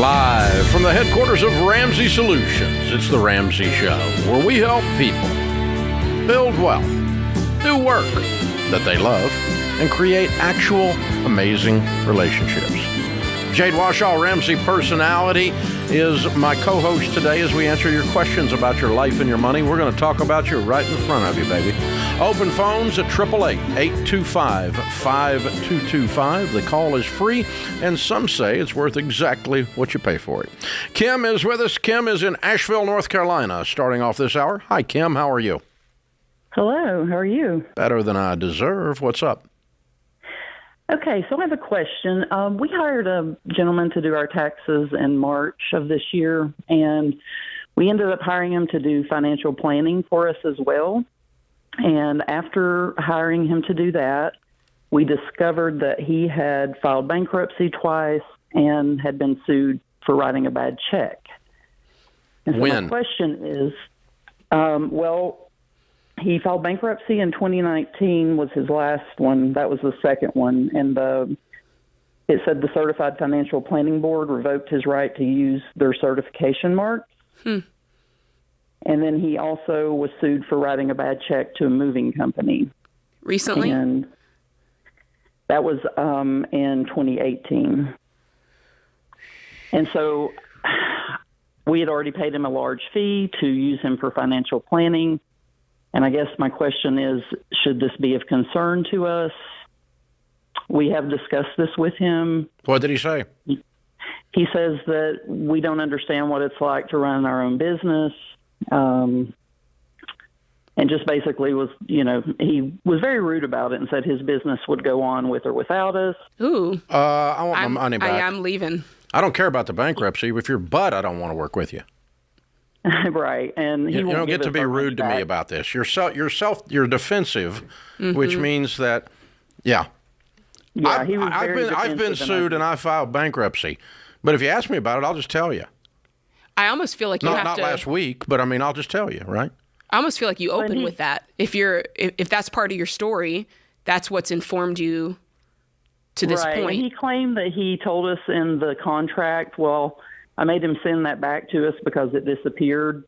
Live from the headquarters of Ramsey Solutions, it's the Ramsey Show, where we help people build wealth, do work that they love, and create actual amazing relationships. Jade Washaw, Ramsey Personality, is my co-host today as we answer your questions about your life and your money. We're going to talk about you right in front of you, baby. Open phones at 888-825-5225. The call is free, and some say it's worth exactly what you pay for it. Kim is with us. Kim is in Asheville, North Carolina, starting off this hour. Hi, Kim. How are you? Hello. How are you? Better than I deserve. What's up? Okay, so I have a question. We hired a gentleman to do our taxes in March of this year, and we ended up hiring him to do financial planning for us as well. And after hiring him to do that, we discovered that he had filed bankruptcy twice and had been sued for writing a bad check. And so When? my question is, he filed bankruptcy in 2019 was his last one. That was the second one. And it said the Certified Financial Planning Board revoked his right to use their certification marks. And then he also was sued for writing a bad check to a moving company. Recently? And that was in 2018. And so we had already paid him a large fee to use him for financial planning. And I guess my question is, should this be of concern to us? We have discussed this with him. What did he say? He says that we don't understand what it's like to run our own business. And just basically was, he was very rude about it and said his business would go on with or without us. Ooh. I want my money back. I am leaving. I don't care about the bankruptcy. If you're butt, I don't want to work with you. Right, and he you won't don't get give to us be our money rude to me back. about this. You're defensive, which means that, Yeah, he was I've very been defensive, sued and I filed bankruptcy. But if you ask me about it, I'll just tell you. I almost feel like you have Not to. last week, but I mean, I'll just tell you, right? I almost feel like you open with that. If that's part of your story, that's what's informed you to this right. point. He claimed that he told us in the contract. Well, I made him send that back to us because it disappeared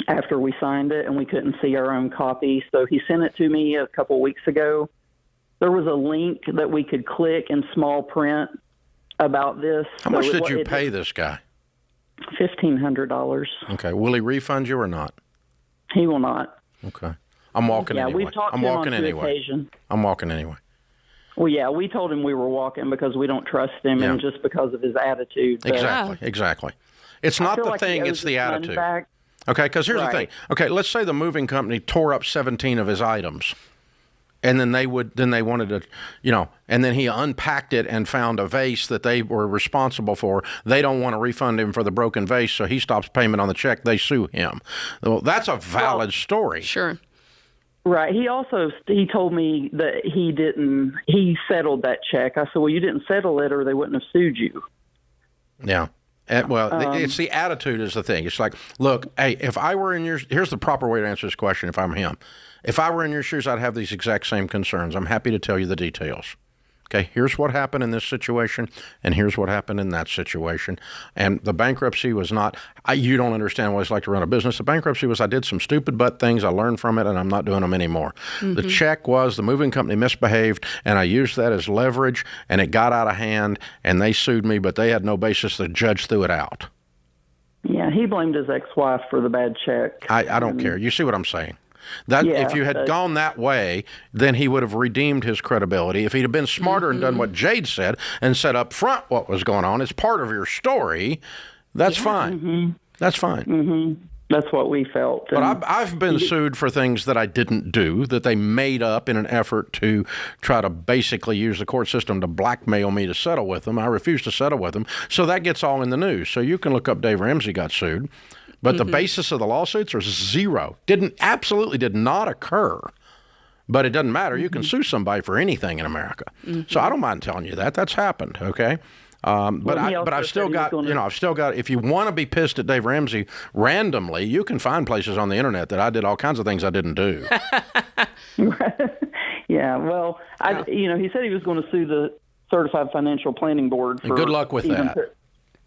after we signed it and we couldn't see our own copy. So he sent it to me a couple weeks ago. There was a link that we could click in small print about this. How much did you pay this guy? $1,500. Okay. Will he refund you or not? He will not. Okay. I'm walking Yeah, anyway. we've talked I'm to him walking on two anyway. occasions. I'm walking anyway. Well, yeah, we told him we were walking because we don't trust him and just because of his attitude. But Exactly. It's not feel the like he thing, owes it's the his money attitude. back. Okay, because here's the thing. Right. Okay, let's say the moving company tore up 17 of his items, and then they wanted to, and then he unpacked it and found a vase that they were responsible for. They don't want to refund him for the broken vase, so he stops payment on the check. They sue him. Well, that's a valid story. Sure. Right. He told me that he settled that check. I said, well, you didn't settle it or they wouldn't have sued you. Yeah. It's the attitude is the thing. It's like, look, hey, if I were in here's the proper way to answer this question if I'm him. If I were in your shoes, I'd have these exact same concerns. I'm happy to tell you the details. Okay, here's what happened in this situation, and here's what happened in that situation. And the bankruptcy was not, you don't understand what it's like to run a business. The bankruptcy was I did some stupid butt things, I learned from it, and I'm not doing them anymore. The check was the moving company misbehaved, and I used that as leverage, and it got out of hand, and they sued me, but they had no basis. The judge threw it out. Yeah, he blamed his ex-wife for the bad check. I don't care. You see what I'm saying? If you had gone that way, then he would have redeemed his credibility. If he'd have been smarter and done what Jade said and said up front what was going on, it's part of your story, that's fine. That's fine. That's what we felt. But I've been sued for things that I didn't do, that they made up in an effort to try to basically use the court system to blackmail me to settle with them. I refused to settle with them. So that gets all in the news. So you can look up Dave Ramsey got sued. But the basis of the lawsuits are zero. Absolutely did not occur. But it doesn't matter. You can sue somebody for anything in America. So I don't mind telling you that. That's happened, okay? But I've still got, if you want to be pissed at Dave Ramsey randomly, you can find places on the internet that I did all kinds of things I didn't do. Yeah, well, he said he was going to sue the Certified Financial Planning Board. And good luck with that.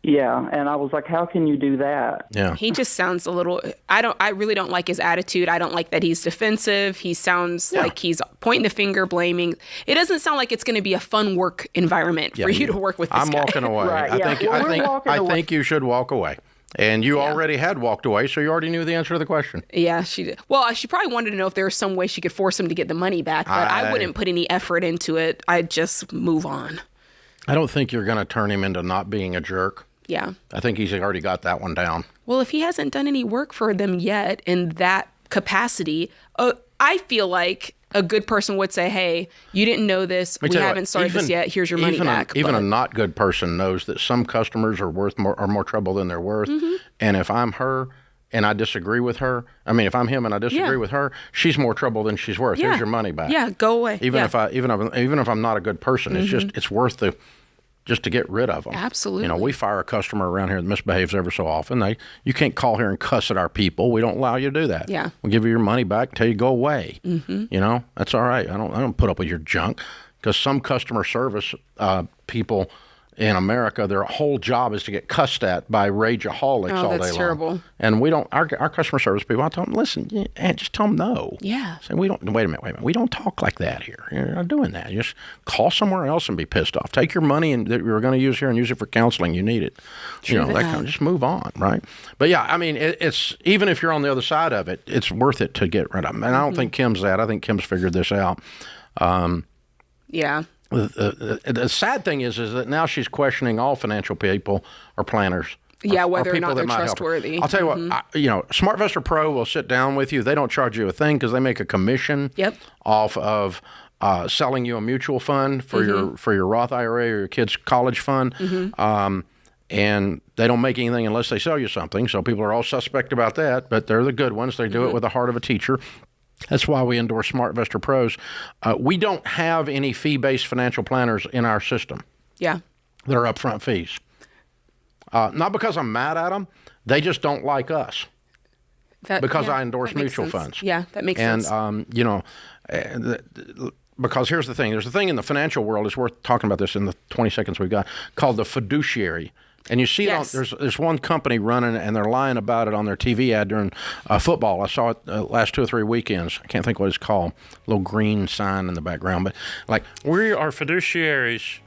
Yeah, and I was like, how can you do that? Yeah. He just sounds a little, I really don't like his attitude. I don't like that he's defensive. He sounds like he's pointing the finger, blaming. It doesn't sound like it's going to be a fun work environment for you to work with this I'm guy. walking away. Right, I think you should walk away. And you already had walked away, so you already knew the answer to the question. Yeah, she did. Well, she probably wanted to know if there was some way she could force him to get the money back, but I wouldn't put any effort into it. I'd just move on. I don't think you're going to turn him into not being a jerk. Yeah. I think he's already got that one down. Well, if he hasn't done any work for them yet in that capacity, I feel like a good person would say, hey, you didn't know this. We haven't started this yet. Here's your money back. Even a not good person knows that some customers are worth more trouble than they're worth. Mm-hmm. And if I'm her and I disagree with her, if I'm him and I disagree with her, she's more trouble than she's worth. Here's your money back. Yeah, go away. Even if I'm not a good person, it's worth just to get rid of them. Absolutely. We fire a customer around here that misbehaves ever so often. You can't call here and cuss at our people. We don't allow you to do that. Yeah. We'll give you your money back until you go away. Mm-hmm. That's all right. I don't put up with your junk, because some customer service people in America, their whole job is to get cussed at by rageaholics all day long. That's terrible. And we don't. Our customer service people, I tell them, listen, just tell them no. Yeah. Say, wait a minute. We don't talk like that here. You're not doing that. Just call somewhere else and be pissed off. Take your money that you're going to use here and use it for counseling. You need it. Just move on, right? But yeah, it's even if you're on the other side of it, it's worth it to get rid of them. And I don't think Kim's that. I think Kim's figured this out. Yeah. The sad thing is that now she's questioning all financial people or planners. Yeah, whether or not they're trustworthy. I'll tell you what, SmartVestor Pro will sit down with you. They don't charge you a thing because they make a commission off of selling you a mutual fund for your Roth IRA or your kid's college fund. And they don't make anything unless they sell you something. So people are all suspect about that, but they're the good ones. They do it with the heart of a teacher. That's why we endorse SmartVestor Pros. We don't have any fee-based financial planners in our system. Yeah. That are upfront fees. Not because I'm mad at them. They just don't like us. I endorse mutual funds. Yeah, that makes sense. And, because here's the thing. There's a thing in the financial world, it's worth talking about this in the 20 seconds we've got, called the fiduciary. And you see there's one company running, and they're lying about it on their TV ad during football. I saw it last 2 or 3 weekends. I can't think what it's called. A little green sign in the background. But like, we are fiduciaries.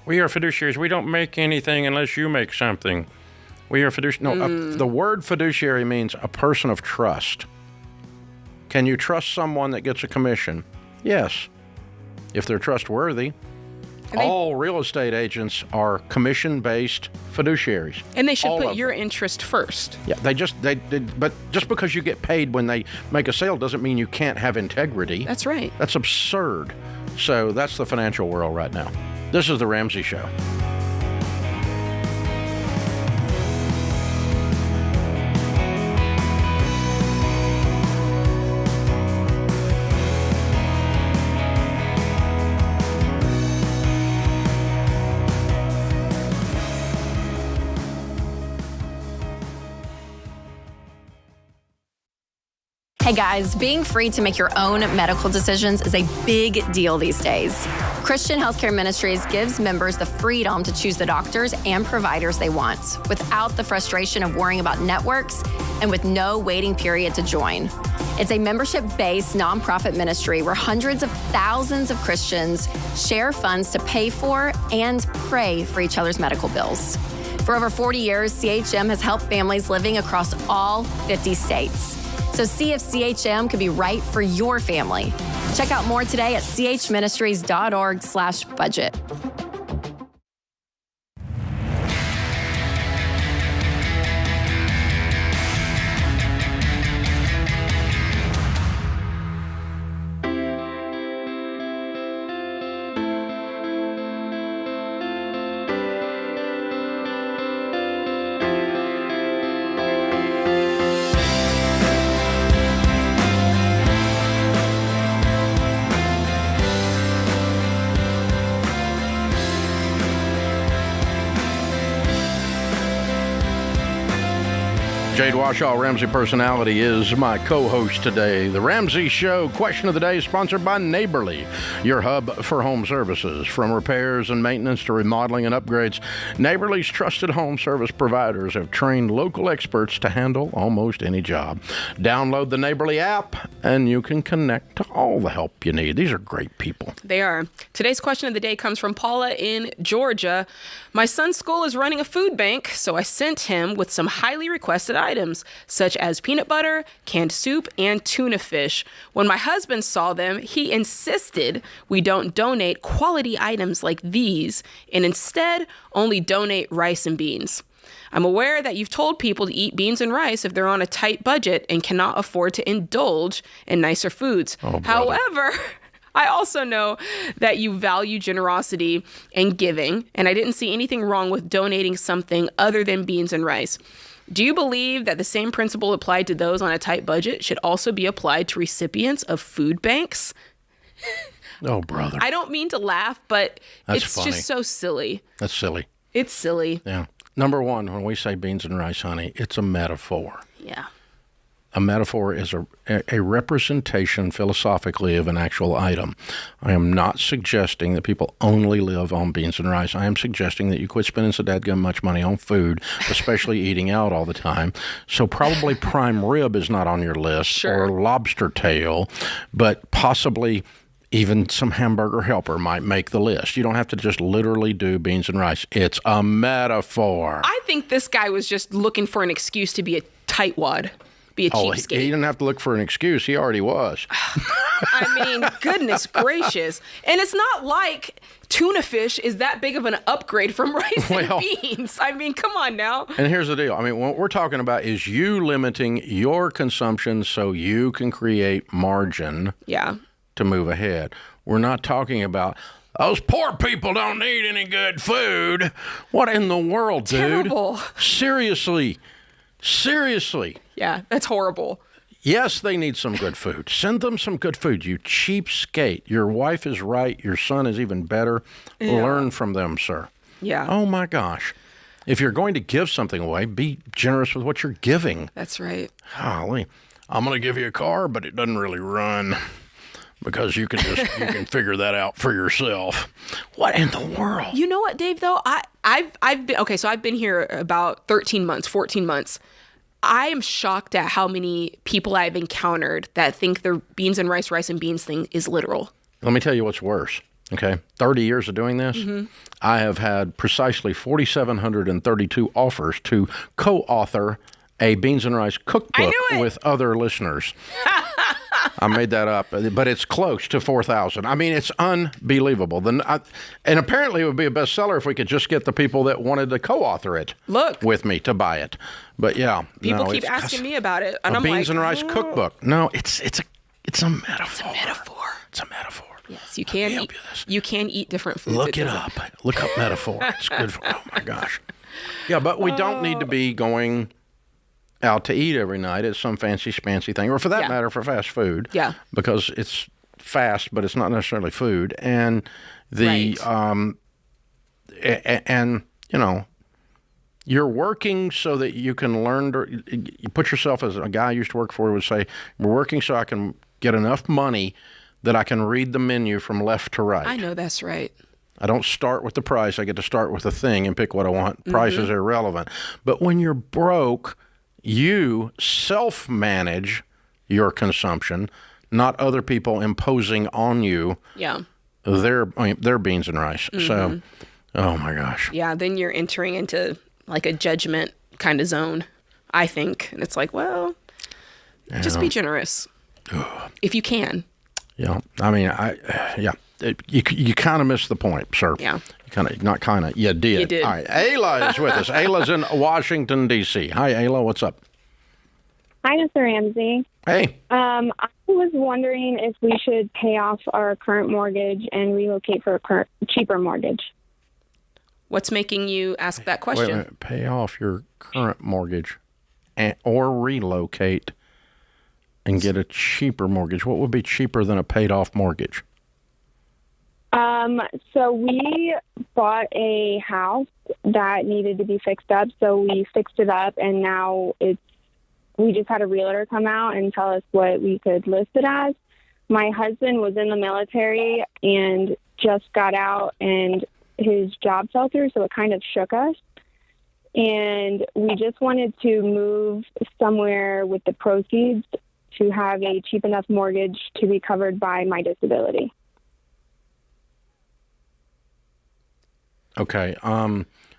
We are fiduciaries. We don't make anything unless you make something. We are fiduciaries. No, the word fiduciary means a person of trust. Can you trust someone that gets a commission? Yes, if they're trustworthy. All real estate agents are commission-based fiduciaries. And they should put your interest first. Yeah, but just because you get paid when they make a sale doesn't mean you can't have integrity. That's right. That's absurd. So that's the financial world right now. This is the Ramsey Show. Hey guys, being free to make your own medical decisions is a big deal these days. Christian Healthcare Ministries gives members the freedom to choose the doctors and providers they want without the frustration of worrying about networks and with no waiting period to join. It's a membership-based nonprofit ministry where hundreds of thousands of Christians share funds to pay for and pray for each other's medical bills. For over 40 years, CHM has helped families living across all 50 states. So see if CHM could be right for your family. Check out more today at chministries.org/budget. Jade Washaw, Ramsey Personality, is my co-host today. The Ramsey Show question of the day is sponsored by Neighborly, your hub for home services. From repairs and maintenance to remodeling and upgrades, Neighborly's trusted home service providers have trained local experts to handle almost any job. Download the Neighborly app, and you can connect to all the help you need. These are great people. They are. Today's question of the day comes from Paula in Georgia. My son's school is running a food bank, so I sent him with some highly requested items, such as peanut butter, canned soup, and tuna fish. When my husband saw them, he insisted we don't donate quality items like these, and instead only donate rice and beans. I'm aware that you've told people to eat beans and rice if they're on a tight budget and cannot afford to indulge in nicer foods. However, I also know that you value generosity and giving, and I didn't see anything wrong with donating something other than beans and rice. Do you believe that the same principle applied to those on a tight budget should also be applied to recipients of food banks? Oh, brother. I don't mean to laugh, but That's it's funny. just so silly. That's silly. It's silly. Yeah. Number one, when we say beans and rice, honey, it's a metaphor. Yeah. A metaphor is a representation philosophically of an actual item. I am not suggesting that people only live on beans and rice. I am suggesting that you quit spending so dadgum much money on food, especially eating out all the time. So probably prime rib is not on your list, or lobster tail, but possibly even some hamburger helper might make the list. You don't have to just literally do beans and rice. It's a metaphor. I think this guy was just looking for an excuse to be a tightwad. Be a cheapskate. He didn't have to look for an excuse. He already was. I mean, goodness gracious. And it's not like tuna fish is that big of an upgrade from rice and beans. I mean, come on now. And here's the deal. I mean, what we're talking about is you limiting your consumption so you can create margin to move ahead. We're not talking about those poor people don't need any good food. What in the world, dude? Terrible. Seriously. Yeah, that's horrible. Yes, they need some good food. Send them some good food, you cheapskate. Your wife is right. Your son is even better. Yeah. Learn from them, sir. Yeah. Oh, my gosh. If you're going to give something away, be generous with what you're giving. That's right. Golly. I'm going to give you a car, but it doesn't really run because you can figure that out for yourself. What in the world? You know what, Dave, though? I've been here about 13 months, 14 months. I am shocked at how many people I've encountered that think the beans and rice and beans thing is literal. Let me tell you what's worse, okay? 30 years of doing this, I have had precisely 4,732 offers to co-author a beans and rice cookbook with other listeners. I made that up, but it's close to 4,000. I mean, it's unbelievable. And apparently it would be a bestseller if we could just get the people that wanted to co-author it with me to buy it. But yeah. People keep asking me about it. And a I'm beans like, and rice cookbook. No, it's a metaphor. It's a metaphor. It's a metaphor. Yes, you can eat different foods. Look it up. Look up metaphor. It's good for, oh my gosh. Yeah, but we don't need to be going out to eat every night at some fancy schmancy thing, or for that matter, for fast food. Yeah. Because it's fast, but it's not necessarily food. And and you know, you're working so that you can learn to, you put yourself, as a guy I used to work for would say, we're working so I can get enough money that I can read the menu from left to right. I know that's right. I don't start with the price. I get to start with the thing and pick what I want. Price is irrelevant. But when you're broke, you self-manage your consumption, not other people imposing on you their beans and rice. So, oh my gosh. Yeah, then you're entering into like a judgment kind of zone, I think. And it's like, well, just be generous if you can. Yeah, I mean, you kind of missed the point, sir. Yeah. You did. You did. All right, Ayla is with us. Ayla's in Washington, D.C. Hi, Ayla, what's up? Hi, Mr. Ramsey. Hey. I was wondering if we should pay off our current mortgage and relocate for a cheaper mortgage. What's making you ask that question? Wait a minute. Pay off your current mortgage or relocate and get a cheaper mortgage. What would be cheaper than a paid-off mortgage? So we bought a house that needed to be fixed up, so we fixed it up, and now it's we just had a realtor come out and tell us what we could list it as. My husband was in the military and just got out, and his job fell through, so it kind of shook us. And we just wanted to move somewhere with the proceeds to have a cheap enough mortgage to be covered by my disability. Okay.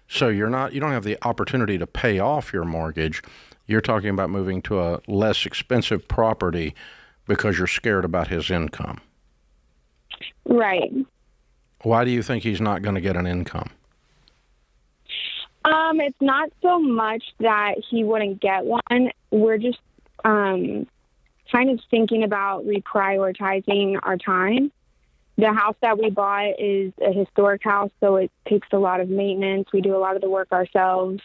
So you don't have the opportunity to pay off your mortgage. You're talking about moving to a less expensive property because you're scared about his income. Right. Why do you think he's not going to get an income? It's not so much that he wouldn't get one. We're just kind of thinking about reprioritizing our time. The house that we bought is a historic house, so it takes a lot of maintenance. We do a lot of the work ourselves.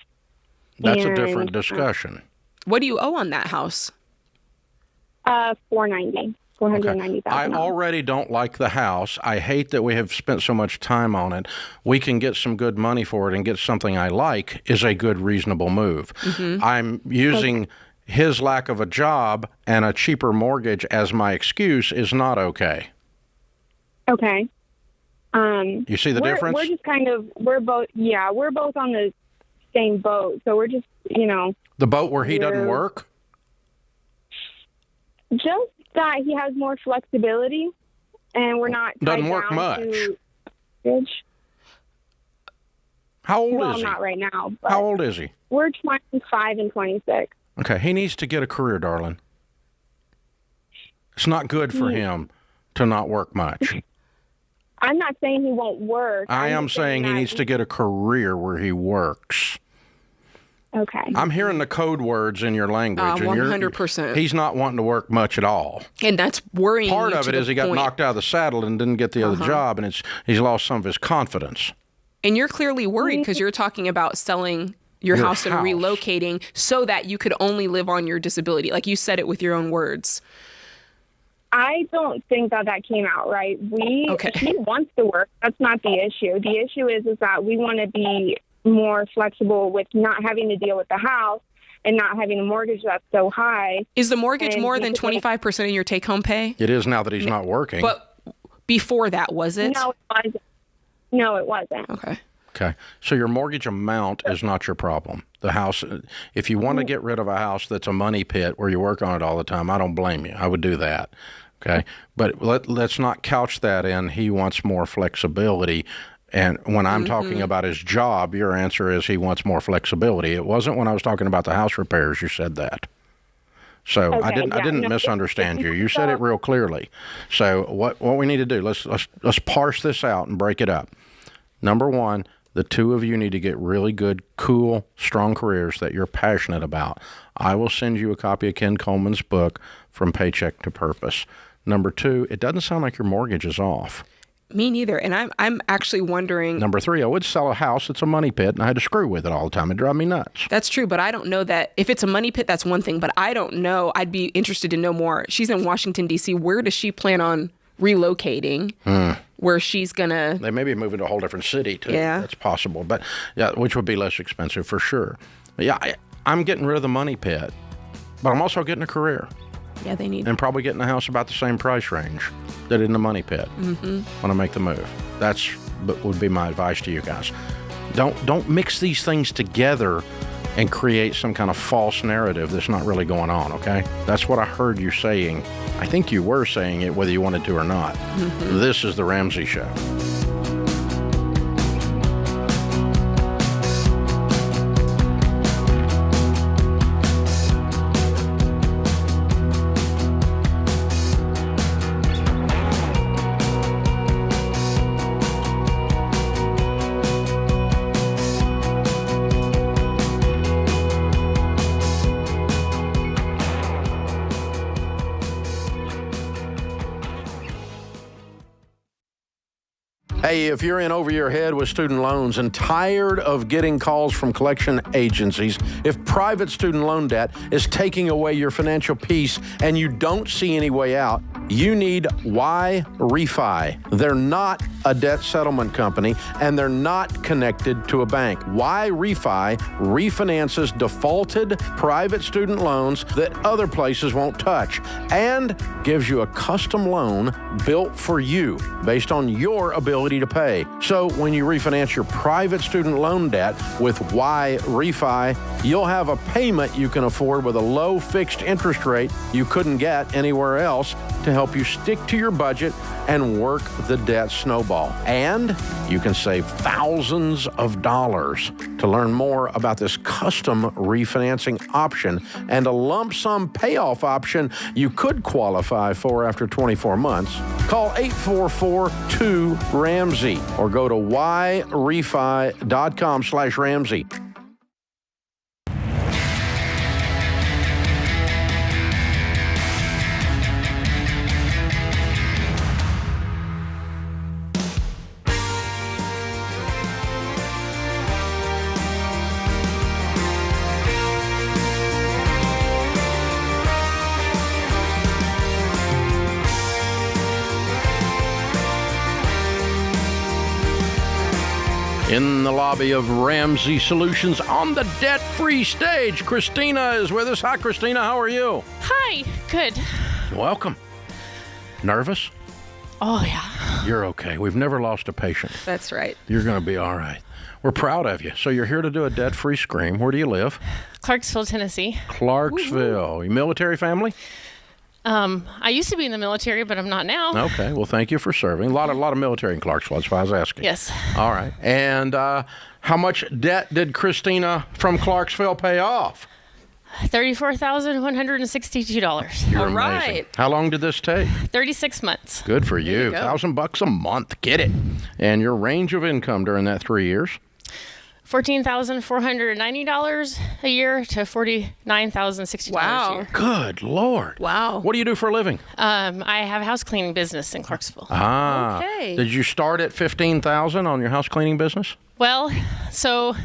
That's a different discussion. What do you owe on that house? $490,000. I already don't like the house. I hate that we have spent so much time on it. We can get some good money for it and get something I like is a good, reasonable move. Mm-hmm. I'm using his lack of a job and a cheaper mortgage as my excuse is not okay. Okay. You see the difference? We're just we're both on the same boat. So we're just, The boat where he doesn't work? Just that he has more flexibility and we're not doesn't work much. How old is he? Not right now. But how old is he? We're 25 and 26. Okay, he needs to get a career, darling. It's not good for him to not work much. I'm not saying he won't work. I am saying he needs to get a career where he works. Okay. I'm hearing the code words in your language. 100%. He's not wanting to work much at all. And that's worrying me. Part of it is he got knocked out of the saddle and didn't get the other job, and he's lost some of his confidence. And you're clearly worried because you're talking about selling your house and relocating so that you could only live on your disability. Like you said it with your own words. I don't think that came out right. He wants to work. That's not the issue. The issue is that we want to be more flexible with not having to deal with the house and not having a mortgage that's so high. Is the mortgage more than 25% of your take-home pay? It is now that he's not working. But before that, was it? No, it wasn't. No, it wasn't. Okay. So your mortgage amount is not your problem. The house, if you want to get rid of a house that's a money pit where you work on it all the time, I don't blame you. I would do that. Okay. But let's not couch that in he wants more flexibility. And when I'm talking about his job, your answer is he wants more flexibility. It wasn't when I was talking about the house repairs you said that. So I didn't misunderstand you. You said it real clearly. So what we need to do, let's parse this out and break it up. Number one, the two of you need to get really good, cool, strong careers that you're passionate about. I will send you a copy of Ken Coleman's book, From Paycheck to Purpose. Number two, it doesn't sound like your mortgage is off. Me neither. And I'm actually wondering. Number three, I would sell a house that's a money pit, and I had to screw with it all the time. It'd drive me nuts. That's true, but I don't know that. If it's a money pit, that's one thing, but I don't know. I'd be interested to know more. She's in Washington, D.C. Where does she plan on relocating? Where she's going to... They may be moving to a whole different city, too. Yeah. That's possible, but yeah, which would be less expensive for sure. But yeah, I'm getting rid of the money pit, but I'm also getting a career. Yeah, they need... And probably getting a house about the same price range that in the money pit when I make the move. That's would be my advice to you guys. Don't mix these things together and create some kind of false narrative that's not really going on, okay? That's what I heard you saying. I think you were saying it whether you wanted to or not. This is The Ramsey Show. Hey, if you're in over your head with student loans and tired of getting calls from collection agencies, if private student loan debt is taking away your financial peace and you don't see any way out, you need Y Refi. They're not a debt settlement company, and they're not connected to a bank. Y Refi refinances defaulted private student loans that other places won't touch and gives you a custom loan built for you based on your ability to pay. So when you refinance your private student loan debt with Y Refi, you'll have a payment you can afford with a low fixed interest rate you couldn't get anywhere else to help you stick to your budget and work the debt snowball. And you can save thousands of dollars. To learn more about this custom refinancing option and a lump sum payoff option you could qualify for after 24 months, call 844-2-RAMSEY or go to yrefi.com/Ramsey. In the lobby of Ramsey Solutions on the debt-free stage, Christina is with us. Hi, Christina. How are you? Hi. Good. Welcome. Nervous? Oh, yeah. You're okay. We've never lost a patient. That's right. You're going to be all right. We're proud of you. So you're here to do a debt-free scream. Where do you live? Clarksville, Tennessee. Clarksville. You military family? I used to be in the military, but I'm not now. Okay. Well, thank you for serving. A lot of military in Clarksville. That's why I was asking. Yes. All right. And how much debt did Christina from Clarksville pay off? $34,162. You're All amazing. right. How long did this take? 36 months. Good for you. go. $1,000 a month. Get it. And your range of income during that 3 years? $14,490 a year to $49,060 Wow. a year. Good Lord. Wow. What do you do for a living? I have a house cleaning business in Clarksville. Ah. Okay. Did you start at $15,000 on your house cleaning business? Well, so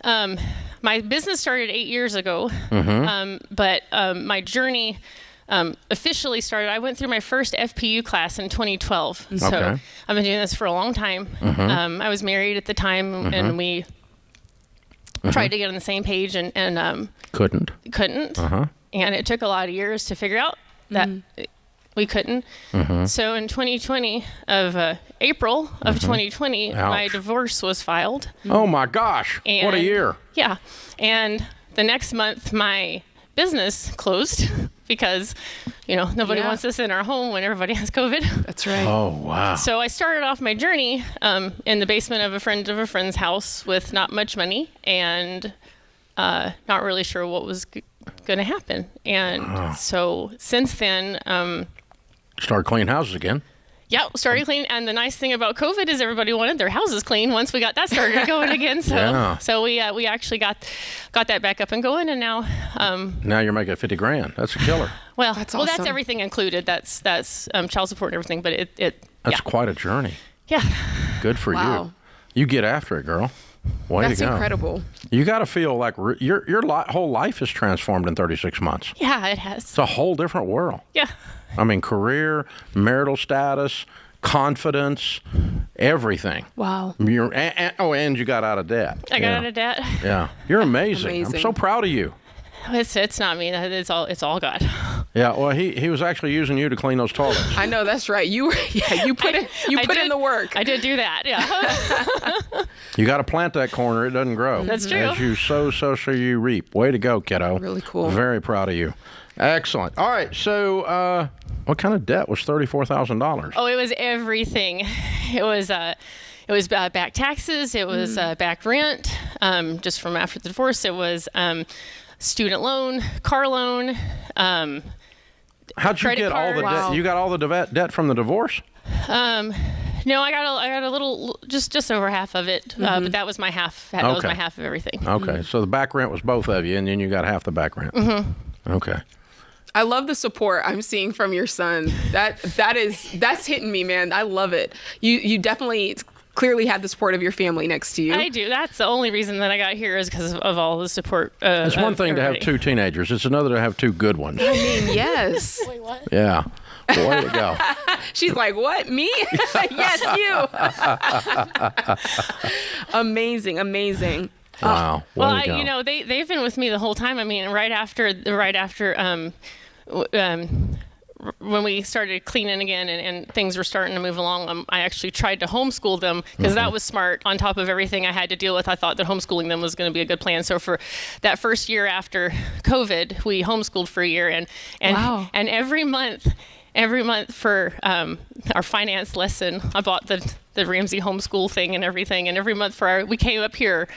my business started 8 years ago, but my journey officially started. I went through my first FPU class in 2012. So Okay. I've been doing this for a long time. I was married at the time, and we tried to get on the same page and Couldn't. couldn't. And it took a lot of years to figure out that we couldn't. So in 2020, April of 2020, my Ouch. divorce was filed. Oh my gosh. What a And- year. Yeah. And the next month, my business closed because, nobody Yeah. wants us in our home when everybody has COVID. That's right. Oh, wow. So I started off my journey in the basement of a friend's house with not much money and not really sure what was going to happen. And so since then, Started cleaning houses again. started cleaning. And the nice thing about COVID is everybody wanted their houses clean once we got that started going again. So Yeah. so we actually got that back up and going. And now, Now you're making $50,000. That's a killer. That's that's awesome. everything included. That's child support and everything. But That's quite a journey. yeah. Good for Wow. you. You get after it, girl. Way That's to go. incredible. You got to feel like your whole life is transformed in 36 months. Yeah, it has. It's a whole different world. Yeah. I mean, career, marital status, confidence, everything. Wow. And you got out of debt. I got out of debt. Yeah, you're amazing. I'm Amazing. so proud of you. It's not me. It's all God. Yeah, well, he was actually using you to clean those toilets. I know, that's right. You put in the work. I did do that. Yeah. You got to plant that corner; it doesn't grow. That's true. As you sow, so shall you reap. Way to go, kiddo. Really cool. Very proud of you. Excellent. All right, so what kind of debt was $34,000? Oh, it was everything. It was back taxes. It was back rent. Just from after the divorce, it was student loan, car loan. How'd you credit get all the card. debt? Wow. You got all the debt from the divorce? No, I got a little, just over half of it. But that was my half. That was Okay. my half of everything. Okay, so the back rent was both of you, and then you got half the back rent. Okay. I love the support I'm seeing from your son. That's hitting me, man. I love it. You definitely clearly had the support of your family next to you. I do. That's the only reason that I got here is because of all the support. It's one thing to have everybody. two teenagers. It's another to have two good ones. I mean, yes. Wait, what? Yeah. Way to go. She's like, what, me? Yes, you. Amazing. Wow. Well, they've been with me the whole time. I mean, right after when we started cleaning again and things were starting to move along, I actually tried to homeschool them because that was smart. On top of everything I had to deal with, I thought that homeschooling them was going to be a good plan. So for that first year after COVID, we homeschooled for a year, and wow. And every month for our finance lesson, I bought the Ramsey homeschool thing and everything. And every month we came up here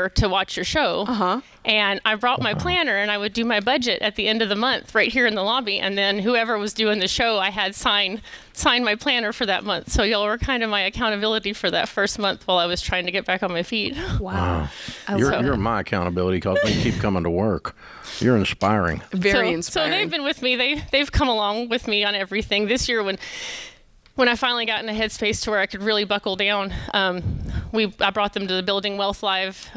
to watch your show, and I brought my planner, and I would do my budget at the end of the month right here in the lobby, and then whoever was doing the show, I had sign my planner for that month. So y'all were kind of my accountability for that first month while I was trying to get back on my feet. Wow. You're my accountability because we keep coming to work. You're inspiring. Very inspiring. So they've been with me. They've come along with me on everything. This year when I finally got in a headspace to where I could really buckle down, I brought them to the Building Wealth Live.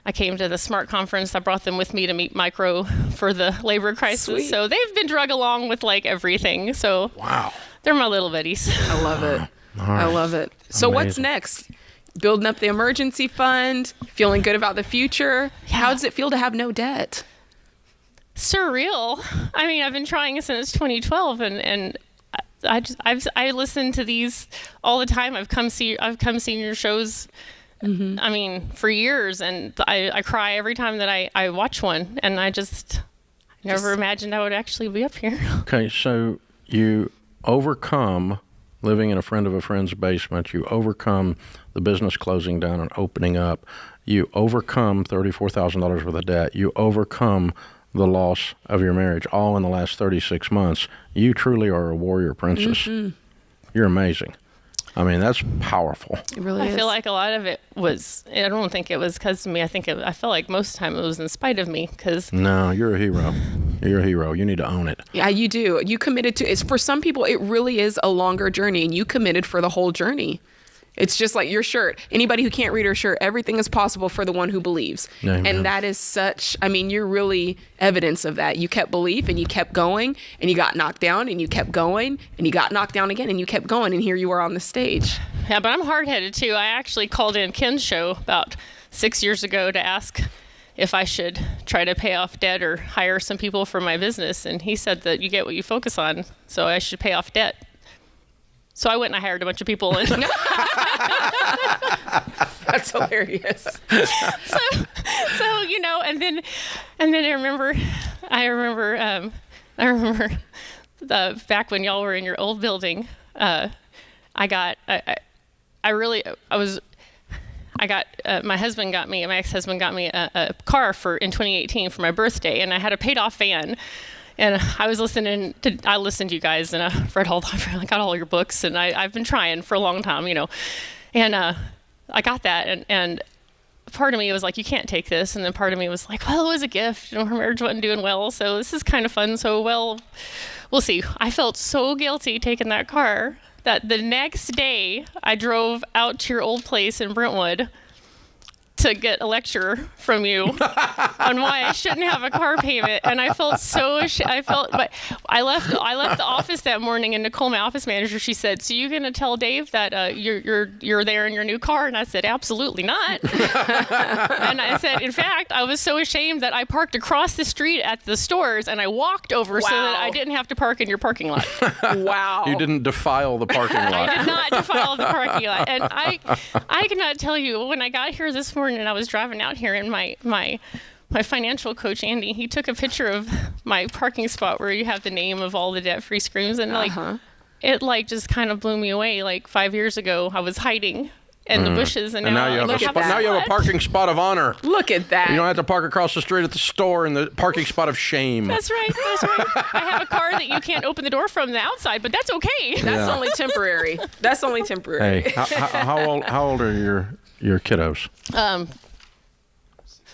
I came to the SMART conference. I brought them with me to meet Micro for the labor crisis. Sweet. So they've been drug along with like everything. So wow, they're my little buddies. I love it. All right. I love it. So what's next? Building up the emergency fund, feeling good about the future. How does it feel to have no debt? Surreal. I mean, I've been trying since 2012, and I listen to these all the time. I've come seen your shows. I mean, for years, and I cry every time that I watch one, and I just never imagined I would actually be up here. Okay, so you overcome living in a friend of a friend's basement. You overcome the business closing down and opening up. You overcome $34,000 worth of debt. You overcome the loss of your marriage, all in the last 36 months. You truly are a warrior princess. You're amazing. I mean, that's powerful. It really is. I feel like a lot of it was, I don't think it was because of me. I feel like most of the time it was in spite of me. No, you're a hero. You're a hero. You need to own it. Yeah, you do. You committed to, for some people, it really is a longer journey, and you committed for the whole journey. It's just like your shirt. Anybody who can't read her shirt, everything is possible for the one who believes. Amen. And that is such, I mean, you're really evidence of that. You kept belief and you kept going, and you got knocked down and you kept going, and you got knocked down again and you kept going, and here you are on the stage. Yeah, but I'm hard-headed too. I actually called in Ken's show about 6 years ago to ask if I should try to pay off debt or hire some people for my business. And he said that you get what you focus on, so I should pay off debt. So I went and I hired a bunch of people. And That's hilarious. So you know, and then I remember back when y'all were in your old building, my ex-husband got me a car in 2018 for my birthday, and I had a paid off van. And I listened to you guys, and I read I got all your books, and I've been trying for a long time, you know. And I got that, and part of me was like, you can't take this. And then part of me was like, well, it was a gift. You know, her marriage wasn't doing well, so this is kind of fun. So, well, we'll see. I felt so guilty taking that car that the next day I drove out to your old place in Brentwood to get a lecture from you on why I shouldn't have a car payment, and I felt but I left the office that morning, and Nicole, my office manager, she said, "So you gonna tell Dave that you're there in your new car?" And I said, "Absolutely not." And I said, in fact, I was so ashamed that I parked across the street at the stores, and I walked over so that I didn't have to park in your parking lot. Wow! You didn't defile the parking lot. I did not defile the parking lot, and I cannot tell you, when I got here this morning and I was driving out here, and my financial coach, Andy, he took a picture of my parking spot where you have the name of all the debt-free screens, and it just kind of blew me away. Like 5 years ago, I was hiding in the bushes, and now you have a parking spot of honor. Look at that. You don't have to park across the street at the store in the parking spot of shame. That's right. I have a car that you can't open the door from the outside, but that's okay. That's only temporary. That's only temporary. Hey, how old are your kiddos?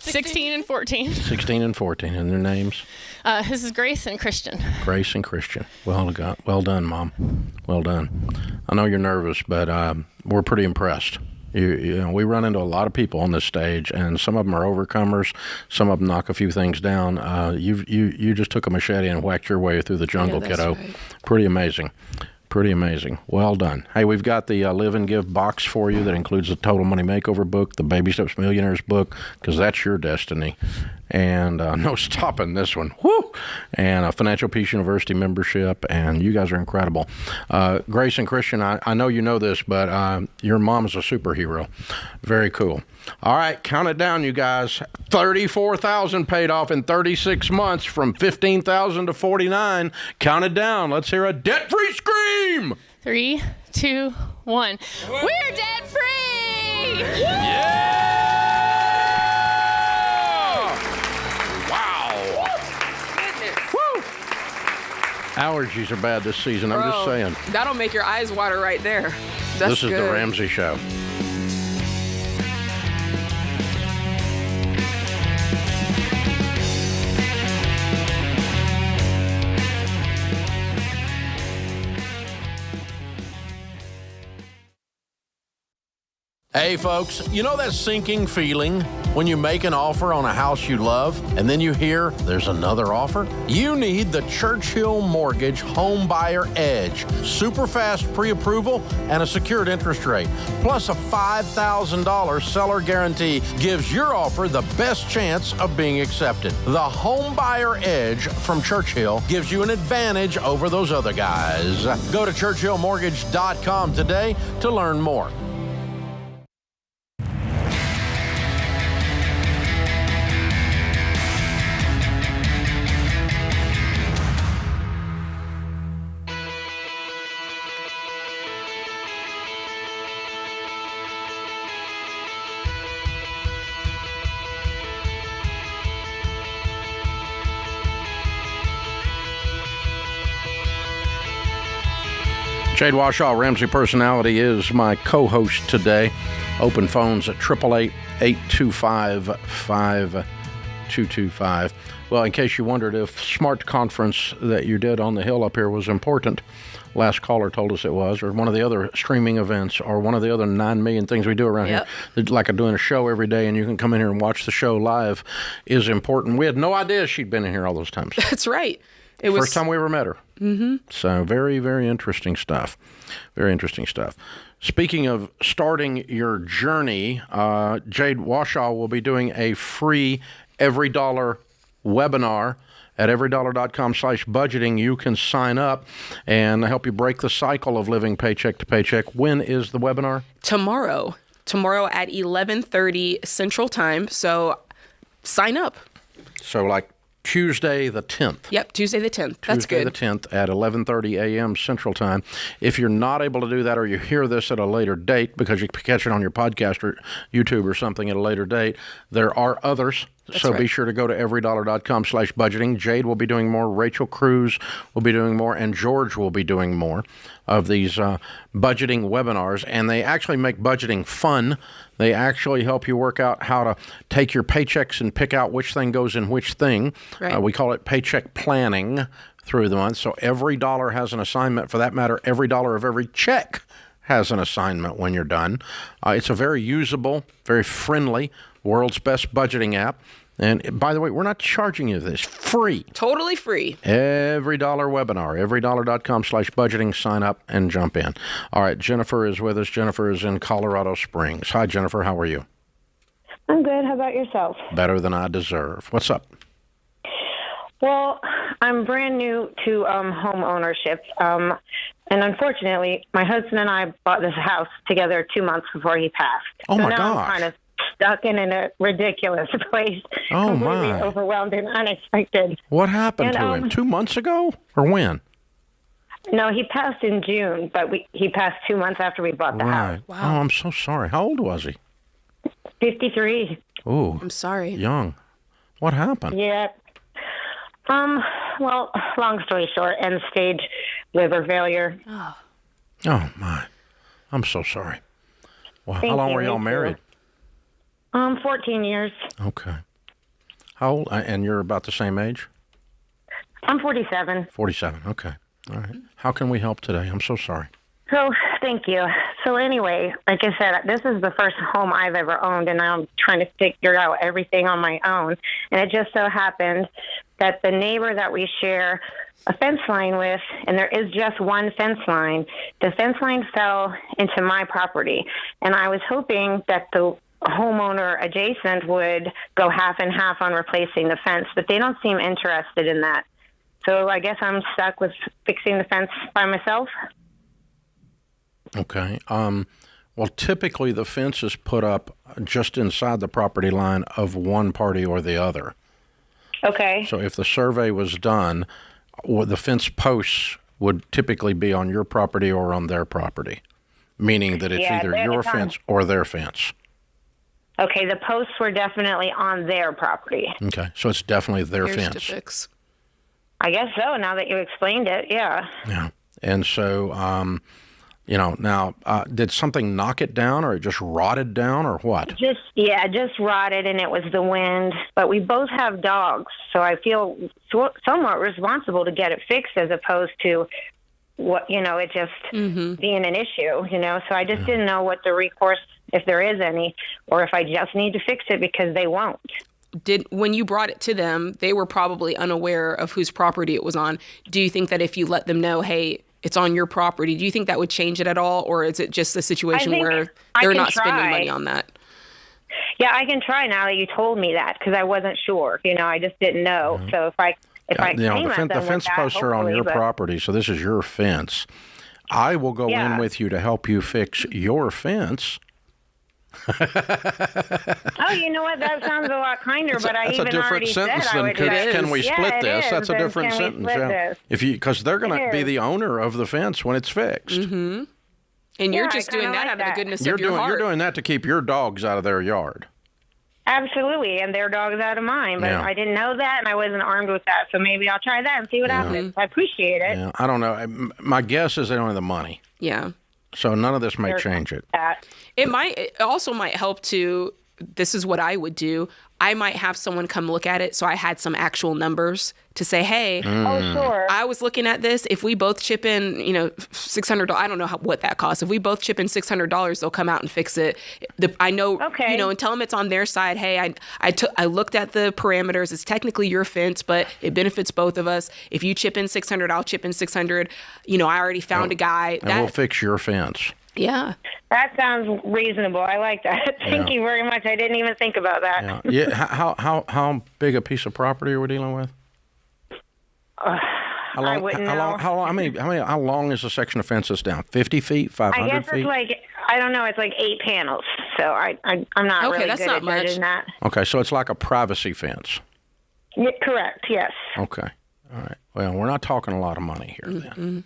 16 and 14. 16 and 14, and their names? This is Grace and Christian. Grace and Christian. Well done, Mom. Well done. I know you're nervous, but we're pretty impressed. You know, we run into a lot of people on this stage, and some of them are overcomers. Some of them knock a few things down. You just took a machete and whacked your way through the jungle, kiddo. Right. Pretty amazing. Pretty amazing. Well done. Hey, we've got the Live and Give box for you that includes the Total Money Makeover book, the Baby Steps Millionaires book, because that's your destiny. And no stopping this one. Woo! And a Financial Peace University membership, and you guys are incredible. Grace and Christian, I know you know this, but your mom is a superhero. Very cool. All right, count it down, you guys. $34,000 paid off in 36 months from $15,000 to $49,000. Count it down. Let's hear a debt-free scream. 3, 2, 1. We're debt-free! Yeah! Wow! Goodness. Woo! Allergies are bad this season. I'm just saying. That'll make your eyes water right there. That's This is good. the Ramsey Show. Hey folks, you know that sinking feeling when you make an offer on a house you love and then you hear there's another offer? You need the Churchill Mortgage Home Buyer Edge. Super fast pre-approval and a secured interest rate. Plus a $5,000 seller guarantee gives your offer the best chance of being accepted. The Home Buyer Edge from Churchill gives you an advantage over those other guys. Go to churchillmortgage.com today to learn more. Jade Washaw, Ramsey Personality, is my co-host today. Open phones at 888-825-5225. Well, in case you wondered if Smart Conference that you did on the Hill up here was important, last caller told us it was, or one of the other streaming events, or one of the other 9 million things we do around here, like doing a show every day and you can come in here and watch the show live, is important. We had no idea she'd been in here all those times. That's right. First time we ever met her. Mm-hmm. So very, very interesting stuff. Very interesting stuff. Speaking of starting your journey, Jade Washaw will be doing a free Every Dollar webinar at everydollar.com/budgeting. You can sign up and help you break the cycle of living paycheck to paycheck. When is the webinar? Tomorrow at 11:30 Central Time. So sign up. So like Tuesday the 10th. Yep, Tuesday the 10th. That's Tuesday good. the 10th at 11:30 a.m. Central Time. If you're not able to do that, or you hear this at a later date because you catch it on your podcast or YouTube or something at a later date, there are others. So be sure to go to everydollar.com/budgeting. Jade will be doing more. Rachel Cruz will be doing more. And George will be doing more of these budgeting webinars. And they actually make budgeting fun. They actually help you work out how to take your paychecks and pick out which thing goes in which thing. Right. We call it paycheck planning through the month. So every dollar has an assignment. For that matter, every dollar of every check has an assignment when you're done. It's a very usable, very friendly, world's best budgeting app. And by the way, we're not charging you this. Free. Totally free. Every Dollar webinar. Everydollar.com/budgeting. Sign up and jump in. All right, Jennifer is with us. Jennifer is in Colorado Springs. Hi, Jennifer. How are you? I'm good. How about yourself? Better than I deserve. What's up? Well, I'm brand new to home ownership. And unfortunately, my husband and I bought this house together 2 months before he passed. Oh, so my now gosh. I'm kind of stuck in a ridiculous place. Oh, completely my. overwhelmed and unexpected. What happened And, to him? 2 months ago? Or when? No, he passed in June, but he passed 2 months after we bought the house. Right. Wow. Oh, I'm so sorry. How old was he? 53. Oh, I'm sorry. young. What happened? Yeah. Well, long story short, end-stage liver failure. Oh, my. I'm so sorry. Well, how Thank long you, were y'all me too. married? 14 years. Okay. How old? And you're about the same age? I'm 47. 47. Okay. All right. How can we help today? I'm so sorry. So, thank you. So anyway, like I said, this is the first home I've ever owned, and I'm trying to figure out everything on my own. And it just so happened that the neighbor that we share a fence line with, and there is just one fence line, the fence line fell into my property. And I was hoping that the homeowner adjacent would go half and half on replacing the fence, but they don't seem interested in that. So I guess I'm stuck with fixing the fence by myself. Okay. Well, typically the fence is put up just inside the property line of one party or the other. Okay. So if the survey was done, the fence posts would typically be on your property or on their property, meaning that it's either your fence or their fence. Okay, the posts were definitely on their property. Okay, so it's definitely their Here's fence. to fix. I guess so, now that you explained it, yeah. Yeah, and so, now, did something knock it down, or it just rotted down, or what? Just rotted, and it was the wind. But we both have dogs, so I feel somewhat responsible to get it fixed as opposed to it just being an issue, So I just didn't know what the recourse, if there is any, or if I just need to fix it because they won't. When you brought it to them, they were probably unaware of whose property it was on. Do you think that if you let them know, hey, it's on your property, do you think that would change it at all? Or is it just a situation where they're not spending money on that? Yeah, I can try now that you told me that, because I wasn't sure. I just didn't know. So if I the fence posts are on your property, so this is your fence. I will go in with you to help you fix your fence. Oh, you know what? That sounds a lot kinder. That's a different sentence than can we split this? That's a different sentence. Yeah. Because they're going to be the owner of the fence when it's fixed. Mm-hmm. And you're just doing that out of the goodness of your heart. You're doing that to keep your dogs out of their yard. Absolutely, and their dog's out of mine. But I didn't know that, and I wasn't armed with that. So maybe I'll try that and see what happens. I appreciate it. Yeah, I don't know. My guess is they don't have the money. Yeah. So none of this may change it. It also might help to, this is what I would do. I might have someone come look at it so I had some actual numbers to say, hey, I was looking at this. If we both chip in, $600, I don't know what that costs. If we both chip in $600, they'll come out and fix it. I know, and tell them it's on their side. Hey, I looked at the parameters. It's technically your fence, but it benefits both of us. If you chip in $600, I'll chip in $600. I already found a guy. And we'll fix your fence. Yeah. That sounds reasonable. I like that. Thank you very much. I didn't even think about that. Yeah. How big a piece of property are we dealing with? I wouldn't know. How long is the section of fence that's down? 50 feet? 500 feet? I guess it's I don't know. It's like 8 panels. So I'm not really good at judging that. Okay, so it's like a privacy fence. Yeah, correct. Yes. Okay. All right. Well, we're not talking a lot of money here then.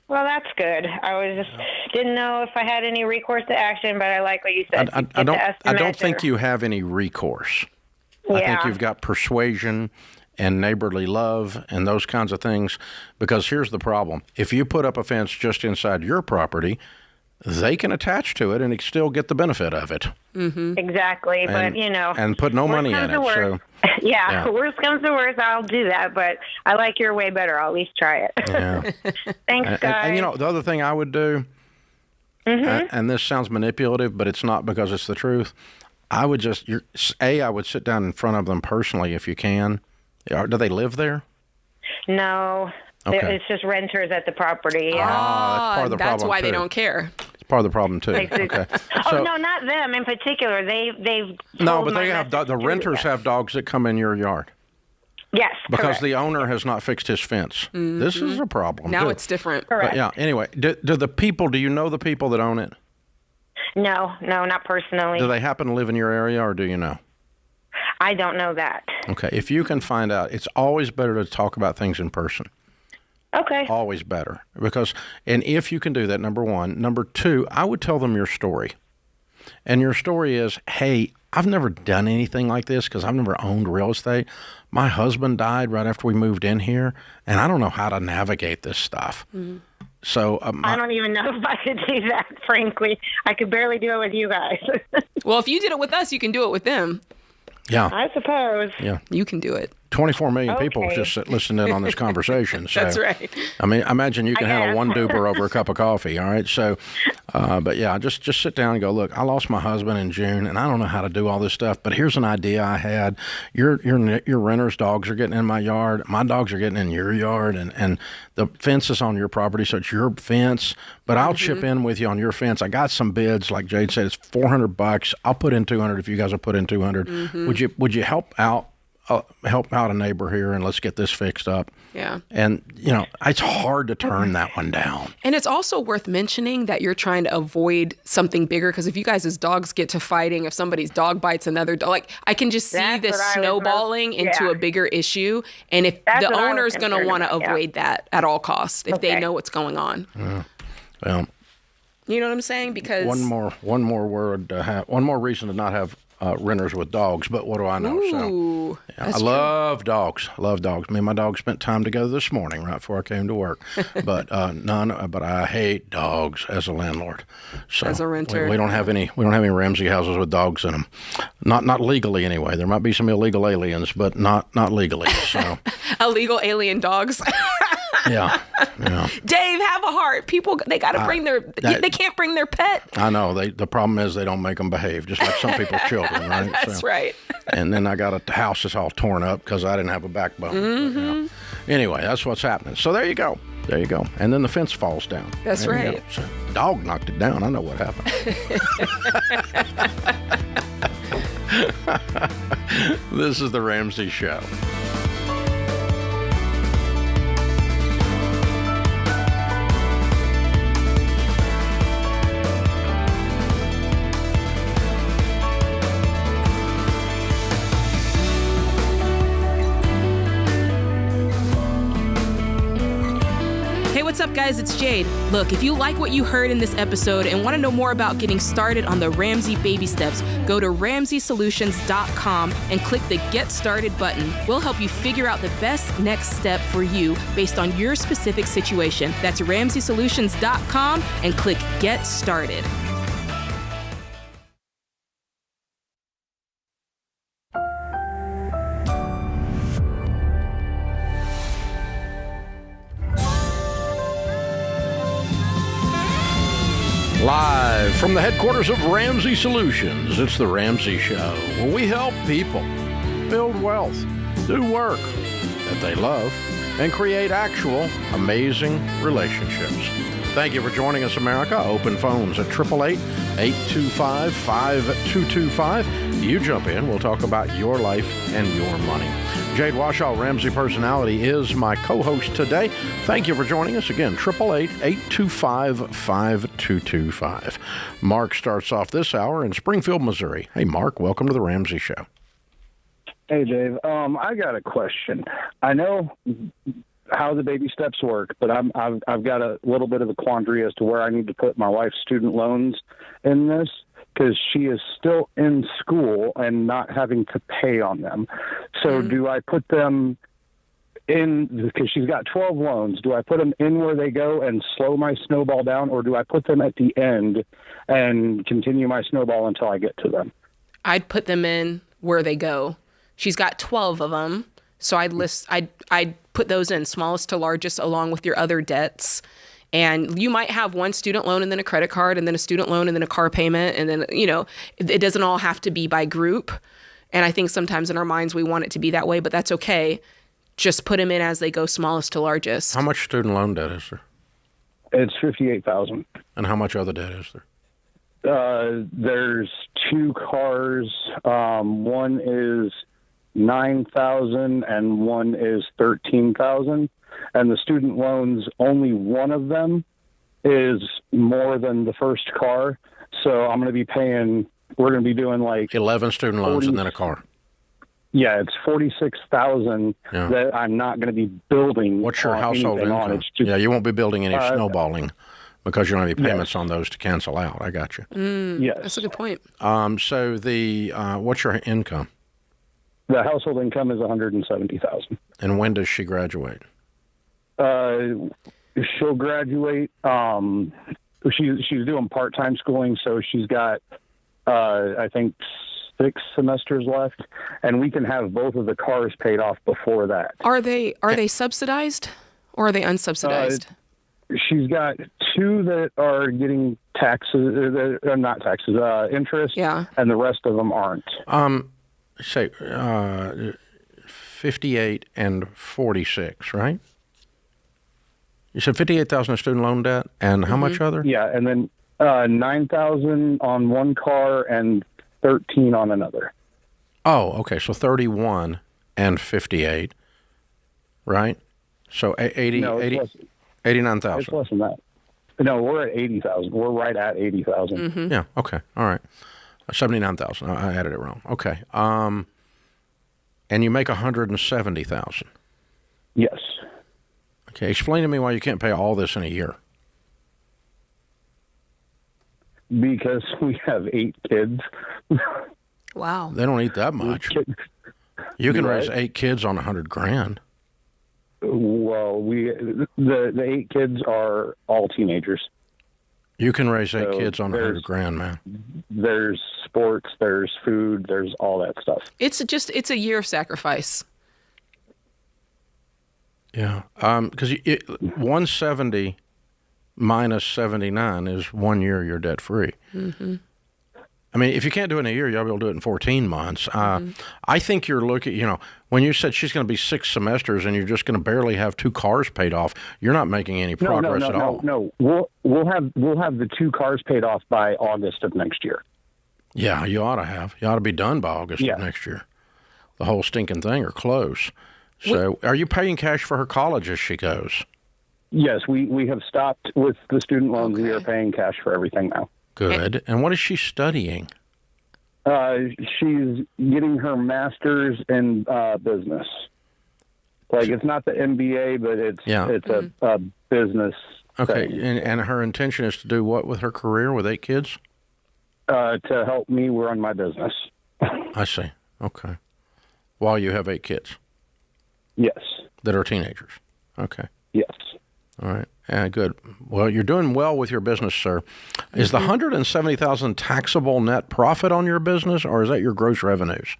Well, that's good. I didn't know if I had any recourse to action, but I like what you said. I don't think you have any recourse. Yeah. I think you've got persuasion and neighborly love and those kinds of things. Because here's the problem. If you put up a fence just inside your property, they can attach to it and still get the benefit of it. Mm-hmm. Exactly. And put no money in it. So, worst comes to worst, I'll do that. But I like your way better. I'll at least try it. Yeah. Thanks, guys. And the other thing I would do, and this sounds manipulative, but it's not because it's the truth. I would I would sit down in front of them personally if you can. Do they live there? No. Okay. It's just renters at the property. Yeah. That's part of the problem. That's why they don't care. It's part of the problem too. Okay. No, not them in particular. They've no, but they have the renters have dogs that come in your yard. Yes, because the owner has not fixed his fence. Mm-hmm. This is a problem. Now it's different. Correct. But anyway, do you know the people that own it? No, not personally. Do they happen to live in your area, or do you know? I don't know that. Okay, if you can find out, it's always better to talk about things in person. Okay. Always better. And if you can do that, number one. Number two, I would tell them your story. And your story is, hey, I've never done anything like this because I've never owned real estate. My husband died right after we moved in here, and I don't know how to navigate this stuff. Mm-hmm. So I don't even know if I could do that, frankly. I could barely do it with you guys. Well, if you did it with us, you can do it with them. Yeah. I suppose. Yeah. You can do it. 24 million people just listening in on this conversation. So, that's right. I mean, I imagine you can handle one duper over a cup of coffee. All right. So, but yeah, just sit down and go, look, I lost my husband in June and I don't know how to do all this stuff, but here's an idea I had. Your renters' dogs are getting in my yard. My dogs are getting in your yard, and the fence is on your property. So it's your fence, but I'll chip in with you on your fence. I got some bids. Like Jade said, it's $400. I'll put in 200 if you guys will put in 200. Would you help out a neighbor here and let's get this fixed up? Yeah. And, it's hard to turn that one down. And it's also worth mentioning that you're trying to avoid something bigger, because if you guys as dogs get to fighting, if somebody's dog bites another dog, like I can just see this snowballing into a bigger issue. And if the owner's going to want to avoid that at all costs, if they know what's going on. Well, you know what I'm saying? Because one more reason to not have renters with dogs, but what do I know? Ooh, I love dogs. Me and my dog spent time together this morning right before I came to work. But but I hate dogs as a landlord. So as a renter, we don't have any Ramsey houses with dogs in them. Not legally anyway. There might be some illegal aliens, but not legally. So illegal alien dogs. Yeah. Dave, have a heart. People, they got to bring they can't bring their pet. I know. The problem is they don't make them behave, just like some people's children, right? That's right. And then I got the house is all torn up because I didn't have a backbone. Anyway, that's what's happening. So there you go. And then the fence falls down. That's right. So dog knocked it down. I know what happened. This is the Ramsey Show. What's up, guys? It's Jade. Look, if you like what you heard in this episode and want to know more about getting started on the Ramsey baby steps, go to RamseySolutions.com and click the Get Started button. We'll help you figure out the best next step for you based on your specific situation. That's RamseySolutions.com and click Get Started. Live from the headquarters of Ramsey Solutions, it's the Ramsey Show, where we help people build wealth, do work that they love, and create actual amazing relationships. Thank you for joining us, America. Open phones at 888-825-5225. You jump in, we'll talk about your life and your money. Jade Washoe, Ramsey Personality, is my co-host today. Thank you for joining us again. 888-825-5225. Mark starts off this hour in Springfield, Missouri. Hey, Mark, welcome to the Ramsey Show. Hey, Dave. I got a question. I know how the baby steps work, but I've got a little bit of a quandary as to where I need to put my wife's student loans in this, because she is still in school and not having to pay on them. So do I put them in, because she's got 12 loans, do I put them in where they go and slow my snowball down, or do I put them at the end and continue my snowball until I get to them? I'd put them in where they go. She's got 12 of them. So I'd put those in smallest to largest along with your other debts. And you might have one student loan and then a credit card and then a student loan and then a car payment. And then, it doesn't all have to be by group. And I think sometimes in our minds we want it to be that way, but that's okay. Just put them in as they go smallest to largest. How much student loan debt is there? It's $58,000. And how much other debt is there? There's 2 cars. One is $9,000 and one is $13,000. And the student loans, only one of them is more than the first car. So I'm going to be paying, we're going to be doing like 11 student loans and then a car. Yeah, it's $46,000 that I'm not going to be building. What's your household income? You won't be building any snowballing because you don't have any payments on those to cancel out. I got you. Yes. That's a good point. So the what's your income? The household income is $170,000. And when does she graduate? She'll graduate. She's doing part-time schooling, so she's got, I think, 6 semesters left, and we can have both of the cars paid off before that. Are they subsidized or are they unsubsidized? She's got 2 that are getting not taxes, interest, and the rest of them aren't. Say 58 and 46, right? You said 58,000 of student loan debt, and how much other? Yeah, and then 9,000 on one car and 13 on another. Oh, okay. So 31 and 58, right? So 89,000. It's less than that. No, we're at 80,000. We're right at 80,000. Yeah. Okay. All right. 79,000. I added it wrong. Okay. And you make 170,000. Yes. Okay. Explain to me why you can't pay all this in a year. Because we have 8 kids. Wow. They don't eat that much. You can raise 8 kids on $100,000. Well, the 8 kids are all teenagers. You can raise 8 kids on $100,000, man. There's sports, there's food, there's all that stuff. It's a year of sacrifice. Yeah. Because 170 minus 79 is 1 year you're debt free. Mm-hmm. I mean, if you can't do it in a year, you'll be able to do it in 14 months. I think you're looking, when you said she's going to be 6 semesters and you're just going to barely have 2 cars paid off, you're not making any progress at all. No. We'll have the 2 cars paid off by August of next year. Yeah, you ought to have. You ought to be done by August of next year. The whole stinking thing or close. So are you paying cash for her college as she goes? Yes, we have stopped with the student loans. Okay. We are paying cash for everything now. Good. And what is she studying? She's getting her master's in business. Like, it's not the MBA, but it's a business thing. And her intention is to do what with her career with 8 kids? To help me run my business. I see. Okay. While you have 8 kids? Yes. That are teenagers? Okay. Yes. All right. Good. Well, you're doing well with your business, sir. Is the $170,000 taxable net profit on your business, or is that your gross revenues?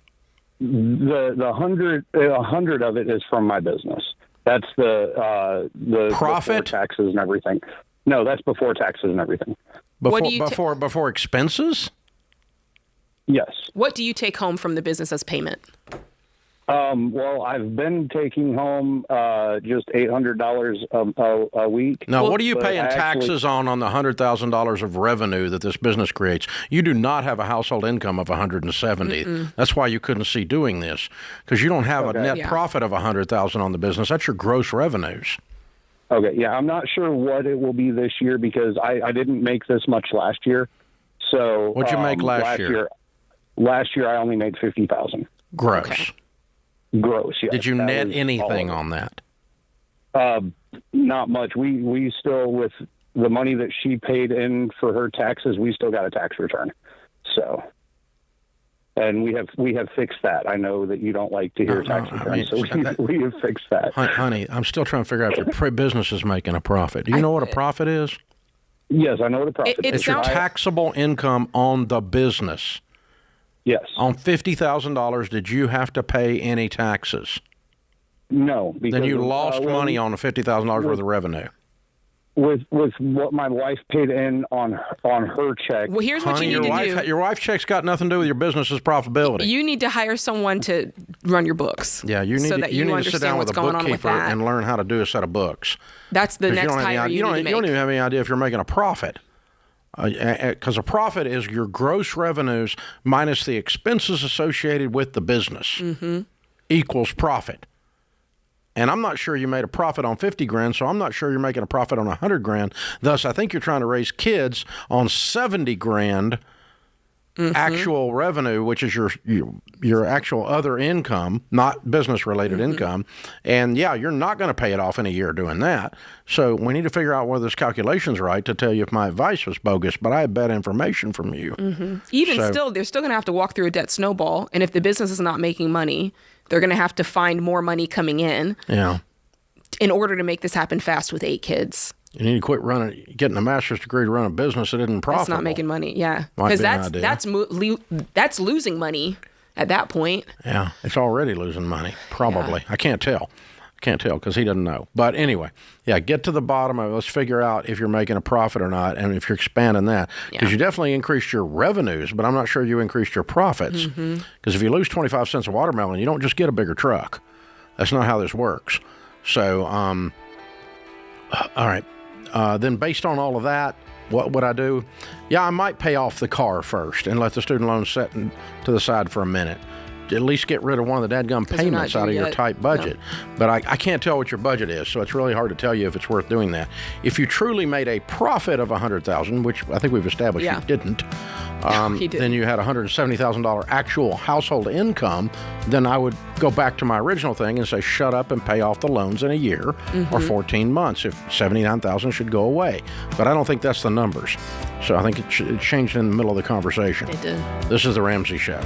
The 100 of it is from my business. That's the profit, before taxes and everything. No, that's before taxes and everything. Before expenses? Yes. What do you take home from the business as payment? Well, I've been taking home just $800 a week. Now, what are you paying taxes on the $100,000 of revenue that this business creates? You do not have a household income of 170. Mm-mm. That's why you couldn't see doing this, because you don't have a net profit of 100,000 on the business. That's your gross revenues. Okay, yeah, I'm not sure what it will be this year because I didn't make this much last year. So what'd you make last year? Last year I only made $50,000 gross. Okay. Gross, yeah. Did you net anything on that? Not much. We still, with the money that she paid in for her taxes, we still got a tax return. So, and we have fixed that. I know that you don't like to hear tax returns, so we have fixed that. Honey, I'm still trying to figure out if your business is making a profit. Do you know what a profit is? Yes, I know what a profit is. It's your taxable income on the business. Yes. On $50,000, did you have to pay any taxes? No. Then you lost money on the $50,000 worth of revenue. With what my wife paid in on her check. Well, here's what you need to do. Your wife's check's got nothing to do with your business's profitability. You need to hire someone to run your books. Yeah, you need to sit down with a bookkeeper and learn how to do a set of books. That's the next hire you need to make. You don't even have any idea if you're making a profit. Because a profit is your gross revenues minus the expenses associated with the business equals profit. And I'm not sure you made a profit on $50,000, so I'm not sure you're making a profit on $100,000. Thus, I think you're trying to raise kids on $70,000 actual revenue, which is your actual other income, not business-related income. And, yeah, you're not going to pay it off in a year doing that. So we need to figure out whether this calculation's right to tell you if my advice was bogus, but I have bad information from you. Still, they're still going to have to walk through a debt snowball. And if the business is not making money, they're going to have to find more money coming in. Yeah. In order to make this happen fast with 8 kids. You need to quit getting a master's degree to run a business that isn't profitable. That's not making money, yeah. Might Because be an idea. that's losing money at that point. Yeah, it's already losing money, probably. Yeah. I can't tell because he doesn't know. But anyway, yeah, get to the bottom of it. Let's figure out if you're making a profit or not, and if you're expanding that. Because you definitely increased your revenues, but I'm not sure you increased your profits. Because if you lose 25 cents a watermelon, you don't just get a bigger truck. That's not how this works. So, all right. Then based on all of that, what would I do? Yeah, I might pay off the car first and let the student loan set to the side for a minute. At least get rid of one of the dadgum payments out of your tight budget. No. But I can't tell what your budget is, so it's really hard to tell you if it's worth doing that. If you truly made a profit of $100,000, which I think we've established you didn't, then you had $170,000 actual household income, then I would go back to my original thing and say, shut up and pay off the loans in a year or 14 months. If $79,000 should go away. But I don't think that's the numbers. So I think it changed in the middle of the conversation. It did. This is The Ramsey Show.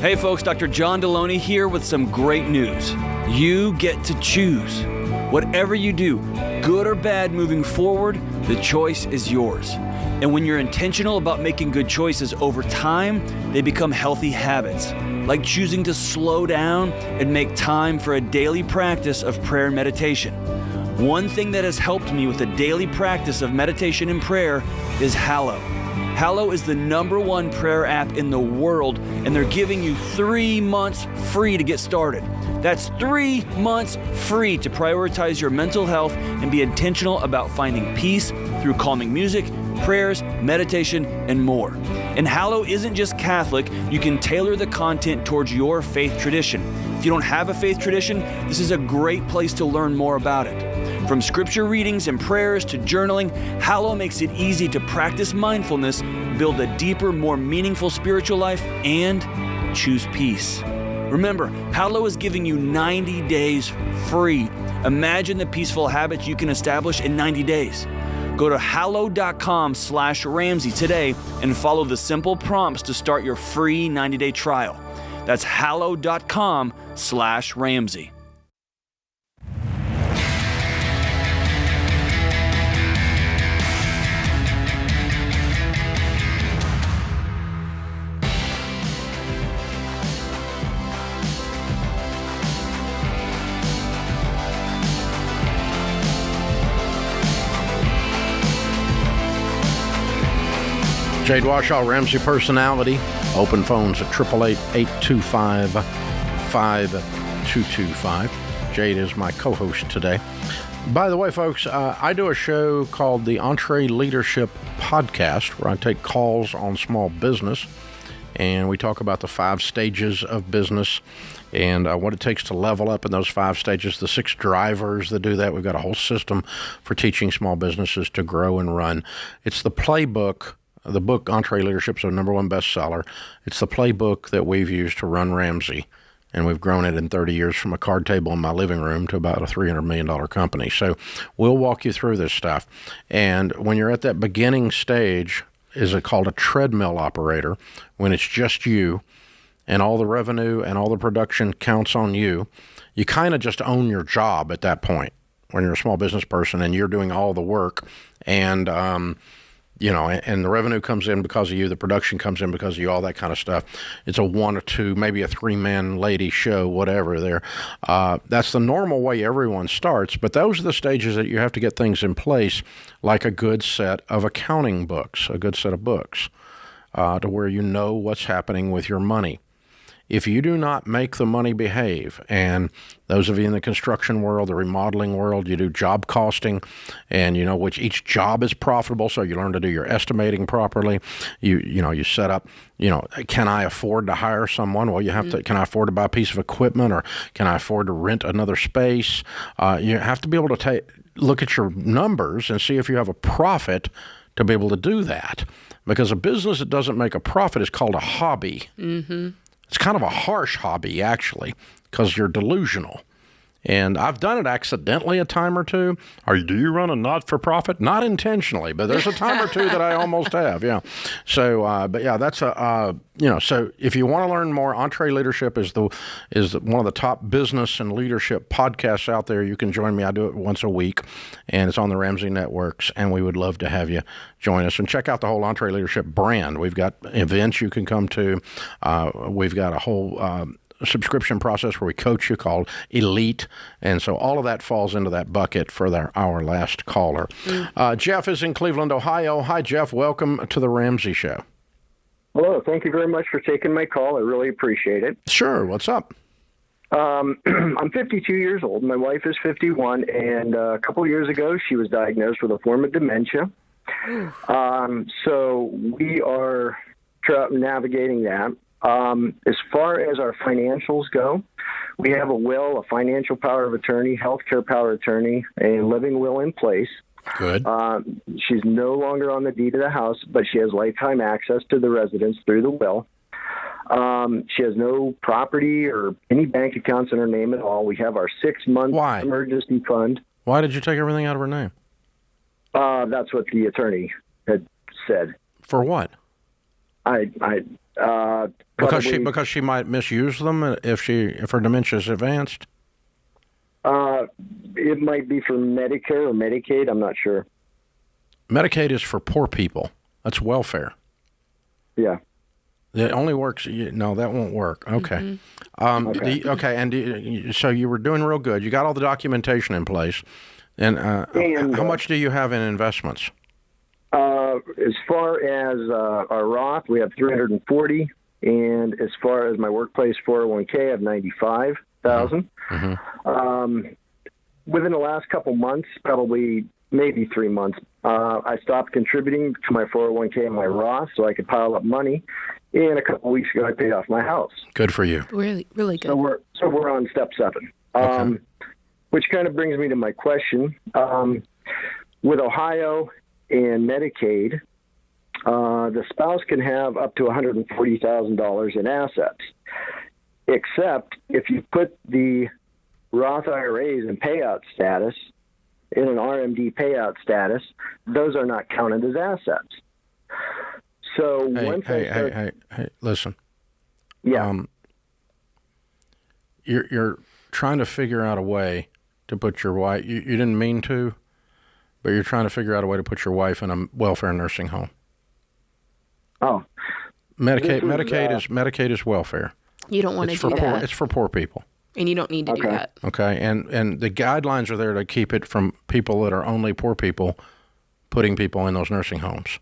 Hey folks, Dr. John Deloney here with some great news. You get to choose. Whatever you do, good or bad moving forward, the choice is yours. And when you're intentional about making good choices over time, they become healthy habits, like choosing to slow down and make time for a daily practice of prayer and meditation. One thing that has helped me with a daily practice of meditation and prayer is Hallow. Hallow is the #1 prayer app in the world, and they're giving you 3 months free to get started. That's 3 months free to prioritize your mental health and be intentional about finding peace through calming music, prayers, meditation, and more. And Hallow isn't just Catholic. You can tailor the content towards your faith tradition. If you don't have a faith tradition, this is a great place to learn more about it. From scripture readings and prayers to journaling, Hallow makes it easy to practice mindfulness, build a deeper, more meaningful spiritual life, and choose peace. Remember, Hallow is giving you 90 days free. Imagine the peaceful habits you can establish in 90 days. Go to hallow.com/Ramsey today and follow the simple prompts to start your free 90-day trial. That's hallow.com/Ramsey. Jade Washoe, Ramsey personality. Open phones at 888-825-5225. Jade is my co-host today. By the way, folks, I do a show called the Entree Leadership Podcast, where I take calls on small business, and we talk about the 5 stages of business and what it takes to level up in those 5 stages, the 6 drivers that do that. We've got a whole system for teaching small businesses to grow and run. It's the playbook. The book, Entree Leadership, is a #1 bestseller. It's the playbook that we've used to run Ramsey, and we've grown it in 30 years from a card table in my living room to about a $300 million company. So we'll walk you through this stuff. And when you're at that beginning stage, is it called a treadmill operator, when it's just you and all the revenue and all the production counts on you, you kind of just own your job at that point when you're a small business person and you're doing all the work. And, and the revenue comes in because of you, the production comes in because of you, all that kind of stuff. It's a 1 or 2, maybe a 3-man lady show, whatever there. That's the normal way everyone starts, but those are the stages that you have to get things in place, like a good set of accounting books, a good set of books, to where you know what's happening with your money. If you do not make the money behave, and those of you in the construction world, the remodeling world, you do job costing, and you know which each job is profitable, so you learn to do your estimating properly. You set up, can I afford to hire someone? Well, you have to, can I afford to buy a piece of equipment, or can I afford to rent another space? You have to be able to look at your numbers and see if you have a profit to be able to do that. Because a business that doesn't make a profit is called a hobby. Mm-hmm. It's kind of a harsh hobby, actually, because you're delusional. And I've done it accidentally a time or two. Do you run a not-for-profit? Not intentionally, but there's a time or two that I almost have, yeah. So, but yeah, that's so if you want to learn more, EntreLeadership is one of the top business and leadership podcasts out there. You can join me. I do it once a week, and it's on the Ramsey Networks, and we would love to have you join us. And check out the whole EntreLeadership brand. We've got events you can come to. We've got a whole subscription process where we coach you called Elite. And so all of that falls into that bucket for our last caller. Jeff is in Cleveland, Ohio. Hi, Jeff. Welcome to the Ramsey Show. Hello. Thank you very much for taking my call. I really appreciate it. Sure. What's up? I'm 52 years old. My wife is 51. And a couple of years ago, she was diagnosed with a form of dementia. So we are navigating that. As far as our financials go, we have a will, a financial power of attorney, healthcare power of attorney, a living will in place. Good. She's no longer on the deed of the house, but she has lifetime access to the residence through the will. She has no property or any bank accounts in her name at all. We have our 6-month emergency fund. Why did you take everything out of her name? That's what the attorney had said. For what? Because she might misuse them if her dementia is advanced. It might be for Medicare or Medicaid. I'm not sure. Medicaid is for poor people. That's welfare. Yeah. It only works. No, that won't work. Okay. Okay. So you were doing real good. You got all the documentation in place. And how much do you have in investments? As far as our Roth, we have 340, and as far as my workplace 401k, I have 95,000. Within the last couple months, probably maybe 3 months, I stopped contributing to my 401k and my Roth so I could pile up money. And a couple weeks ago, I paid off my house. Good for you. Really, really good. So we're on step 7. Okay. Which kind of brings me to my question. With Ohio and Medicaid, the spouse can have up to $140,000 in assets, except if you put the Roth IRAs in payout status, in an RMD payout status, those are not counted as assets. So hey, listen. Yeah. You're trying to figure out a way to put your wife. You didn't mean to, but you're trying to figure out a way to put your wife in a welfare nursing home. Oh. Medicaid is welfare. You don't want to do that. It's for poor people. And you don't need to do that. Okay, and the guidelines are there to keep it from people that are only poor people putting people in those nursing homes.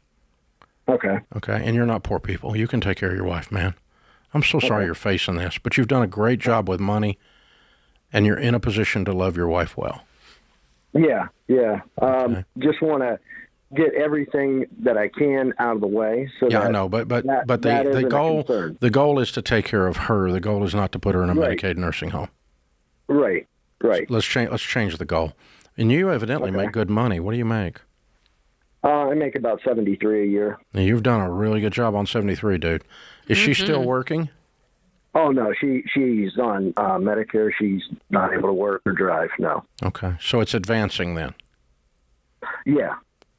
Okay. Okay, and you're not poor people. You can take care of your wife, man. I'm so sorry you're facing this, but you've done a great job with money, and you're in a position to love your wife well. Yeah. Just want to get everything that I can out of the way. So I know, but the goal is to take care of her. The goal is not to put her in a Medicaid nursing home. Right. Let's change the goal. And you evidently make good money. What do you make? I make about $73 a year. Now, you've done a really good job on 73, dude. Is she still working? Oh no, she's on Medicare. She's not able to work or drive. No. Okay, so it's advancing then. Yeah.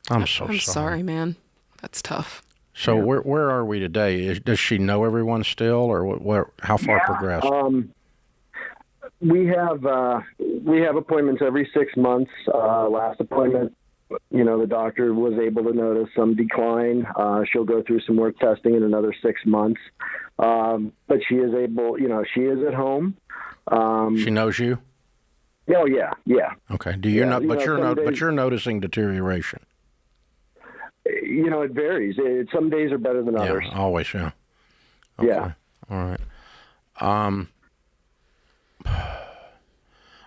I'm sorry. Sorry, man. That's tough. So where are we today? Does she know everyone still, or how far progressed? We have appointments every 6 months. Last appointment, the doctor was able to notice some decline. She'll go through some more testing in another 6 months. But she is able, she is at home. She knows you? Oh yeah. Okay. Do you not? But you're noticing deterioration. It varies. Some days are better than others. Yeah, always. Yeah. Okay. Yeah. All right.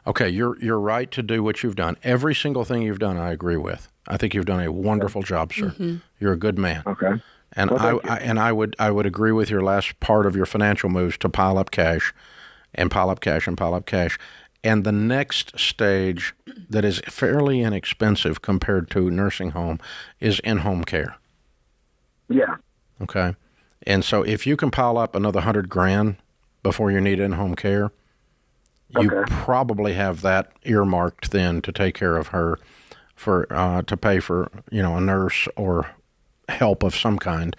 Okay, you're right to do what you've done. Every single thing you've done, I agree with. I think you've done a wonderful job, sir. Mm-hmm. You're a good man. Okay. And I would agree with your last part of your financial moves to pile up cash, and pile up cash, and pile up cash. And the next stage that is fairly inexpensive compared to nursing home is in-home care. Yeah. Okay. And so if you can pile up another $100,000 before you need in-home care, you probably have that earmarked then to take care of her to pay for, a nurse or help of some kind,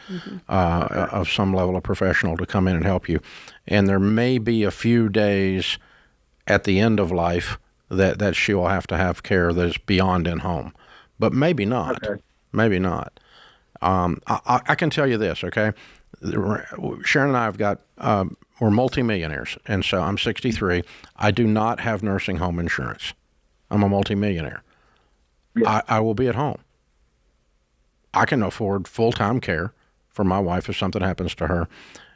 of some level of professional to come in and help you. And there may be a few days at the end of life that she will have to have care that is beyond in-home, but maybe not. Okay. Maybe not. I can tell you this, okay? Sharon and I have got, we're multimillionaires, and so I'm 63. I do not have nursing home insurance. I'm a multimillionaire. Yeah. I will be at home. I can afford full-time care for my wife if something happens to her.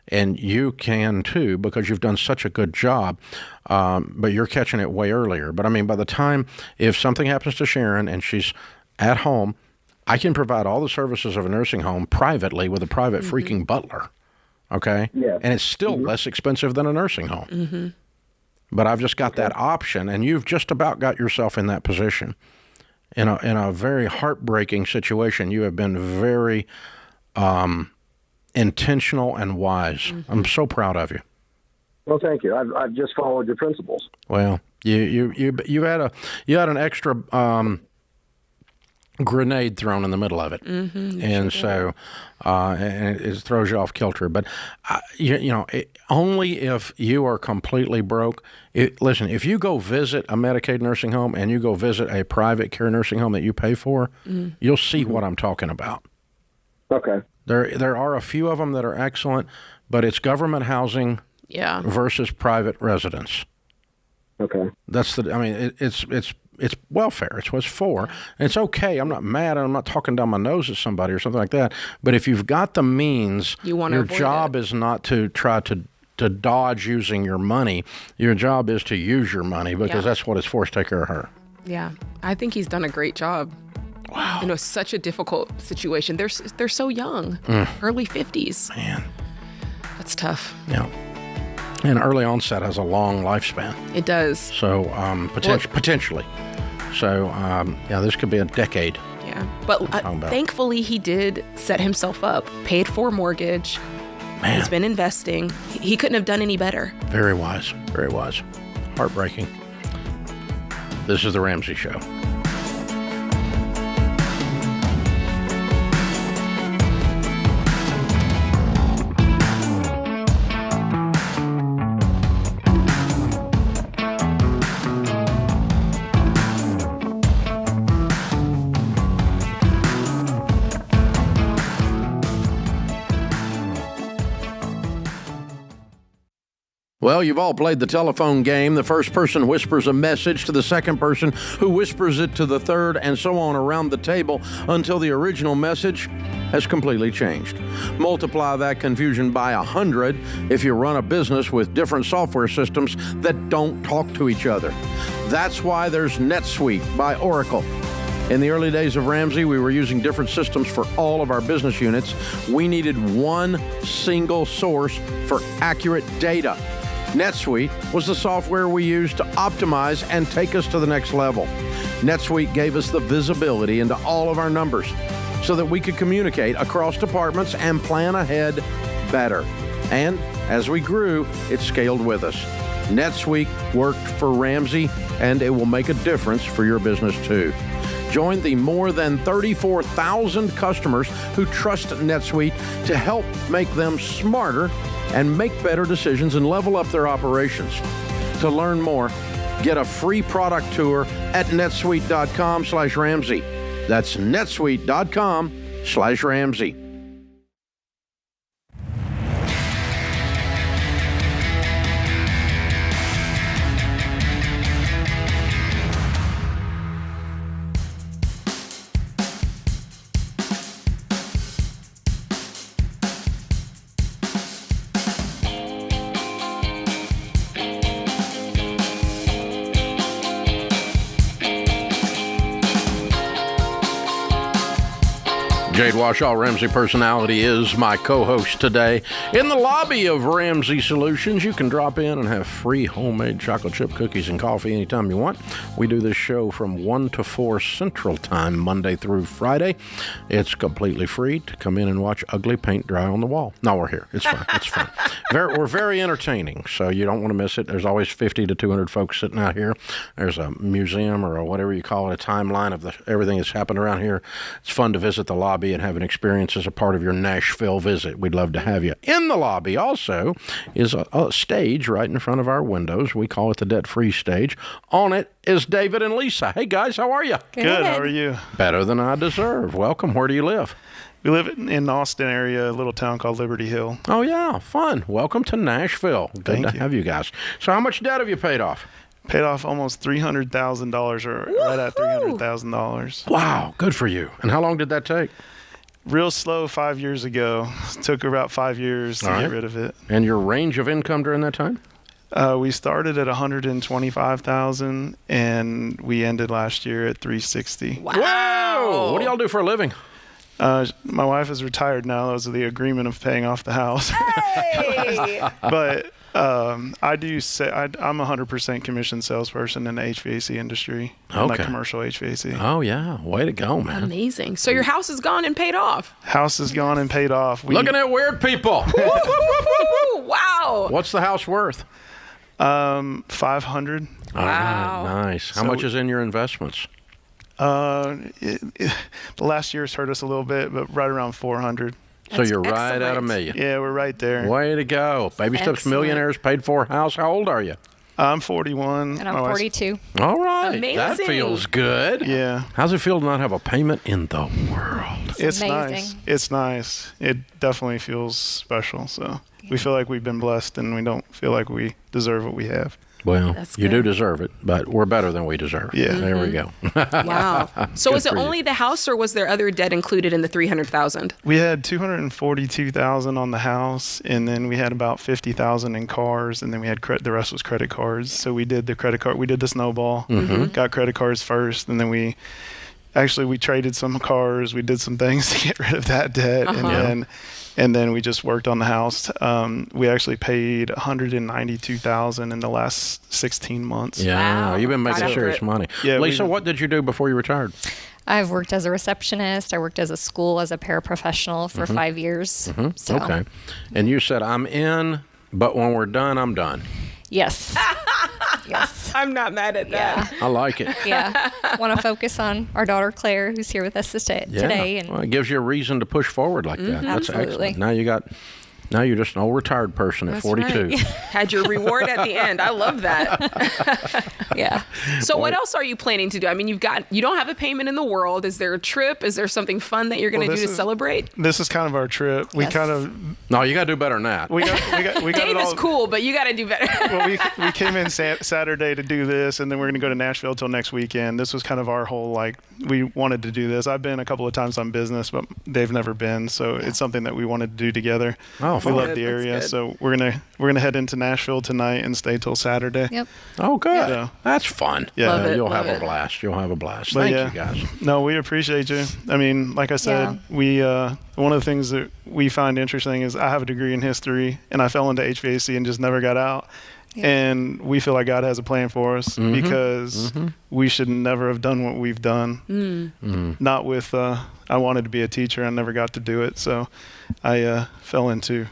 And you can too, because you've done such a good job, but you're catching it way earlier. But I mean, by the time, if something happens to Sharon and she's at home, I can provide all the services of a nursing home privately with a private freaking butler, okay? Yeah. And it's still less expensive than a nursing home. But I've just got that option, and you've just about got yourself in that position. In a very heartbreaking situation, you have been very intentional and wise. I'm so proud of you. Well, thank you. I've just followed your principles. Well, you had an extra grenade thrown in the middle of it, and so and it throws you off kilter. But only if you are completely broke. Listen, if you go visit a Medicaid nursing home and you go visit a private care nursing home that you pay for, you'll see what I'm talking about. Okay. There are a few of them that are excellent, but it's government housing versus private residence. Okay. It's welfare. It's what it's for. And it's okay. I'm not mad. I'm not talking down my nose at somebody or something like that. But if you've got the means, your job is not to try to dodge using your money. Your job is to use your money because that's what it's for, to take care of her. Yeah. I think he's done a great job. Wow. Such a difficult situation. They're so young, early 50s. Man. That's tough. Yeah. And early onset has a long lifespan. It does. So potentially. So, this could be a decade. Yeah. But thankfully, he did set himself up, paid for a mortgage. Man. He's been investing. He couldn't have done any better. Very wise. Very wise. Heartbreaking. This is The Ramsey Show. Well, you've all played the telephone game. The first person whispers a message to the second person, who whispers it to the third, and so on around the table until the original message has completely changed. Multiply that confusion by 100 if you run a business with different software systems that don't talk to each other. That's why there's NetSuite by Oracle. In the early days of Ramsey, we were using different systems for all of our business units. We needed one single source for accurate data. NetSuite was the software we used to optimize and take us to the next level. NetSuite gave us the visibility into all of our numbers so that we could communicate across departments and plan ahead better. And as we grew, it scaled with us. NetSuite worked for Ramsey, and it will make a difference for your business too. Join the more than 34,000 customers who trust NetSuite to help make them smarter and make better decisions and level up their operations. To learn more, get a free product tour at netsuite.com/Ramsey. That's netsuite.com/Ramsey. Jade Washaw, Ramsey Personality, is my co-host today. In the lobby of Ramsey Solutions, you can drop in and have free homemade chocolate chip cookies and coffee anytime you want. We do this show from 1 to 4 Central Time, Monday through Friday. It's completely free to come in and watch ugly paint dry on the wall. No, we're here. It's fun. It's fun. We're very entertaining, so you don't want to miss it. There's always 50 to 200 folks sitting out here. There's a museum or whatever you call it, a timeline of everything that's happened around here. It's fun to visit the lobby and have an experience as a part of your Nashville visit. We'd love to have you. In the lobby also is a stage right in front of our windows. We call it the debt-free stage. On it is David and Lisa. Hey, guys, how are you? Good. How are you? Better than I deserve. Welcome. Where do you live? We live in the Austin area, a little town called Liberty Hill. Oh, yeah. Fun. Welcome to Nashville. Good to have you guys. So how much debt have you paid off? Paid off almost $300,000, or right at $300,000. Wow. Good for you. And how long did that take? Real slow 5 years ago. Took about 5 years to get rid of it. And your range of income during that time? We started at $125,000, and we ended last year at $360,000. Wow! What do y'all do for a living? My wife is retired now. That was the agreement of paying off the house. Hey! But I do say I'm a 100% commission salesperson in the HVAC industry, like commercial HVAC. Oh yeah, way to go, man! Amazing. So your house is gone and paid off. House is gone and paid off. Looking at weird people. Wow. What's the house worth? $500. Wow, nice. How much is in your investments? The last year's hurt us a little bit, but right around $400. So you're right at $1 million. Yeah, we're right there. Way to go. Baby Steps Millionaires, paid for house. How old are you? I'm 41. And I'm 42. All right. Amazing. That feels good. Yeah. How's it feel to not have a payment in the world? It's amazing. Nice. It's nice. It definitely feels special. So we feel like we've been blessed, and we don't feel like we deserve what we have. Well, you do deserve it, but we're better than we deserve. Yeah. There we go. Wow. So was it only the house, or was there other debt included in the $300,000? We had $242,000 on the house, and then we had about $50,000 in cars, and then we had the rest was credit cards. So we did the credit card. We did the snowball. Got credit cards first, and then we traded some cars. We did some things to get rid of that debt, and then we just worked on the house. We actually paid $192,000 in the last 16 months. Yeah, wow. You've been making serious money. Yeah, Lisa, what did you do before you retired? I've worked as a receptionist. I worked as a school as a paraprofessional for 5 years. So. Okay. And you said, I'm in, but when we're done, I'm done. Yes. Yes. I'm not mad at that. I like it. Yeah. Want to focus on our daughter Claire, who's here with us today. And well, it gives you a reason to push forward like that. That's absolutely. Excellent. Now you're just an old retired person at 42. Right. Had your reward at the end. I love that. Yeah. So what else are you planning to do? I mean, you don't have a payment in the world. Is there a trip? Is there something fun that you're going to do to celebrate? This is kind of our trip. We kind of. No, you got to do better than that. We got Dave is cool, but you got to do better. Well, we came in Saturday to do this, and then we're going to go to Nashville till next weekend. This was kind of our whole, we wanted to do this. I've been a couple of times on business, but they've never been, so it's something that we wanted to do together. Oh, we love the area, so we're gonna head into Nashville tonight and stay till Saturday. Yep. Oh, good. Yeah. That's fun. Yeah. You'll have a blast. You'll have a blast. Thank you, guys. No, we appreciate you. I mean, like I said, we one of the things that we find interesting is I have a degree in history, and I fell into HVAC and just never got out. Yeah. And we feel like God has a plan for us because we should never have done what we've done. Not with, I wanted to be a teacher. I never got to do it. So I fell into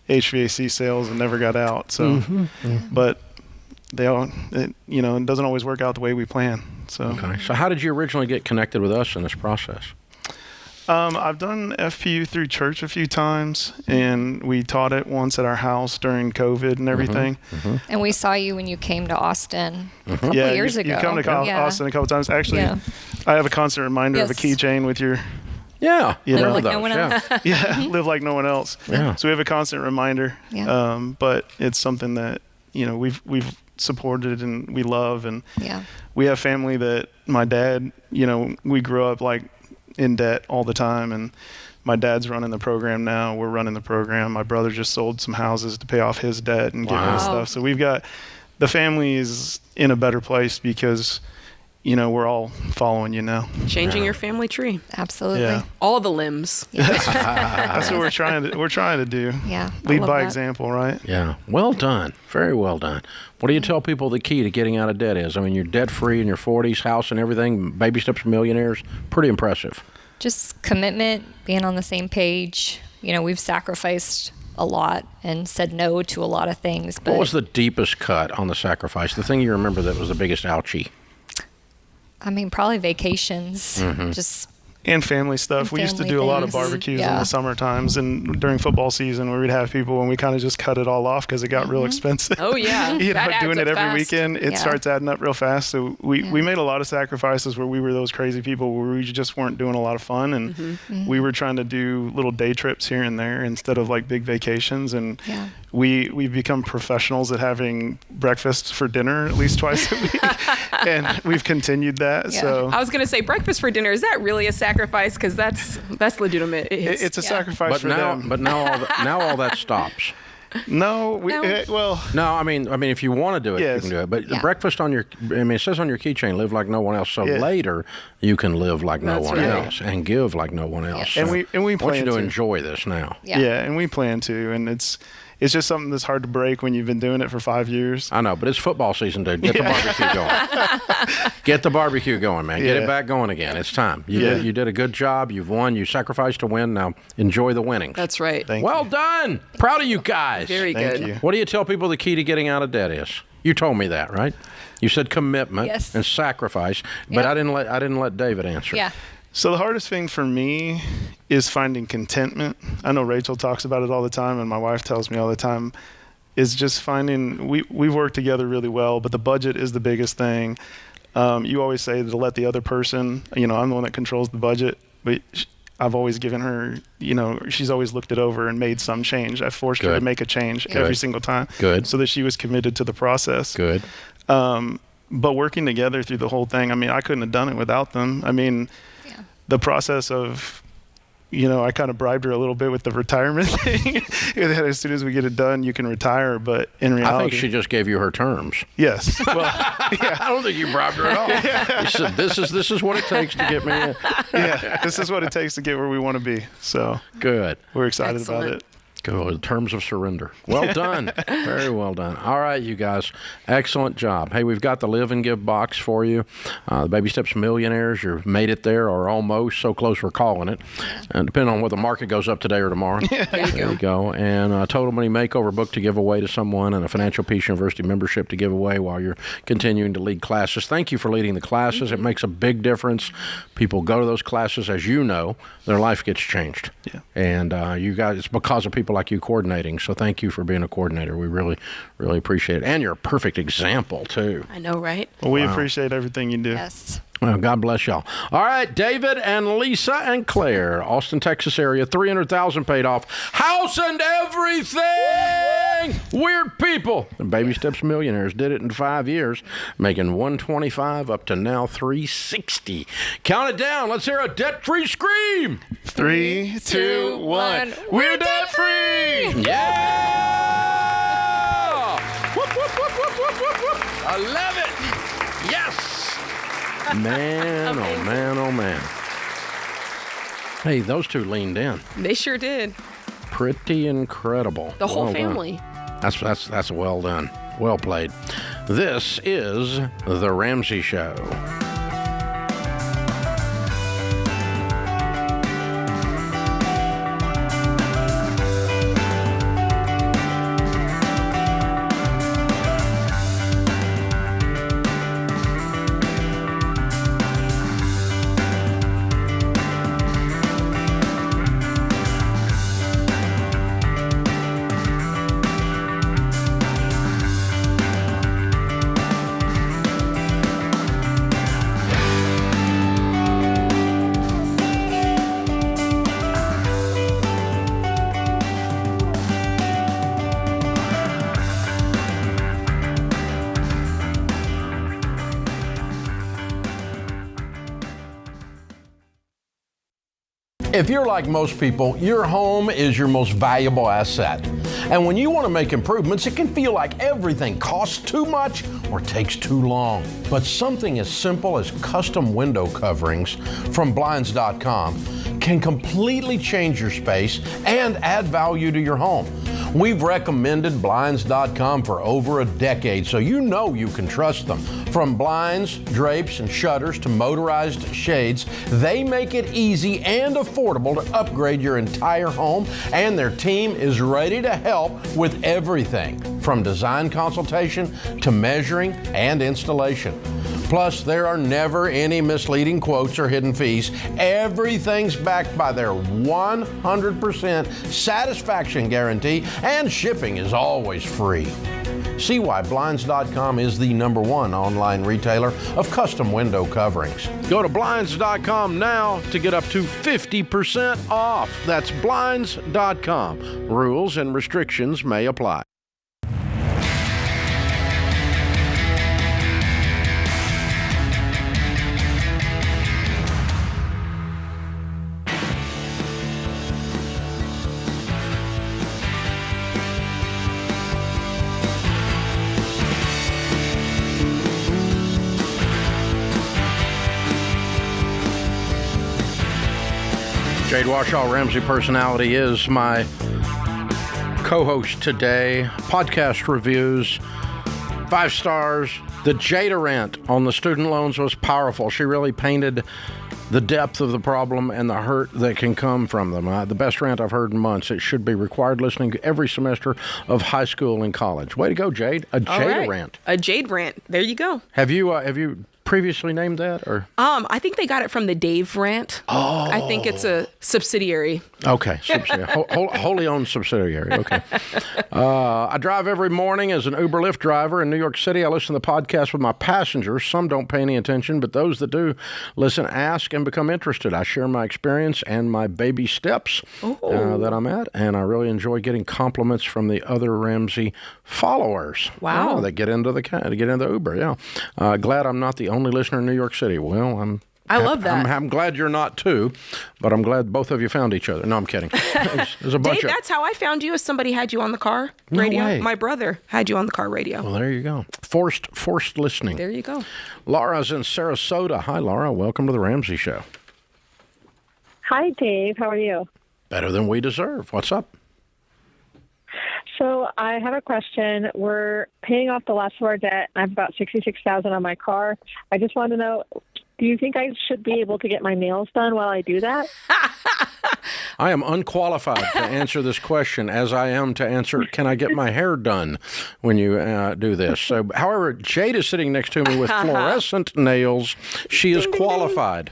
HVAC sales and never got out. So, but it doesn't always work out the way we plan. So, okay. So how did you originally get connected with us in this process? I've done FPU through church a few times, and we taught it once at our house during COVID and everything. And we saw you when you came to Austin a couple years ago. You come to Austin a couple times. Actually, I have a constant reminder of a keychain with your... Yeah, live like no one else. Live like no one else. Yeah. So we have a constant reminder, but it's something that we've supported and we love, and we have family that my dad, we grew up in debt all the time, and my dad's running the program now. We're running the program. My brother just sold some houses to pay off his debt and get rid of stuff. So we've got the family is in a better place because we're all following you now. Changing your family tree. Absolutely. Yeah. All the limbs. That's what we're trying to do. Yeah. Lead by that. example, right? Yeah. Well done. Very well done. What do you tell people the key to getting out of debt is? I mean, you're debt-free in your 40s, house and everything, baby steps to millionaires. Pretty impressive. Just commitment, being on the same page. We've sacrificed a lot and said no to a lot of things. But what was the deepest cut on the sacrifice? The thing you remember that was the biggest ouchie? I mean, probably vacations. Just And family stuff. We used to do a lot of things. barbecues in Yeah. the summer times and during football season where we'd have people and we kind of just cut it all off because it got real expensive. Oh, yeah. That adds doing up it every fast. weekend, it Yeah. starts adding up real fast. So we made a lot of sacrifices where we were those crazy people where we just weren't doing a lot of fun. And we were trying to do little day trips here and there instead of like big vacations. And Yeah. we've become professionals at having breakfast for dinner at least twice a week. And we've continued that. Yeah. So I was going to say breakfast for dinner. Is that really a sacrifice? Because that's legitimate. it's a sacrifice But for now, them. but now all that stops. No, No, I mean, if you want to do it, Yes. you can do it. But Yeah. breakfast on your, it says on your keychain, live like no one else. So Yeah. later, you can live like no That's one right. else and give like no one else. And So we I want plan you to to. enjoy this now. Yeah. and we plan to, and it's just something that's hard to break when you've been doing it for 5 years. I know, but it's football season, dude. Get the barbecue going. Get the barbecue going, man. Get Yeah. it back going again. It's time. You Yeah. did a good job. You've won. You sacrificed to win. Now enjoy the winnings. That's right. Well done. Proud of you guys. Very Thank good. you. What do you tell people the key to getting out of debt is? You told me that, right? You said commitment Yes. and sacrifice, but Yep. I didn't let David answer. Yeah. So the hardest thing for me is finding contentment. I know Rachel talks about it all the time, and my wife tells me all the time, is just finding, we work together really well, but the budget is the biggest thing. You always say to let the other person, I'm the one that controls the budget, but I've always given her, she's always looked it over and made some change. I forced her Good. to make a change Good. every single time. Good. So that she was committed to the process. Good. But working together through the whole thing, I couldn't have done it without them. The process of, I kind of bribed her a little bit with the retirement thing. That as soon as we get it done, you can retire. But in reality, I think she just gave you her terms. yes. Well, I don't think you bribed her at all. You said, this is what it takes to get me in. yeah, this is what it takes to get where we want to be. So Good. we're excited about Excellent. it. Good. Terms of surrender. Well done. Very well done. All right, you guys. Excellent job. Hey, we've got the Live and Give box for you. The Baby Steps Millionaires. You've made it there or almost. So close we're calling it. And depending on whether the market goes up today or tomorrow. There you go. And a Total Money Makeover book to give away to someone and a Financial Peace University membership to give away while you're continuing to lead classes. Thank you for leading the classes. It makes a big difference. People go to those classes, as you know, their life gets changed. Yeah. And you guys, it's because of people like you coordinating. So thank you for being a coordinator. We really, really appreciate it. And you're a perfect example, too. I know, right? Well, we appreciate everything you do. Yes. Well, God bless y'all. All right, David and Lisa and Claire, Austin, Texas area, $300,000 paid off, house and everything. Weird people. And Baby Steps Millionaires did it in 5 years, making $125 up to now $360. Count it down. Let's hear a debt-free scream. 3, 2, 1. We're debt free. Yeah! Whoop, whoop, whoop, whoop, whoop, whoop, whoop. I love it. Yes. Man, oh man, oh man. Hey, those two leaned in. They sure did. Pretty incredible. The whole Well done. family. That's well done. Well played. This is The Ramsey Show. If you're like most people, your home is your most valuable asset. And when you want to make improvements, it can feel like everything costs too much or takes too long. But something as simple as custom window coverings from Blinds.com can completely change your space and add value to your home. We've recommended Blinds.com for over a decade, so you know you can trust them. From blinds, drapes, and shutters to motorized shades, they make it easy and affordable to upgrade your entire home, and their team is ready to help with everything from design consultation to measuring and installation. Plus, there are never any misleading quotes or hidden fees. Everything's backed by their 100% satisfaction guarantee, and shipping is always free. See why Blinds.com is the #1 online retailer of custom window coverings. Go to Blinds.com now to get up to 50% off. That's Blinds.com. Rules and restrictions may apply. Jade Washaw, Ramsey Personality, is my co-host today. Podcast reviews, 5 stars. The Jada rant on the student loans was powerful. She really painted the depth of the problem and the hurt that can come from them. The best rant I've heard in months. It should be required listening every semester of high school and college. Way to go, Jade. A Jada rant. A Jade rant. There you go. Have you previously named that, or? I think they got it from the Dave Rant. Oh. I think it's a subsidiary. Okay, subsidiary. Wholly owned subsidiary. Okay. I drive every morning as an Uber Lyft driver in New York City. I listen to the podcast with my passengers. Some don't pay any attention, but those that do listen, ask, and become interested. I share my experience and my baby steps that I'm at, and I really enjoy getting compliments from the other Ramsey followers. Wow. That get into the Uber. Yeah. Glad I'm not the only listener in New York City. Well, I love that. I'm glad you're not too, but I'm glad both of you found each other. No, I'm kidding. There's a bunch Dave, that's how I found you. As somebody had you on the car No radio. way. My brother had you on the car radio. Well, there you go. Forced listening. There you go. Laura's in Sarasota. Hi, Laura. Welcome to the Ramsey Show. Hi, Dave. How are you? Better than we deserve. What's up? So I have a question. We're paying off the last of our debt. I have about $66,000 on my car. I just want to know, do you think I should be able to get my nails done while I do that? I am unqualified to answer this question, as I am to answer, can I get my hair done when you do this? So, however, Jade is sitting next to me with fluorescent nails. She is qualified.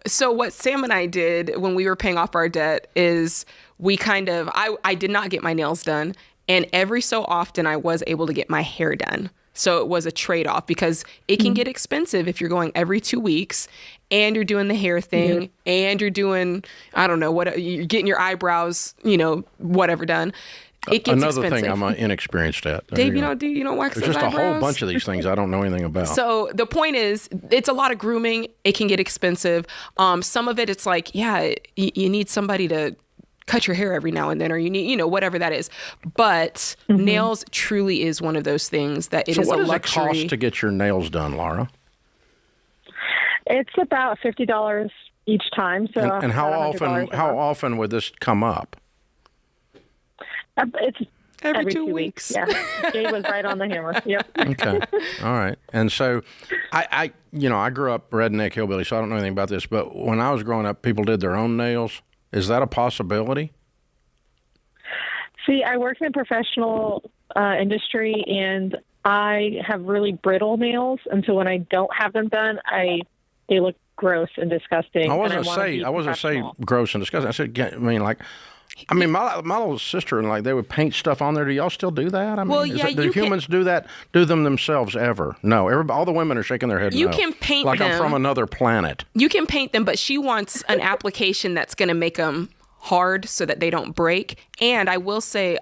So what Sam and I did when we were paying off our debt is I did not get my nails done. And every so often I was able to get my hair done. So it was a trade-off because it can get expensive if you're going every 2 weeks and you're doing the hair thing and you're doing, I don't know, you're getting your eyebrows, whatever done. It gets Another expensive. thing I'm inexperiericed at. Dave, you don't wax There's those just eyebrows? a whole bunch of these things I don't know anything about. So the point is, it's a lot of grooming. It can get expensive. Some of it, it's like, you need somebody to cut your hair every now and then, or you need, whatever that is. But nails truly is one of those things that it is a luxury. So what does it cost to get your nails done, Laura? It's about $50 each time. So and how often would this come up? It's every 2 weeks. Yeah, Dave was right on the hammer. Yep. Okay. All right. And so I grew up redneck hillbilly, so I don't know anything about this. But when I was growing up, people did their own nails. Is that a possibility? See, I work in a professional industry, and I have really brittle nails, and so when I don't have them done, they look gross and disgusting. I wasn't say gross and disgusting. I said, my little sister and they would paint stuff on there. Do y'all still do that? Do humans do that? Do them themselves ever? No. All the women are shaking their head. You no. can paint like them. I'm from another planet. You can paint them, but she wants an application that's going to make them hard so that they don't break. And I will say,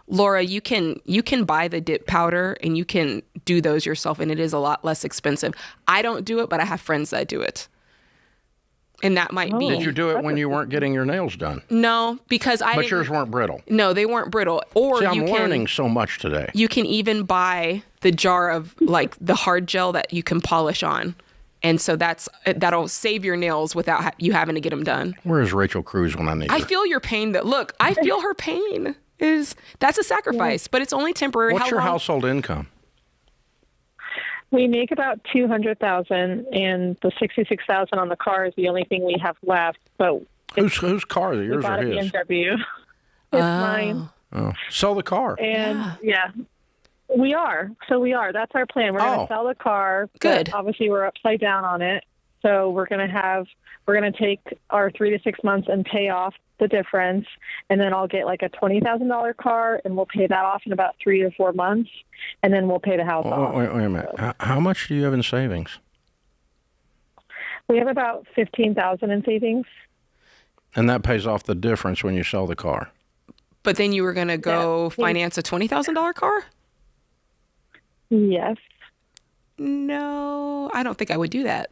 Laura, you can buy the dip powder and you can do those yourself, and it is a lot less expensive. I don't do it, but I have friends that do it. And that might be. Did you do it when you weren't getting your nails done? No, because But yours weren't brittle. No, they weren't brittle. Or See, I'm learning so much today. You can even buy the jar of like the hard gel that you can polish on. And so that'll save your nails without you having to get them done. Where is Rachel Cruz when I need her? I feel your pain. Look, I feel her pain. That's a sacrifice, but it's only temporary. What's your household income? We make about $200,000, and the $66,000 on the car is the only thing we have left. But whose car is it? Yours or his? BMW. It's mine. Oh, sell the car. And yeah, we are. So we are. That's our plan. We're going to sell the car. Good. Obviously, we're upside down on it. So we're going to take our 3 to 6 months and pay off the difference, and then I'll get like a $20,000 car, and we'll pay that off in about 3 to 4 months, and then we'll pay the house off. Wait a minute. How much do you have in savings? We have about $15,000 in savings. And that pays off the difference when you sell the car. But then you were going to go finance a $20,000 car? Yes. No, I don't think I would do that.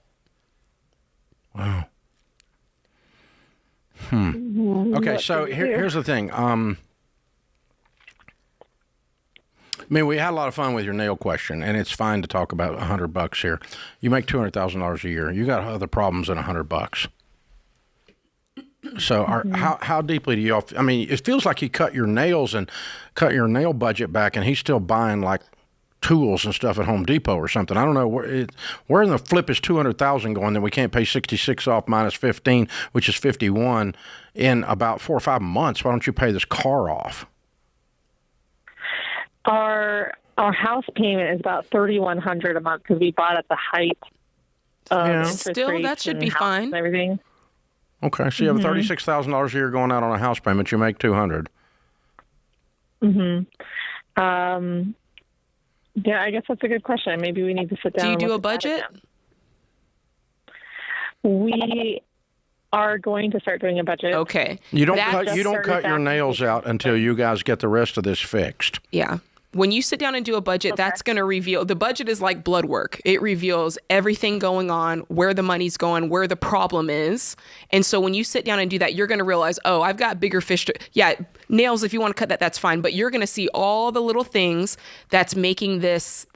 Wow. Okay, so here's the thing. I mean, we had a lot of fun with your nail question, and it's fine to talk about $100 here. You make $200,000 a year. You got other problems than $100. So, how deeply do you? I mean, it feels like you cut your nails and cut your nail budget back, and he's still buying like tools and stuff at Home Depot or something. I don't know where in the flip is $200,000 going that we can't pay 66 off minus 15, which is 51 in about 4 or 5 months. Why don't you pay this car off? Our house payment is about $3,100 a month because we bought at the height of interest still rates that should and be fine. and everything. Okay, so you have $36,000 a year going out on a house payment. You make $200. Yeah, I guess that's a good question. Maybe we need to sit down. Do you do a budget? We are going to start doing a budget. Okay. You don't cut your nails out until you guys get the rest of this fixed. Yeah. When you sit down and do a budget, that's going to reveal, the budget is like blood work. It reveals everything going on, where the money's going, where the problem is. And so when you sit down and do that, you're going to realize, oh, I've got bigger fish nails, if you want to cut that, that's fine. But you're going to see all the little things that's making this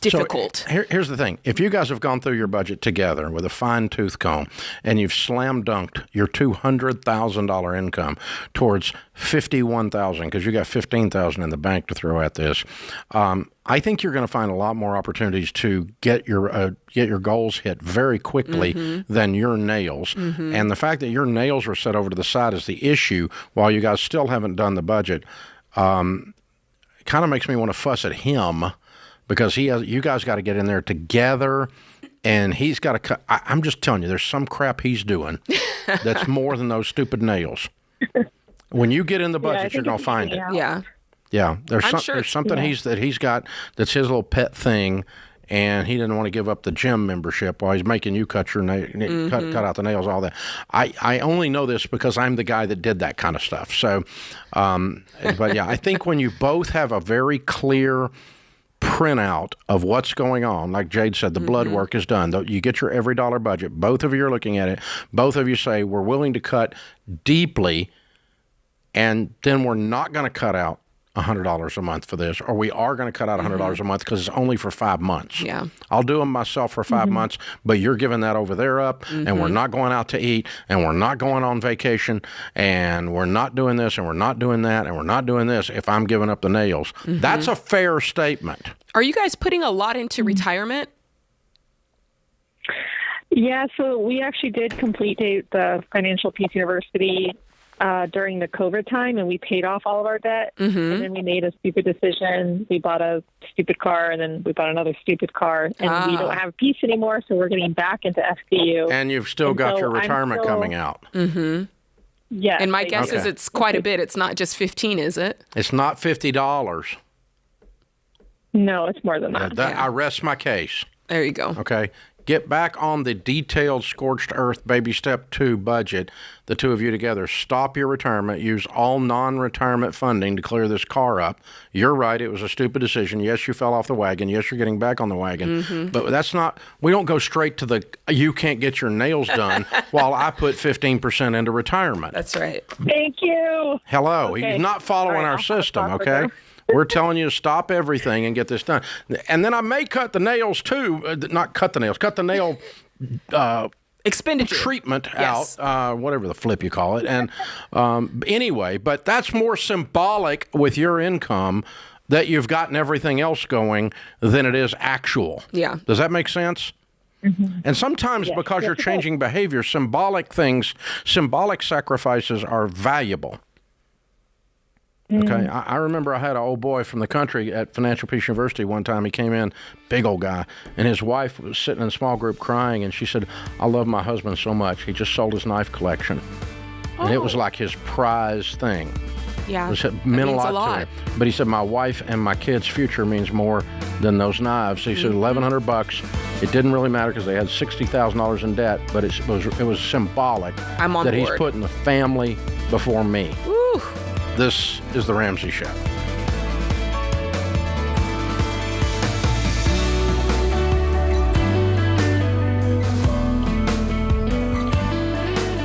difficult. So here's the thing. If you guys have gone through your budget together with a fine-tooth comb and you've slam dunked your $200,000 income towards $51,000 because you got $15,000 in the bank to throw at this, I think you're going to find a lot more opportunities to get your goals hit very quickly than your nails. And the fact that your nails were set over to the side is the issue while you guys still haven't done the budget kind of makes me want to fuss at him. Because you guys got to get in there together, and he's got to cut. I'm just telling you, there's some crap he's doing that's more than those stupid nails. When you get in the budget, you're gonna find it. Yeah. There's something he's got that's his little pet thing, and he didn't want to give up the gym membership while he's making you cut your cut out the nails, all that. I only know this because I'm the guy that did that kind of stuff. So, but yeah, I think when you both have a very clear printout of what's going on, like Jade said, the blood work is done. You get your every dollar budget. Both of you are looking at it. Both of you say, we're willing to cut deeply, and then we're not going to cut out $100 a month for this, or we are going to cut out $100 a month because it's only for 5 months. Yeah. I'll do them myself for 5 months, but you're giving that over there up, and we're not going out to eat, and we're not going on vacation, and we're not doing this, and we're not doing that, and we're not doing this if I'm giving up the nails. That's a fair statement. Are you guys putting a lot into retirement? Yeah, so we actually did complete the Financial Peace University during the COVID time, and we paid off all of our debt. And then we made a stupid decision. We bought a stupid car, and then we bought another stupid car, and we don't have peace anymore, so we're getting back into FPU. And you've still got your retirement coming out. Yeah. And my guess is it's quite a bit. It's not just 15, is it? It's not $50. No, it's more than that. I rest my case. There you go. Okay. Get back on the detailed scorched earth baby step 2 budget, the two of you together. Stop your retirement. Use all non-retirement funding to clear this car up. You're right. It was a stupid decision. Yes, you fell off the wagon. Yes, you're getting back on the wagon. But that's not, we don't go straight to the, you can't get your nails done while I put 15% into retirement. That's right. Thank you. Hello. Okay. You're not following our system, okay? We're telling you to stop everything and get this done. And then I may cut the nails too, not cut the nails, cut the nail expenditure treatment out, whatever the flip you call it. And anyway, but that's more symbolic with your income that you've gotten everything else going than it is actual. Yeah. Does that make sense? And sometimes because you're changing behavior, symbolic sacrifices are valuable. Okay, I remember I had an old boy from the country at Financial Peace University one time. He came in, big old guy, and his wife was sitting in a small group crying, and she said, I love my husband so much. He just sold his knife collection. And it was like his prize thing. Yeah, it meant a lot to him. But he said, my wife and my kids' future means more than those knives. He said, $1,100. It didn't really matter because they had $60,000 in debt, but it was symbolic that he's putting the family before me. Woo. This is The Ramsey Show.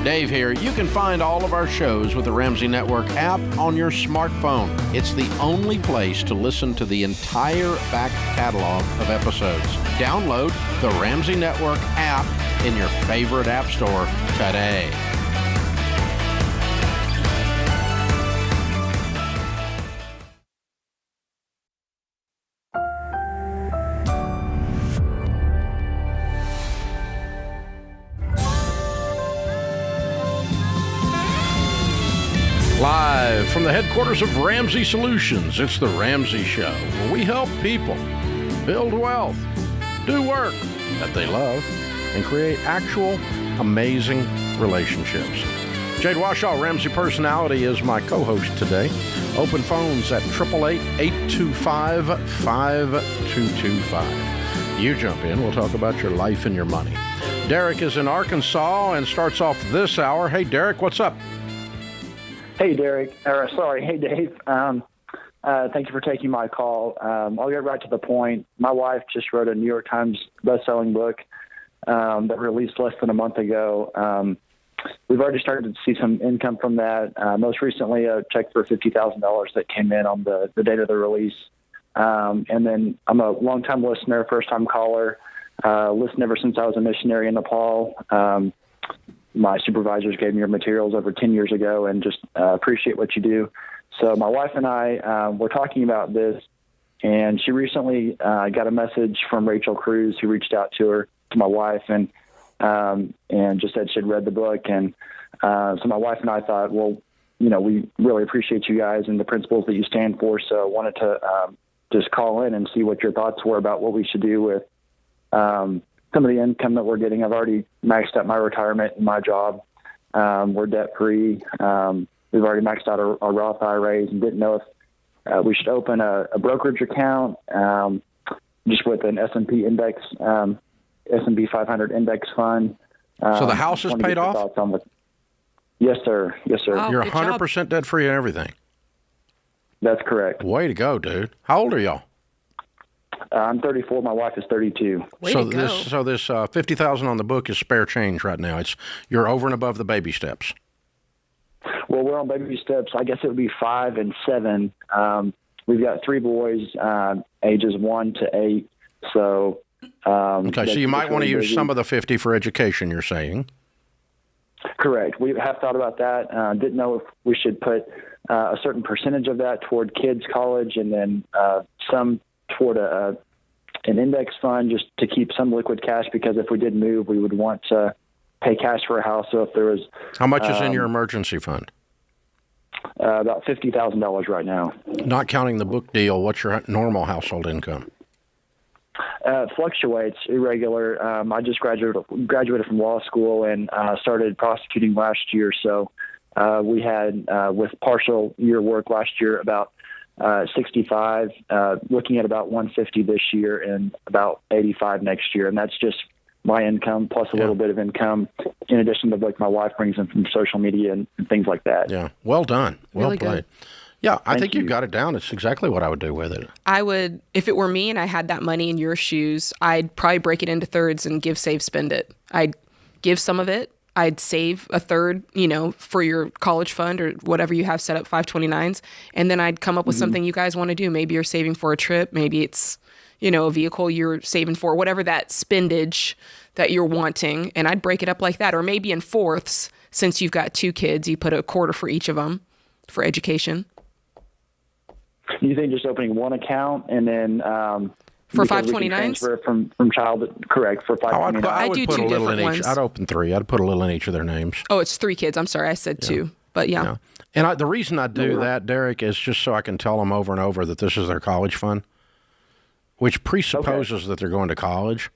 Dave here. You can find all of our shows with the Ramsey Network app on your smartphone. It's the only place to listen to the entire back catalog of episodes. Download the Ramsey Network app in your favorite app store today. Live from the headquarters of Ramsey Solutions, it's The Ramsey Show, where we help people build wealth, do work that they love, and create actual amazing relationships. Jade Washaw, Ramsey Personality, is my co-host today. Open phones at 888-825-5225. You jump in, we'll talk about your life and your money. Derek is in Arkansas and starts off this hour. Hey, Derek, what's up? Hey, Derek. Hey, Dave. Thank you for taking my call. I'll get right to the point. My wife just wrote a New York Times best-selling book that released less than a month ago. We've already started to see some income from that. Most recently, a check for $50,000 that came in on the date of the release. And then I'm a long-time listener, first-time caller. Listened ever since I was a missionary in Nepal. My supervisors gave me your materials over 10 years ago and just appreciate what you do. So my wife and I were talking about this, and she recently got a message from Rachel Cruz, who reached out to my wife, and just said she'd read the book. And so my wife and I thought, well, we really appreciate you guys and the principles that you stand for. So I wanted to just call in and see what your thoughts were about what we should do with some of the income that we're getting. I've already maxed out my retirement in my job. We're debt-free. We've already maxed out our Roth IRAs and didn't know if we should open a brokerage account just with an S&P index, S&P 500 index fund. So the house is paid off? Yes, sir. Yes, sir. Oh, You're 100% debt-free and everything? That's correct. Way to go, dude. How old are y'all? I'm 34. My wife is 32. So this $50,000 on the book is spare change right now. You're over and above the baby steps. Well, we're on baby steps. I guess it would be 5 and 7. We've got 3 boys, ages 1 to 8. So okay, so you might want to use some of the 50 for education. You're saying? Correct. We have thought about that. Didn't know if we should put a certain percentage of that toward kids' college, and then some toward an index fund just to keep some liquid cash, because if we did move, we would want to pay cash for a house. So if there was... How much is in your emergency fund? About $50,000 right now. Not counting the book deal, what's your normal household income? It fluctuates, irregular. I just graduated from law school and started prosecuting last year. So we had, with partial year work last year, about 65, looking at about 150 this year and about 85 next year. And that's just my income plus a little bit of income, in addition to like my wife brings in from social media and things like that. Yeah, well done, well Really played. good. Yeah, I think you've got it down. It's exactly what I would do with it. I would, if it were me and I had that money in your shoes, I'd probably break it into thirds and give, save, spend it. I'd give some of it. I'd save a third, for your college fund or whatever you have set up, 529s. And then I'd come up with something you guys want to do. Maybe you're saving for a trip. Maybe it's, a vehicle you're saving for, whatever that spendage that you're wanting. And I'd break it up like that. Or maybe in fourths, since you've got 2 kids, you put a quarter for each of them for education. You think just opening one account and then for because we can 529s transfer from child, correct, for 529s? I would do put 2 a little in different each. ones. I'd open 3. I'd put a little in each of their names. Oh, it's 3 kids. I'm sorry, I said 2. But yeah. And the reason I do that, Derek, is just so I can tell them over and over that this is their college fund, which presupposes that they're going to college.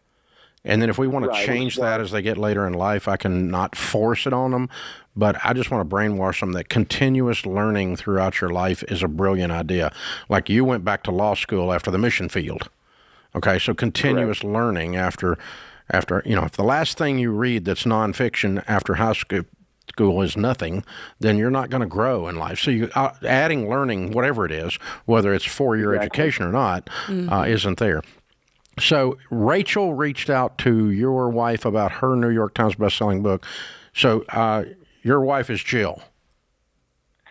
And then if we want to change that as they get later in life, I can not force it on them. But I just want to brainwash them that continuous learning throughout your life is a brilliant idea. Like you went back to law school after the mission field. Okay, so continuous learning after if the last thing you read that's nonfiction after high school is nothing, then you're not going to grow in life. So you adding learning, whatever it is, whether it's for your education or not, isn't there. So Rachel reached out to your wife about her New York Times bestselling book. So your wife is Jill.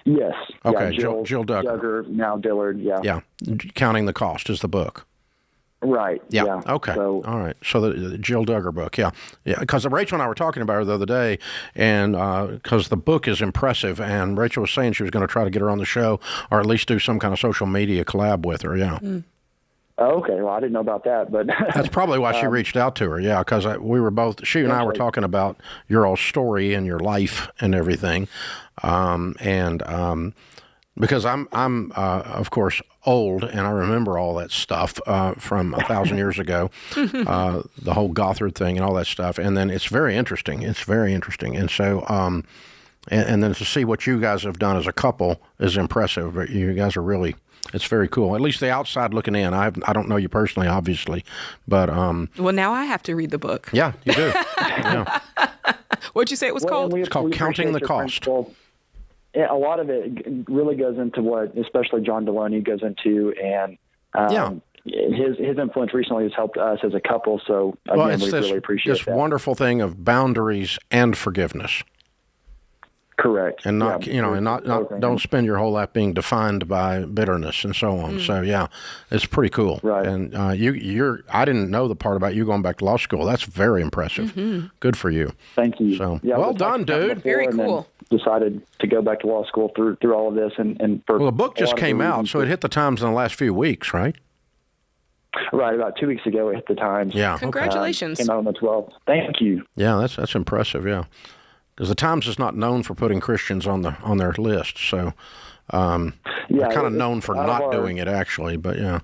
Yes. Okay, yeah, Jill Duggar. Now Dillard, yeah. Yeah, Counting the Cost is the book. Right. Yeah. Okay. So, all right. So the Jill Duggar book. Yeah. Because Rachel and I were talking about her the other day, and because the book is impressive, and Rachel was saying she was going to try to get her on the show, or at least do some kind of social media collab with her. Yeah. Oh, okay. Well, I didn't know about that, but that's probably why she reached out to her. Yeah, because we were both. She and I were talking about your old story and your life and everything, because I'm of course old and I remember all that stuff from 1,000 years ago, the whole Gothard thing and all that stuff, and then it's very interesting. It's very interesting, and so and then to see what you guys have done as a couple is impressive. But you guys are really. It's very cool. At least the outside looking in. I don't know you personally, obviously, but well, now I have to read the book. Yeah, you do. Yeah. What'd you say it was called? It's called Counting the Cost. Yeah, a lot of it really goes into what, especially John Deloney goes into, and his influence recently has helped us as a couple. So again, we really appreciate this wonderful thing of boundaries and forgiveness. Correct. And not, don't spend your whole life being defined by bitterness and so on. So yeah, it's pretty cool. Right. And I didn't know the part about you going back to law school. That's very impressive. Good for you. Thank you. So well done, dude. Very cool. Decided to go back to law school through all of this and for the book just came out, so it hit the Times in the last few weeks, right? Right, about 2 weeks ago it hit the Times. Yeah. Congratulations. Came out on the 12th. Thank you. Yeah, that's impressive. Yeah. Because the Times is not known for putting Christians on their list, so they're kind of known for not doing it, actually. But yeah,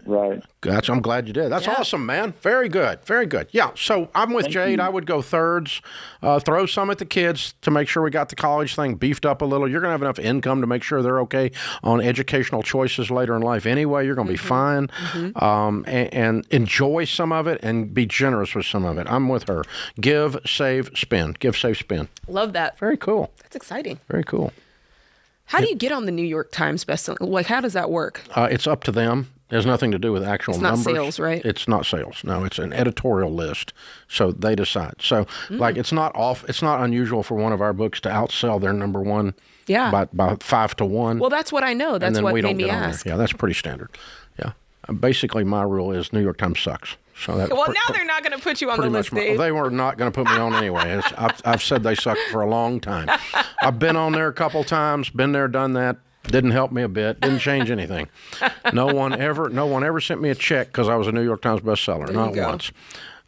right. I'm glad you did. That's awesome, man. Very good, very good. Yeah. So I'm with Jade. I would go thirds. Throw some at the kids to make sure we got the college thing beefed up a little. You're gonna have enough income to make sure they're okay on educational choices later in life. Anyway, you're gonna be fine. And enjoy some of it and be generous with some of it. I'm with her. Give, save, spend. Give, save, spend. Love that. Very cool. That's exciting. Very cool. How do you get on the New York Times bestseller? Like, how does that work? It's up to them. It has nothing to do with actual numbers. It's not sales, right? It's not sales. No, it's an editorial list. So they decide. So like it's not unusual for one of our books to outsell their number one by 5 to 1. Well, that's what I know. That's what made me ask. Yeah, that's pretty standard. Yeah. Basically my rule is New York Times sucks. So that now they're not going to put you on the list, Dave. They were not going to put me on anyway. I've said they suck for a long time. I've been on there a couple times, been there, done that. Didn't help me a bit. Didn't change anything. No one ever sent me a check because I was a New York Times bestseller. Not once.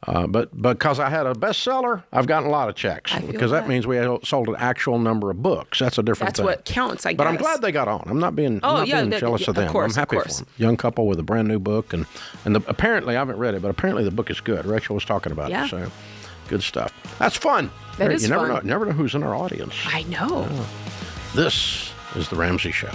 But because I had a bestseller, I've gotten a lot of checks because that means we sold an actual number of books. That's a different thing. That's what counts, I guess. But I'm glad they got on. I'm not being jealous of them. Of course, I'm happy for them. Young couple with a brand new book, and apparently I haven't read it, but apparently the book is good. Rachel was talking about it, so good stuff. That's fun. That is fun. You never know who's in our audience. I know. This is the Ramsey Show.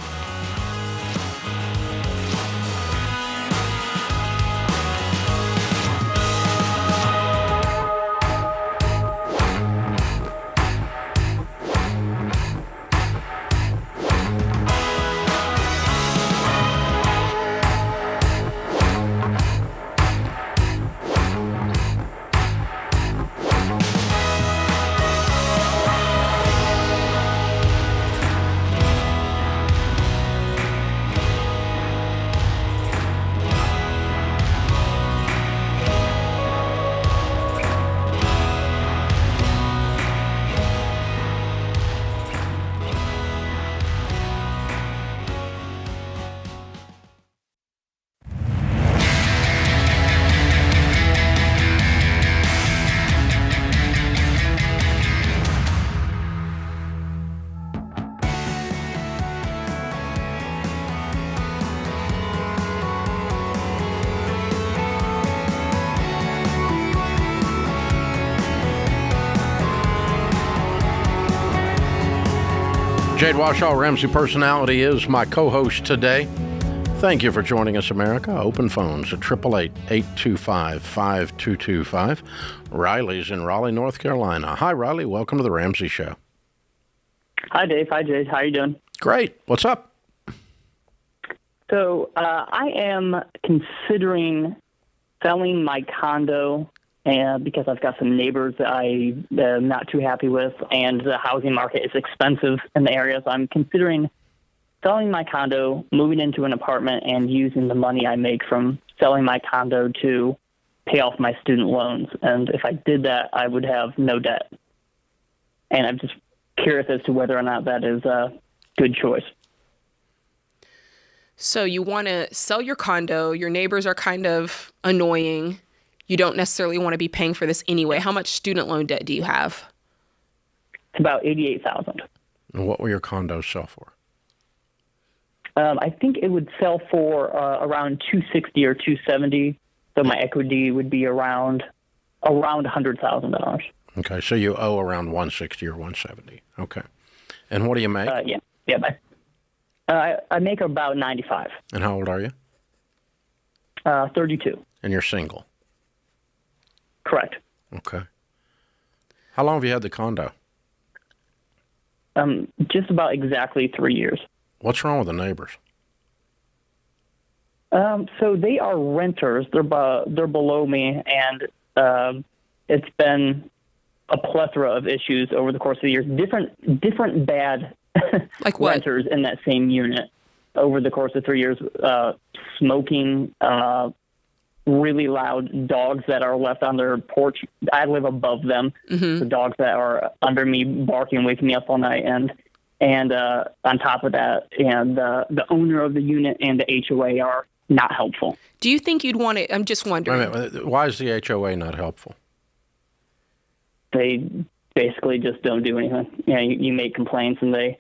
Jade Washaw, Ramsey Personality, is my co-host today. Thank you for joining us, America. Open phones at 888-825-5225. Riley's in Raleigh, North Carolina. Hi, Riley. Welcome to the Ramsey Show. Hi, Dave. Hi, Jade. How you doing? Great. What's up? So I am considering selling my condo because I've got some neighbors that I'm not too happy with, and the housing market is expensive in the area. So I'm considering selling my condo, moving into an apartment, and using the money I make from selling my condo to pay off my student loans. And if I did that, I would have no debt. And I'm just curious as to whether or not that is a good choice. So you want to sell your condo. Your neighbors are kind of annoying. You don't necessarily want to be paying for this anyway. How much student loan debt do you have? It's about $88,000. And what will your condos sell for? I think it would sell for around $260 or $270. So my equity would be around $100,000. Okay, so you owe around $160 or $170. Okay, and what do you make? I make about $95. And how old are you? 32. And you're single. Correct. Okay. How long have you had the condo? Just about exactly 3 years. What's wrong with the neighbors? So they are renters. They're below me, and it's been a plethora of issues over the course of the years. Different bad like what? Renters in that same unit over the course of 3 years. Smoking, really loud dogs that are left on their porch. I live above them. Mm-hmm. The dogs that are under me barking, waking me up all night, and on top of that, and the owner of the unit and the HOA are not helpful. Do you think you'd want to? I'm just wondering. Wait a minute, why is the HOA not helpful? They basically just don't do anything. You make complaints, and they,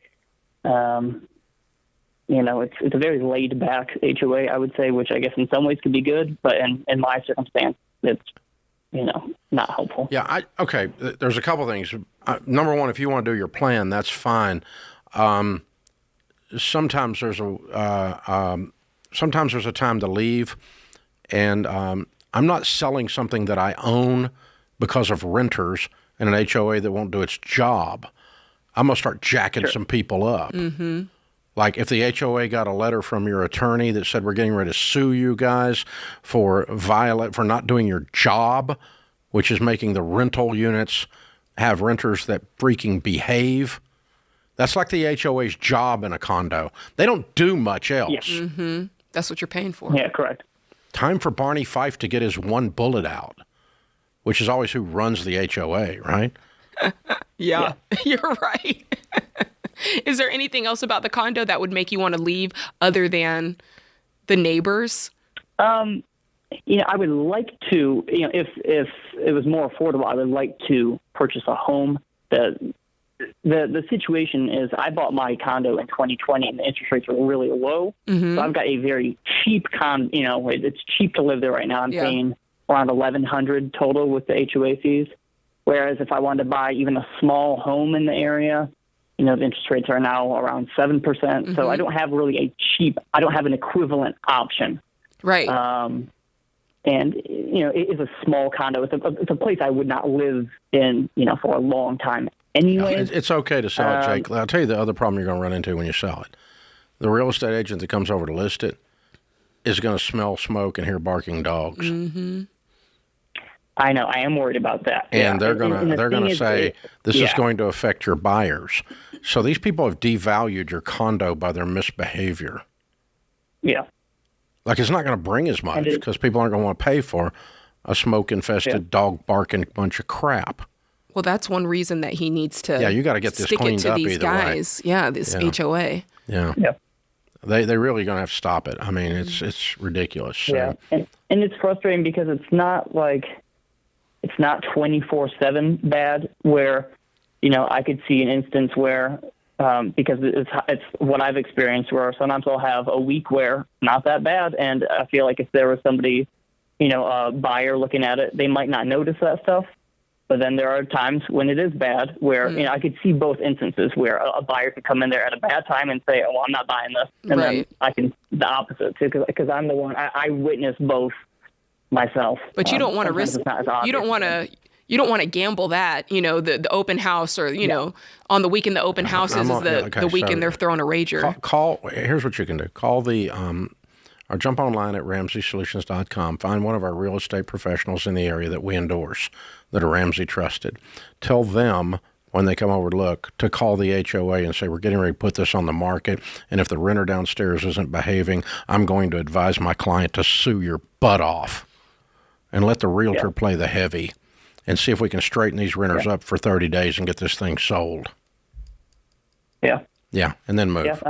it's a very laid back HOA, I would say, which I guess in some ways could be good, but in my circumstance, it's not helpful. Yeah. Okay. There's a couple things. Number one, if you want to do your plan, that's fine. Sometimes there's a time to leave, and I'm not selling something that I own because of renters and an HOA that won't do its job. I'm gonna start jacking some people up. Mm-hmm. Like if the HOA got a letter from your attorney that said we're getting ready to sue you guys for not doing your job, which is making the rental units have renters that freaking behave. That's like the HOA's job in a condo. They don't do much else. Yes. Mm-hmm. That's what you're paying for. Yeah, correct. Time for Barney Fife to get his one bullet out, which is always who runs the HOA, right? Yeah, you're right. Is there anything else about the condo that would make you want to leave other than the neighbors? I would like to, if it was more affordable, I would like to purchase a home. The situation is I bought my condo in 2020 and the interest rates were really low. Mm-hmm. So I've got a very cheap it's cheap to live there right now. I'm paying around $1,100 total with the HOA fees. Whereas if I wanted to buy even a small home in the area, the interest rates are now around 7%. Mm-hmm. So I don't have really I don't have an equivalent option. Right. And, it is a small condo. It's a place I would not live in, for a long time anyway. It's okay to sell it, Jake. I'll tell you the other problem you're going to run into when you sell it. The real estate agent that comes over to list it is going to smell smoke and hear barking dogs. Mm-hmm. I know. I am worried about that. And they're gonna say this is going to affect your buyers. So these people have devalued your condo by their misbehavior. Yeah. Like it's not going to bring as much because people aren't going to want to pay for a smoke-infested, dog-barking bunch of crap. Well, that's one reason that he needs to. Yeah, you got to get this cleaned up either guys. way. Yeah, this HOA. Yeah. Yeah. They really going to have to stop it. I mean, it's ridiculous. So. Yeah, and it's frustrating because it's not 24/7 bad where, I could see an instance where, because it's what I've experienced where sometimes I'll have a week where not that bad. And I feel like if there was somebody, a buyer looking at it, they might not notice that stuff. But then there are times when it is bad, where I could see both instances where a buyer could come in there at a bad time and say, "Well, I'm not buying this," and then I can the opposite too, because I'm the one I witnessed both myself. But you don't want to risk. You don't want to. You don't want to gamble that, the open house or, on the weekend the open houses is the weekend they're throwing a rager. Here's what you can do. Call or jump online at RamseySolutions.com. Find one of our real estate professionals in the area that we endorse, that are Ramsey trusted. Tell them when they come over to look to call the HOA and say, we're getting ready to put this on the market, and if the renter downstairs isn't behaving, I'm going to advise my client to sue your butt off, and let the realtor play the heavy and see if we can straighten these renters up for 30 days and get this thing sold. Yeah. Yeah, and then move.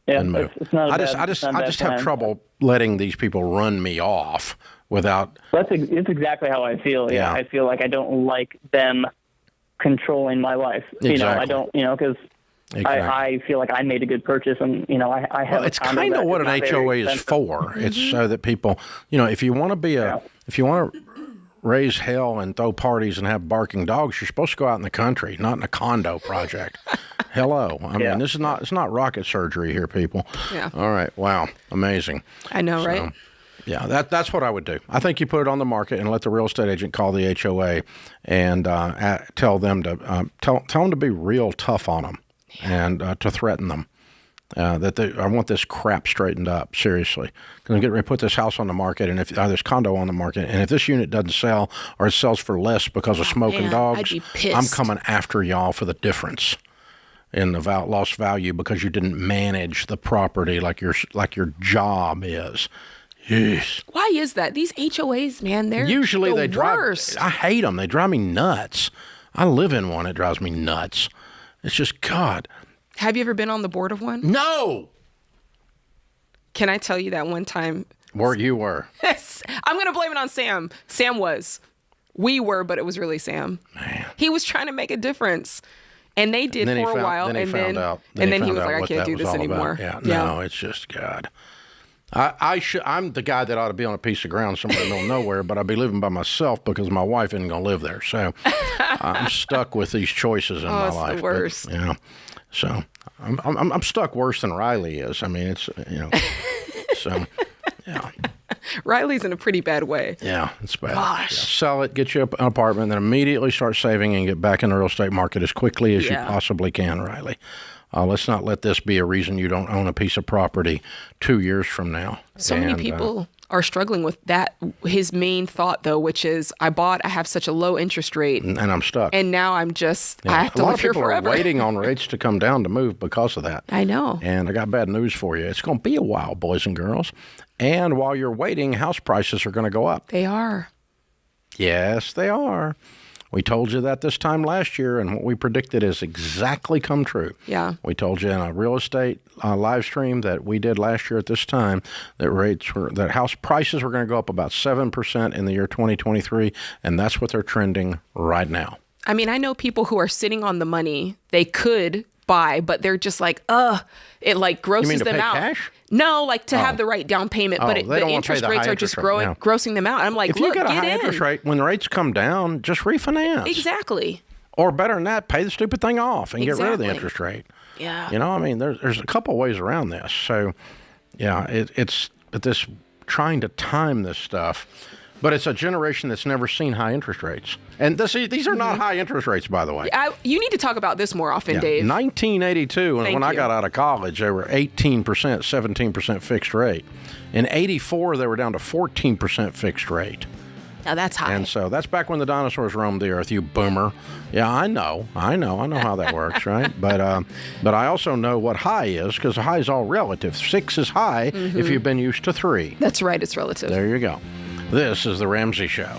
And move. It's not I just have trouble letting these people run me off without. It's exactly how I feel. Yeah, I feel like I don't like them controlling my life. Exactly. I don't. Because I feel like I made a good purchase, and I have. Well, it's kind of what an HOA is for. It's so that people, if you want to if you want to raise hell and throw parties and have barking dogs, you're supposed to go out in the country, not in a condo project. Hello. I mean, it's not rocket surgery here, people. Yeah. All right. Wow. Amazing. I know, right? Yeah, that's what I would do. I think you put it on the market and let the real estate agent call the HOA and tell them to tell them to be real tough on them and to threaten them. I want this crap straightened up, seriously. Because I'm getting ready to put this house on the market, and if this condo on the market, and if this unit doesn't sell or it sells for less because of smoking dogs, I'd be pissed. I'm coming after y'all for the difference in the lost value because you didn't manage the property like your job is. Jeez. Why is that? These HOAs, man, they're usually the worst. I hate them. They drive me nuts. I live in one. It drives me nuts. It's just God. Have you ever been on the board of one? No. Can I tell you that one time? Where you were. I'm going to blame it on Sam. Sam was. We were, but it was really Sam. Man. He was trying to make a difference. And they did for a while. Then he found out. And then he was like, I can't do this anymore. Yeah. No, it's just God. I'm the guy that ought to be on a piece of ground somewhere in the middle of nowhere, but I'd be living by myself because my wife isn't going to live there. So I'm stuck with these choices in my life. It's the worst. But, so I'm stuck worse than Riley is. I mean, it's so yeah. Riley's in a pretty bad way. Yeah, it's bad. Gosh. Yeah. Sell it, get you an apartment, then immediately start saving and get back in the real estate market as quickly as you possibly can, Riley. Let's not let this be a reason you don't own a piece of property 2 years from now. So many people are struggling with that. His main thought, though, which is, I have such a low interest rate. And I'm stuck. And now I have to live here forever. A lot of people are waiting on rates to come down to move because of that. I know. And I got bad news for you. It's going to be a while, boys and girls. And while you're waiting, house prices are going to go up. They are. Yes, they are. We told you that this time last year, and what we predicted has exactly come true. Yeah. We told you in a real estate live stream that we did last year at this time that house prices were going to go up about 7% in the year 2023, and that's what they're trending right now. I mean, I know people who are sitting on the money they could buy, but they're just like, it like grosses you mean to them pay out. Cash? No, like to have the right down payment, but the interest rates are just grossing them out. I'm like, if you get a high interest rate, when the rates come down, just refinance. Exactly. Or better than that, pay the stupid thing off and get rid of the interest rate. Yeah. I mean, there's a couple ways around this. So, yeah, it's this trying to time this stuff. But it's a generation that's never seen high interest rates. And these are not high interest rates, by the way. You need to talk about this more often, Dave. 1982, when I got out of college, they were 18%, 17% fixed rate. In 84, they were down to 14% fixed rate. Now that's high. And so that's back when the dinosaurs roamed the earth, you boomer. Yeah, I know how that works, right? But I also know what high is, because high is all relative. 6 is high if you've been used to 3. That's right, it's relative. There you go. This is The Ramsey Show.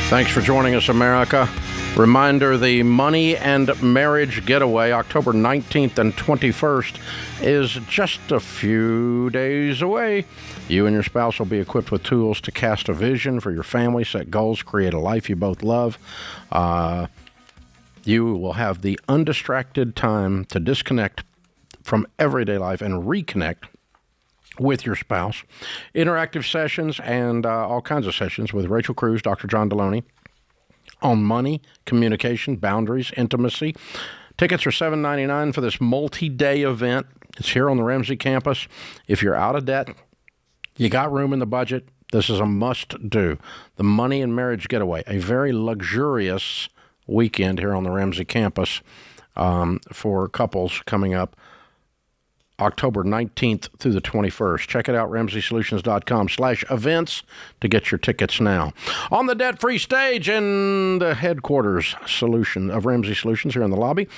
Thanks for joining us, America. Reminder, the Money and Marriage Getaway, October 19th and 21st, is just a few days away. You and your spouse will be equipped with tools to cast a vision for your family, set goals, create a life you both love. You will have the undistracted time to disconnect from everyday life and reconnect with your spouse. Interactive sessions and all kinds of sessions with Rachel Cruz, Dr. John Deloney on money, communication, boundaries, intimacy. Tickets are $7.99 for this multi-day event. It's here on the Ramsey campus. If you're out of debt, you got room in the budget, this is a must-do. The Money and Marriage Getaway, a very luxurious weekend here on the Ramsey campus for couples coming up October 19th through the 21st. Check it out, RamseySolutions.com/events to get your tickets now. On the debt-free stage in the headquarters solution of Ramsey Solutions here in the lobby,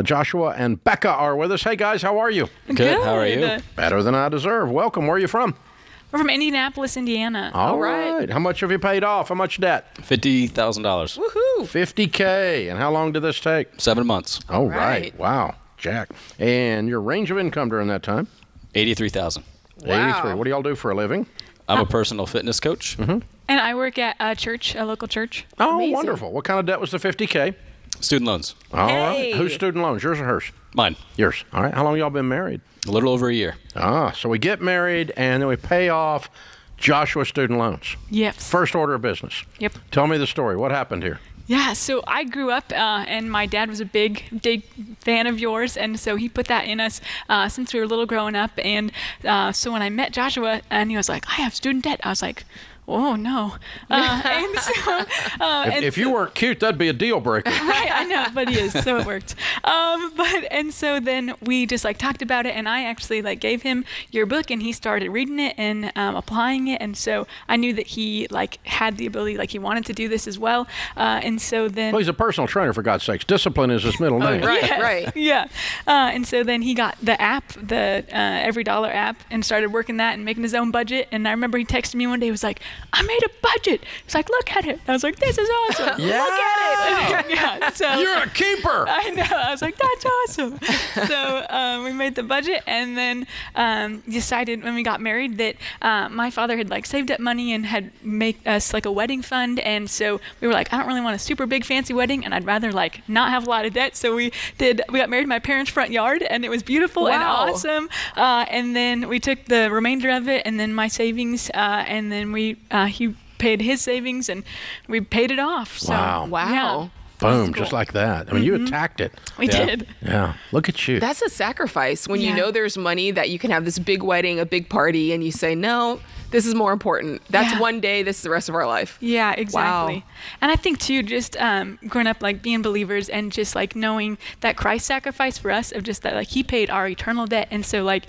Joshua and Becca are with us. Hey, guys, how are you? Good. How are you? Better than I deserve. Welcome. Where are you from? We're from Indianapolis, Indiana. All right. How much have you paid off? How much debt? $50,000. Woohoo! $50K. And how long did this take? 7 months. Oh, right. Wow. Jack. And your range of income during that time? $83,000. Wow. 83. What do y'all do for a living? I'm a personal fitness coach. And I work at a church, a local church. Oh, amazing. Wonderful. What kind of debt was the $50K? Student loans. All right. Whose student loans? Yours or hers? Mine. Yours. All right. How long y'all been married? A little over a year. So we get married and then we pay off Joshua's student loans. Yes. First order of business. Yep. Tell me the story. What happened here? Yeah, so I grew up, and my dad was a big fan of yours, and so he put that in us since we were little growing up. And so when I met Joshua, and he was like, "I have student debt," I was like, "Oh no!" And so, if you weren't cute, that'd be a deal breaker. Right, I know, but he is, so it worked. And so then we just talked about it, and I actually gave him your book, and he started reading it and applying it, and so I knew that he had the ability, he wanted to do this as well, and so then. Well, he's a personal trainer, for God's sakes. Discipline is his middle name. Right. Yeah, and so then he got the app, the Every Dollar app, and started working that and making his own budget. And I remember he texted me one day. He was like, "I made a budget." He's like, "Look at it." I was like, "This is awesome." Yeah. Look at it. Yeah, so you're a keeper. I know. I was like, "That's awesome." So we made the budget, and then decided when we got married that my father had saved up money and had made us a wedding fund, and so we were like, "I don't really want a super big fancy wedding, and I'd rather not have a lot of debt." So we got married in my parents' front yard, and it was beautiful and awesome. And then we took the remainder of it, and then my savings, and then he paid his savings, and we paid it off. So, wow. Yeah. Boom, just like that. I mean, you attacked it. We did. Yeah, look at you. That's a sacrifice when you know there's money, that you can have this big wedding, a big party, and you say, no, this is more important. That's one day, this is the rest of our life. Yeah, exactly. Wow. And I think too, just growing up, being believers, and just knowing that Christ sacrificed for us, of just that he paid our eternal debt. And so at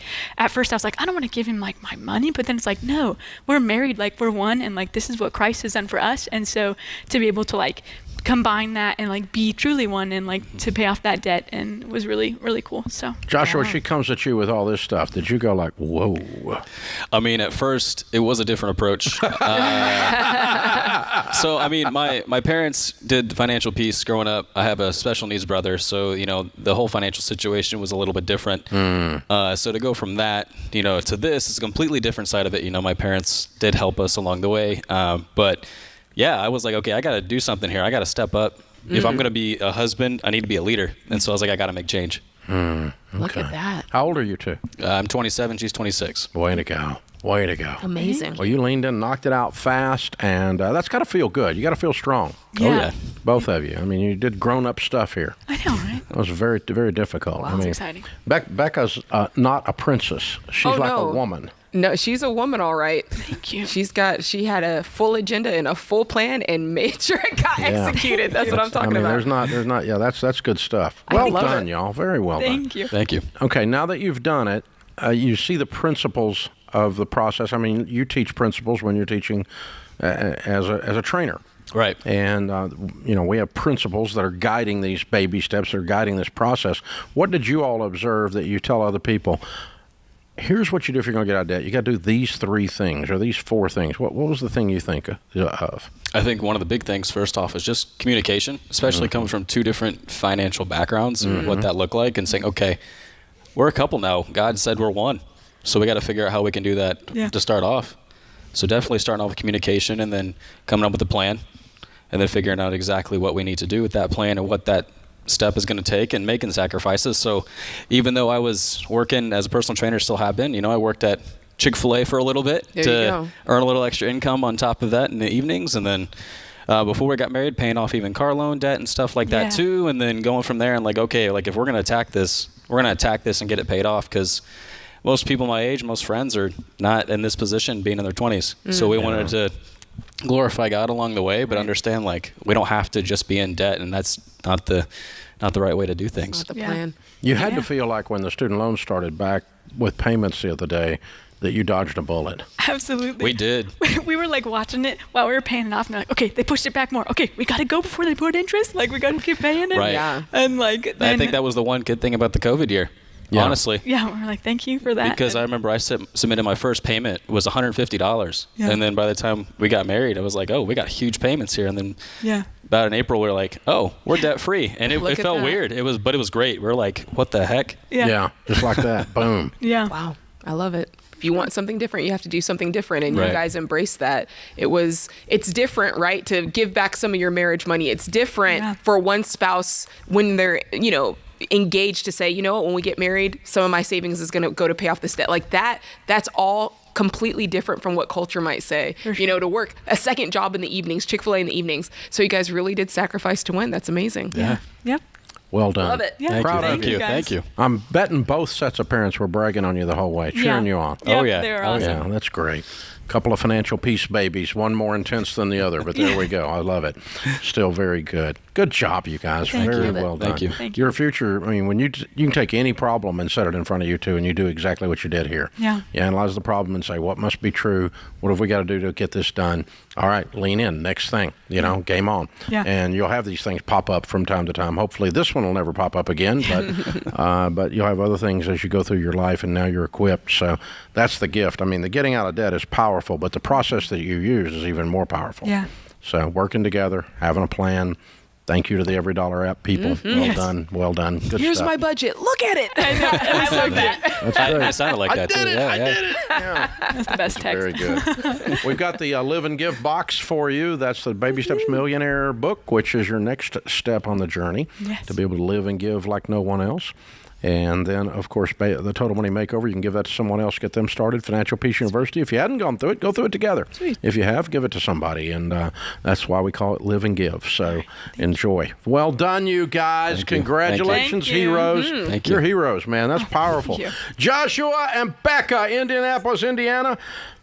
first I was I don't want to give him my money, but then it's no, we're married, we're one, and this is what Christ has done for us. And so to be able to combine that and be truly one, and to pay off that debt, and it was really, really cool. So Joshua, she comes at you with all this stuff. Did you go whoa? I mean, at first it was a different approach. So I mean, my parents did financial peace growing up. I have a special needs brother, so the whole financial situation was a little bit different. So to go from that to this is a completely different side of it. My parents did help us along the way, but yeah, I was okay, I got to do something here. I got to step up. If I'm going to be a husband, I need to be a leader. And so I was I got to make change. Okay. Look at that. How old are you two? I'm 27. She's 26. Way to go. Way to go. Amazing. Well, you leaned in, knocked it out fast, and that's got to feel good. You got to feel strong. Yeah. Oh, yeah. Both of you. I mean, you did grown-up stuff here. I know, right? It was very, very difficult. Wow, I mean, that's exciting. Becca's not a princess. She's a woman. No, she's a woman, all right. Thank you. She had a full agenda and a full plan and made sure it got executed. That's what I'm talking about. There's not. Yeah, that's good stuff. Well done, y'all. Very well done. Thank you. Thank you. Okay, now that you've done it, you see the principles of the process. I mean, you teach principles when you're teaching as a trainer. Right. And, we have principles that are guiding these baby steps, that are guiding this process. What did you all observe that you tell other people? here's what you do if you're going to get out of debt. You got to do these 3 things or these 4 things. What was the thing you think of? I think one of the big things, first off, is just communication, especially coming from 2 different financial backgrounds and what that looked like, and saying, okay, we're a couple now. God said we're one. So we got to figure out how we can do that to start off. So definitely starting off with communication and then coming up with a plan and then figuring out exactly what we need to do with that plan and what that step is going to take and making sacrifices. So even though I was working as a personal trainer, still have been, I worked at Chick-fil-A for a little bit to earn a little extra income on top of that in the evenings. And then before we got married, paying off even car loan debt and stuff like that too. And then going from there and okay, if we're going to attack this, we're going to attack this and get it paid off, because most people my age, most friends are not in this position being in their 20s. So we wanted to glorify God along the way, but understand we don't have to just be in debt, and that's not the right way to do things. Not the plan. You had to feel like when the student loans started back with payments the other day that you dodged a bullet. Absolutely. We did. We were watching it while we were paying it off, and they're okay, they pushed it back more. Okay, we got to go before they put interest. We got to keep paying it. Right. Yeah. And I think that was the one good thing about the COVID year. Yeah. Honestly. Yeah, we're thank you for that. Because I remember I submitted my first payment was $150. Yeah. And then by the time we got married, I was oh, we got huge payments here. And then about in April, we were oh, we're debt free. And it felt weird. But it was great. We were what the heck? Yeah. Just like that. Boom. Yeah. Wow. I love it. If you want something different, you have to do something different. And you guys embrace that. It's different, right? To give back some of your marriage money. It's different for one spouse when they're, engaged to say, when we get married, some of my savings is going to go to pay off this debt. That's all completely different from what culture might say. Sure. To work a second job in the evenings, Chick-fil-A in the evenings. So you guys really did sacrifice to win. That's amazing. Yeah. Yep. Well done. Love it. Yeah. Proud Thank of you. you. Thank you. I'm betting both sets of parents were bragging on you the whole way, cheering you on. Yep, oh, yeah. They were awesome. Yeah, that's great. Couple of financial peace babies, one more intense than the other, but there we go. I love it. Still very good. Good job, you guys. Very well done. Thank you. Your future, when you can take any problem and set it in front of you two, and you do exactly what you did here. Yeah. You analyze the problem and say, what must be true? What have we got to do to get this done? All right, lean in. Next thing, game on. Yeah. And you'll have these things pop up from time to time. Hopefully this one will never pop up again, but you'll have other things as you go through your life, and now you're equipped. So that's the gift. The getting out of debt is powerful, but the process that you use is even more powerful. Yeah. So working together, having a plan. Thank you to the Every Dollar app people. Well done. Well done. Good Here's stuff. my budget. Look at it. I love that. That's great. I sounded like that too. I did it. Yeah. That's the best text. Very good. We've got the Live and Give box for you. That's the Baby Steps Millionaire book, which is your next step on the journey to be able to live and give like no one else. And then, of course, the Total Money Makeover, you can give that to someone else, get them started. Financial Peace University. If you hadn't gone through it, go through it together. Sweet. If you have, give it to somebody. And that's why we call it Live and Give. So enjoy. Well done, you guys. Thank you. Congratulations, Thank you. heroes. Thank you. You're heroes, man. That's powerful. you. Joshua and Becca, Indianapolis, Indiana.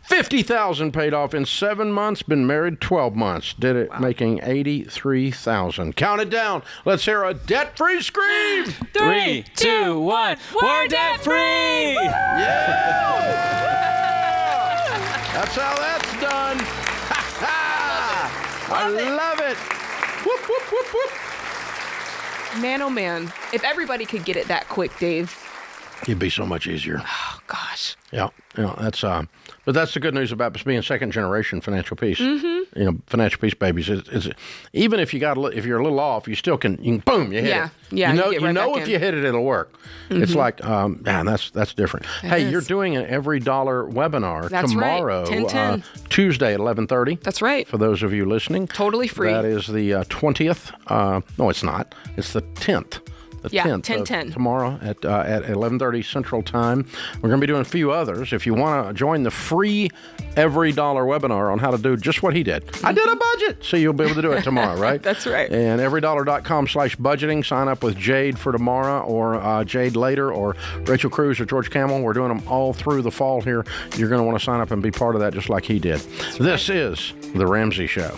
$50,000 paid off in 7 months. Been married 12 months. Did it, making $83,000. Count it down. Let's hear a debt-free scream. 3, 2, 1. We're debt free. Yeah! That's how that's done. I love it. Whoop, whoop, whoop, whoop. Man, oh man. If everybody could get it that quick, Dave. It'd be so much easier. Oh, gosh. Yeah, that's but that's the good news about being second generation financial peace. Financial peace babies. It's even if you're a little off, you still can. Boom, you hit it. Yeah. You know if you hit it, it'll work. It's like, man, that's different. Hey, you're doing an Every Dollar webinar tomorrow, 10/10. Tuesday at 11:30. That's right. For those of you listening, Totally free. That is the 20th. No, it's not. It's the 10th. The 10th 10/10. Tomorrow at 11:30 Central Time. We're going to be doing a few others. If you want to join the free Every Dollar webinar on how to do just what he did. I did a budget. So you'll be able to do it tomorrow, right? That's right. And everydollar.com/budgeting. Sign up with Jade for tomorrow, or Jade later, or Rachel Cruz or George Camel. We're doing them all through the fall here. You're going to want to sign up and be part of that just like he did. This is The Ramsey Show.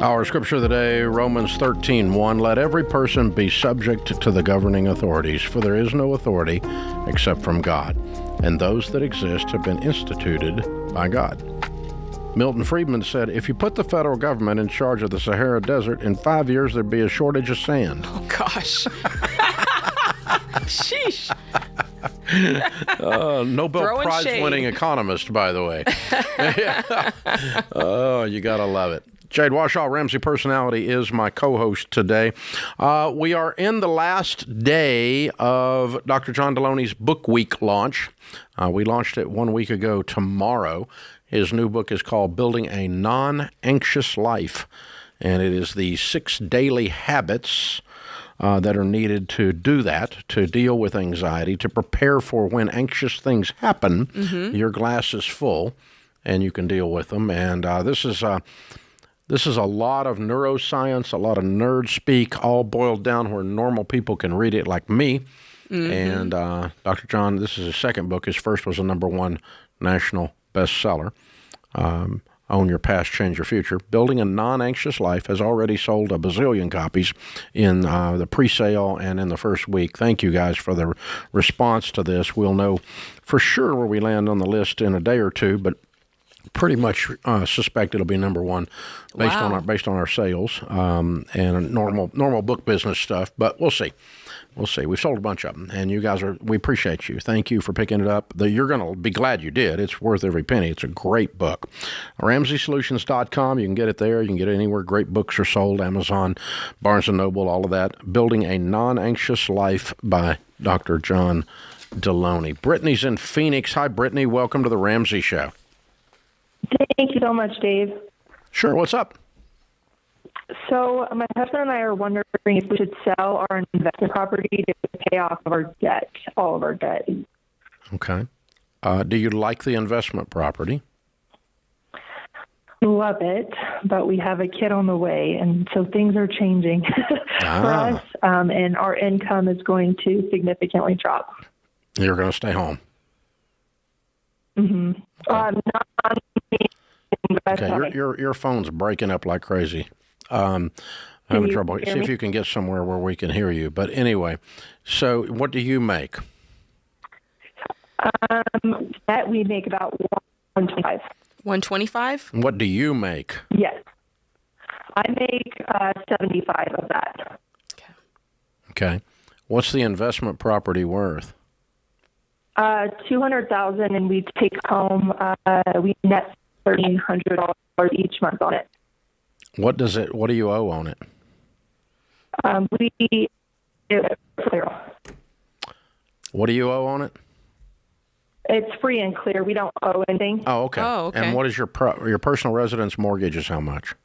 Our scripture of the day, Romans 13:1. Let every person be subject to the governing authorities, for there is no authority except from God, and those that exist have been instituted by God. Milton Friedman said, if you put the federal government in charge of the Sahara Desert, in 5 years there'd be a shortage of sand. Oh, gosh. Sheesh. Nobel Prize-winning economist, by the way. Oh, you got to love it. Jade Washaw, Ramsey Personality, is my co-host today. We are in the last day of Dr. John Deloney's Book Week launch. We launched it 1 week ago tomorrow. His new book is called Building a Non-Anxious Life, and it is the 6 daily habits that are needed to do that, to deal with anxiety, to prepare for when anxious things happen. Your glass is full, and you can deal with them. And this is a lot of neuroscience, a lot of nerd speak, all boiled down where normal people can read it like me. And Dr. John, this is his second book. His first was a #1 national bestseller. Own Your Past, Change Your Future. Building a Non-Anxious Life has already sold a bazillion copies in the pre-sale and in the first week. Thank you guys for the response to this. We'll know for sure where we land on the list in a day or two, but pretty much suspect it'll be #1 based on our sales and normal book business stuff. But we'll see. We'll see. We've sold a bunch of them, and you guys we appreciate you. Thank you for picking it up. You're going to be glad you did. It's worth every penny. It's a great book. RamseySolutions.com. You can get it there. You can get it anywhere great books are sold. Amazon, Barnes & Noble, all of that. Building a Non-Anxious Life by Dr. John Deloney. Brittany's in Phoenix. Hi, Brittany. Welcome to the Ramsey Show. Thank you so much, Dave. Sure. What's up? So my husband and I are wondering if we should sell our investment property to pay off of our debt, all of our debt. Okay. Do you like the investment property? Love it, but we have a kid on the way, and so things are changing for us, and our income is going to significantly drop. You're going to stay home. Mm-hmm. Okay, your phone's breaking up like crazy. I'm having trouble. See if you can get somewhere where we can hear you. But anyway, so what do you make? That we make about $125. $125? What do you make? Yes, I make 75 of that. Okay. What's the investment property worth? $200,000, and we take home. We net $1,300 each month on it. What do you owe on it? What do you owe on it? It's free and clear. We don't owe anything. Oh, okay. And what is your personal residence mortgage is how much?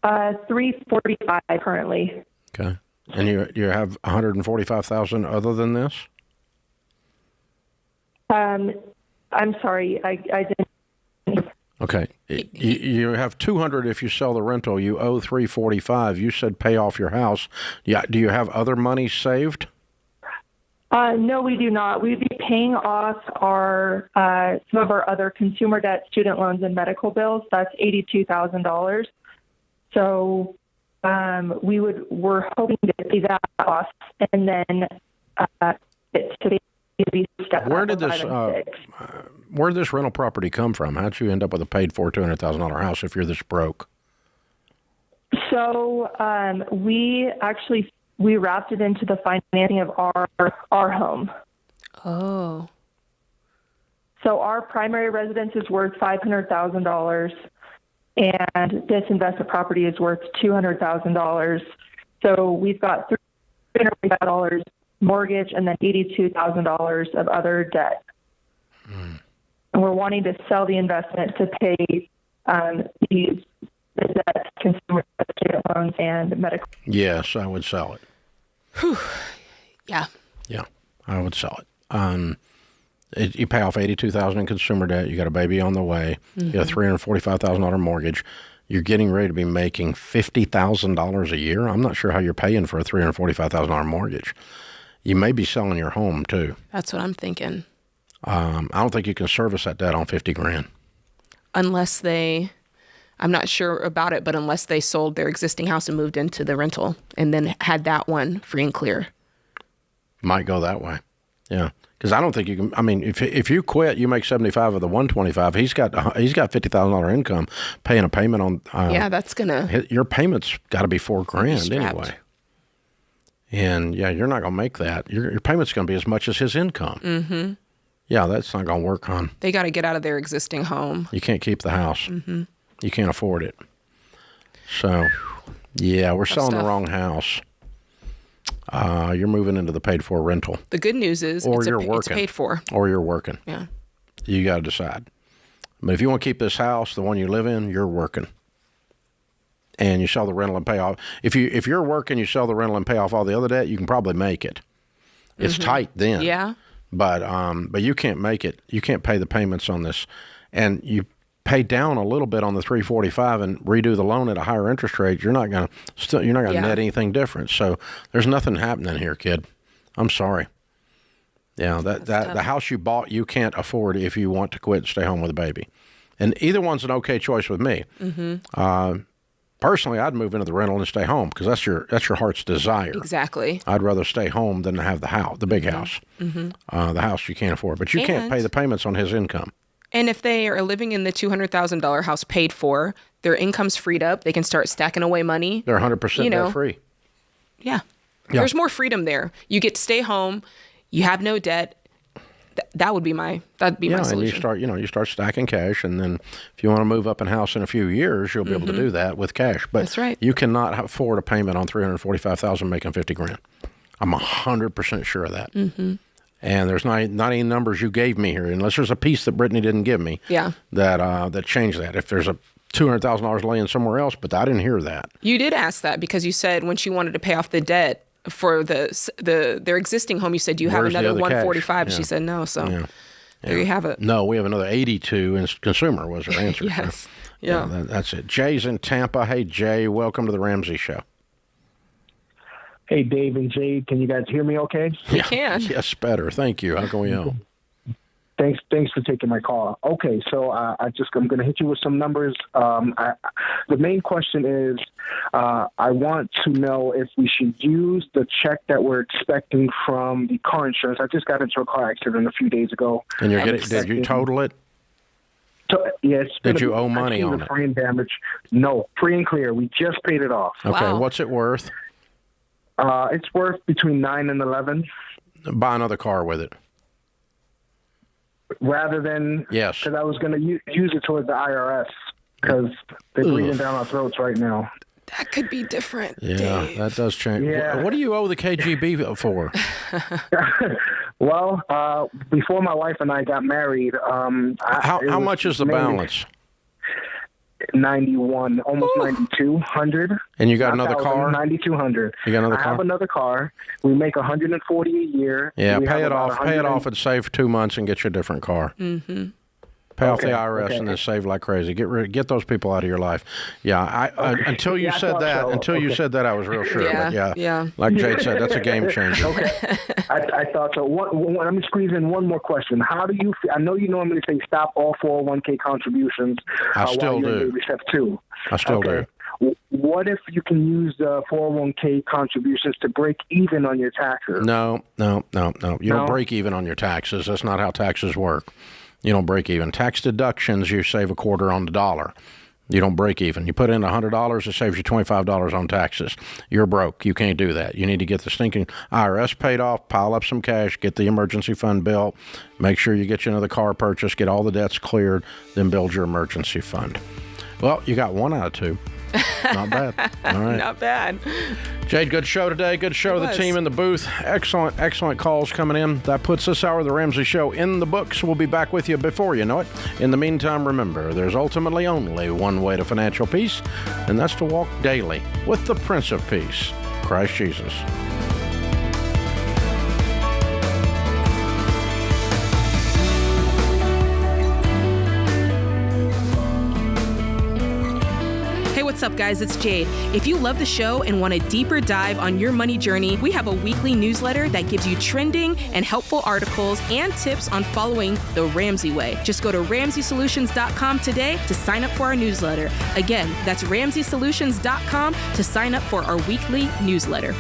$345 currently. Okay. And you have $145,000 other than this? I'm sorry, I didn't. Okay. You have $200 if you sell the rental. You owe $345. You said pay off your house. Yeah. Do you have other money saved? No, we do not. We'd be paying off our some of our other consumer debt, student loans, and medical bills. That's $82,000. So we're hoping to pay that off, and then to be step. Where did this rental property come from? How'd you end up with a paid for $200,000 house if you're this broke? So we wrapped it into the financing of our home. Oh. So our primary residence is worth $500,000, and this investment property is worth $200,000. So we've got $300,000 mortgage and then $82,000 of other debt. And we're wanting to sell the investment to pay the debt, consumer student loans, and medical. Yes, I would sell it. Whew. Yeah. Yeah, I would sell it. You pay off $82,000 in consumer debt. You got a baby on the way. You got a $345,000 mortgage. You're getting ready to be making $50,000 a year. I'm not sure how you're paying for a $345,000 mortgage. You may be selling your home too. That's what I'm thinking. I don't think you can service that debt on $50,000. Unless they, I'm not sure about it, but unless they sold their existing house and moved into the rental and then had that one free and clear. Might go that way. Yeah. Because I don't think you can. I mean, if you quit, you make 75 of the 125. He's got $50,000 income, paying a payment on. Yeah, that's gonna. Your payments got to be $4,000 anyway. And yeah, you're not gonna make that. Your payment's gonna be as much as his income. Mm-hmm. Yeah, that's not gonna work, hon. They got to get out of their existing home. You can't keep the house. Mm-hmm. You can't afford it. So, yeah, we're selling the stuff. wrong house. You're moving into the paid-for rental. The good news is it's paid for. Or you're working. Yeah. You got to decide. But if you want to keep this house, the one you live in, you're working. And you sell the rental and pay off. If you're working, you sell the rental and pay off all the other debt, you can probably make it. It's tight then. Yeah. But you can't make it. You can't pay the payments on this. And you pay down a little bit on the 345 and redo the loan at a higher interest rate, you're not gonna net anything different. So there's nothing happening here, kid. I'm sorry. Yeah, that the house you bought you can't afford if you want to quit and stay home with a baby. And either one's an okay choice with me. Mm-hmm. Personally, I'd move into the rental and stay home because that's your heart's desire. Exactly. I'd rather stay home than to have the big house, the house you can't afford. But you can't pay the payments on his income. And if they are living in the $200,000 house paid for, their income's freed up. They can start stacking away money. They're 100% debt free. Yeah. There's more freedom there. You get to stay home. You have no debt. That would be my solution. And you start stacking cash, and then if you want to move up in house in a few years, you'll be able to do that with cash. But that's right. You cannot afford a payment on $345,000 making $50,000. I'm 100% sure of that. Mm-hmm. And there's not any numbers you gave me here, unless there's a piece that Brittany didn't give me. Yeah. That changed that. If there's a $200,000 laying somewhere else, but I didn't hear that. You did ask that because you said when she wanted to pay off the debt for their existing home, you said, "Do you have another 145?" Yeah. She said no. So there you have it. No, we have another 82 in consumer was her answer. Yes. So, yeah. That's it. Jay's in Tampa. Hey, Jay, welcome to the Ramsey Show. Hey, Dave and Jay, can you guys hear me okay? We can. Yes, better. Thank you. How can we help? Thanks for taking my call. Okay, so I'm going to hit you with some numbers. The main question is, I want to know if we should use the check that we're expecting from the car insurance. I just got into a car accident a few days ago. And did you total it? Yes. Did you owe money on it? Frame damage. No, free and clear. We just paid it off. Okay, wow. What's it worth? It's worth between 9 and 11. Buy another car with it. Rather than, yes, because I was going to use it towards the IRS because they're bleeding down our throats right now. That could be different. Yeah, Dave. that does change. Yeah. What do you owe the KGB for? Well, before my wife and I got married, how much is the balance? 91, almost 9,200. And you got another car? 9,200. You got another car? I have another car. We make 140 a year. Yeah, pay it off. Pay it off and save 2 months and get you a different car. Mm-hmm. Pay off the IRS and then save like crazy. Get those people out of your life. Yeah, until you said that, I was real sure. Yeah, but like Jade said, that's a game changer. Okay, I thought so. Let me squeeze in one more question. How do you feel? I know you normally say stop all 401k contributions. I still do. Step 2. I still do. What if you can use the 401k contributions to break even on your taxes? No. You don't break even on your taxes. That's not how taxes work. You don't break even. Tax deductions, you save a quarter on the dollar. You don't break even. You put in $100, it saves you $25 on taxes. You're broke. You can't do that. You need to get the stinking IRS paid off, pile up some cash, get the emergency fund built, make sure you get you another car purchase, get all the debts cleared, then build your emergency fund. Well, you got 1 out of 2. Not bad. All right. Not bad. Jade, good show today. Good show to the team in the booth. Excellent calls coming in. That puts this hour of the Ramsey Show in the books. We'll be back with you before you know it. In the meantime, remember, there's ultimately only one way to financial peace, and that's to walk daily with the Prince of Peace, Christ Jesus. What's up, guys? It's Jade. If you love the show and want a deeper dive on your money journey, we have a weekly newsletter that gives you trending and helpful articles and tips on following the Ramsey way. Just go to RamseySolutions.com today to sign up for our newsletter. Again, that's RamseySolutions.com to sign up for our weekly newsletter.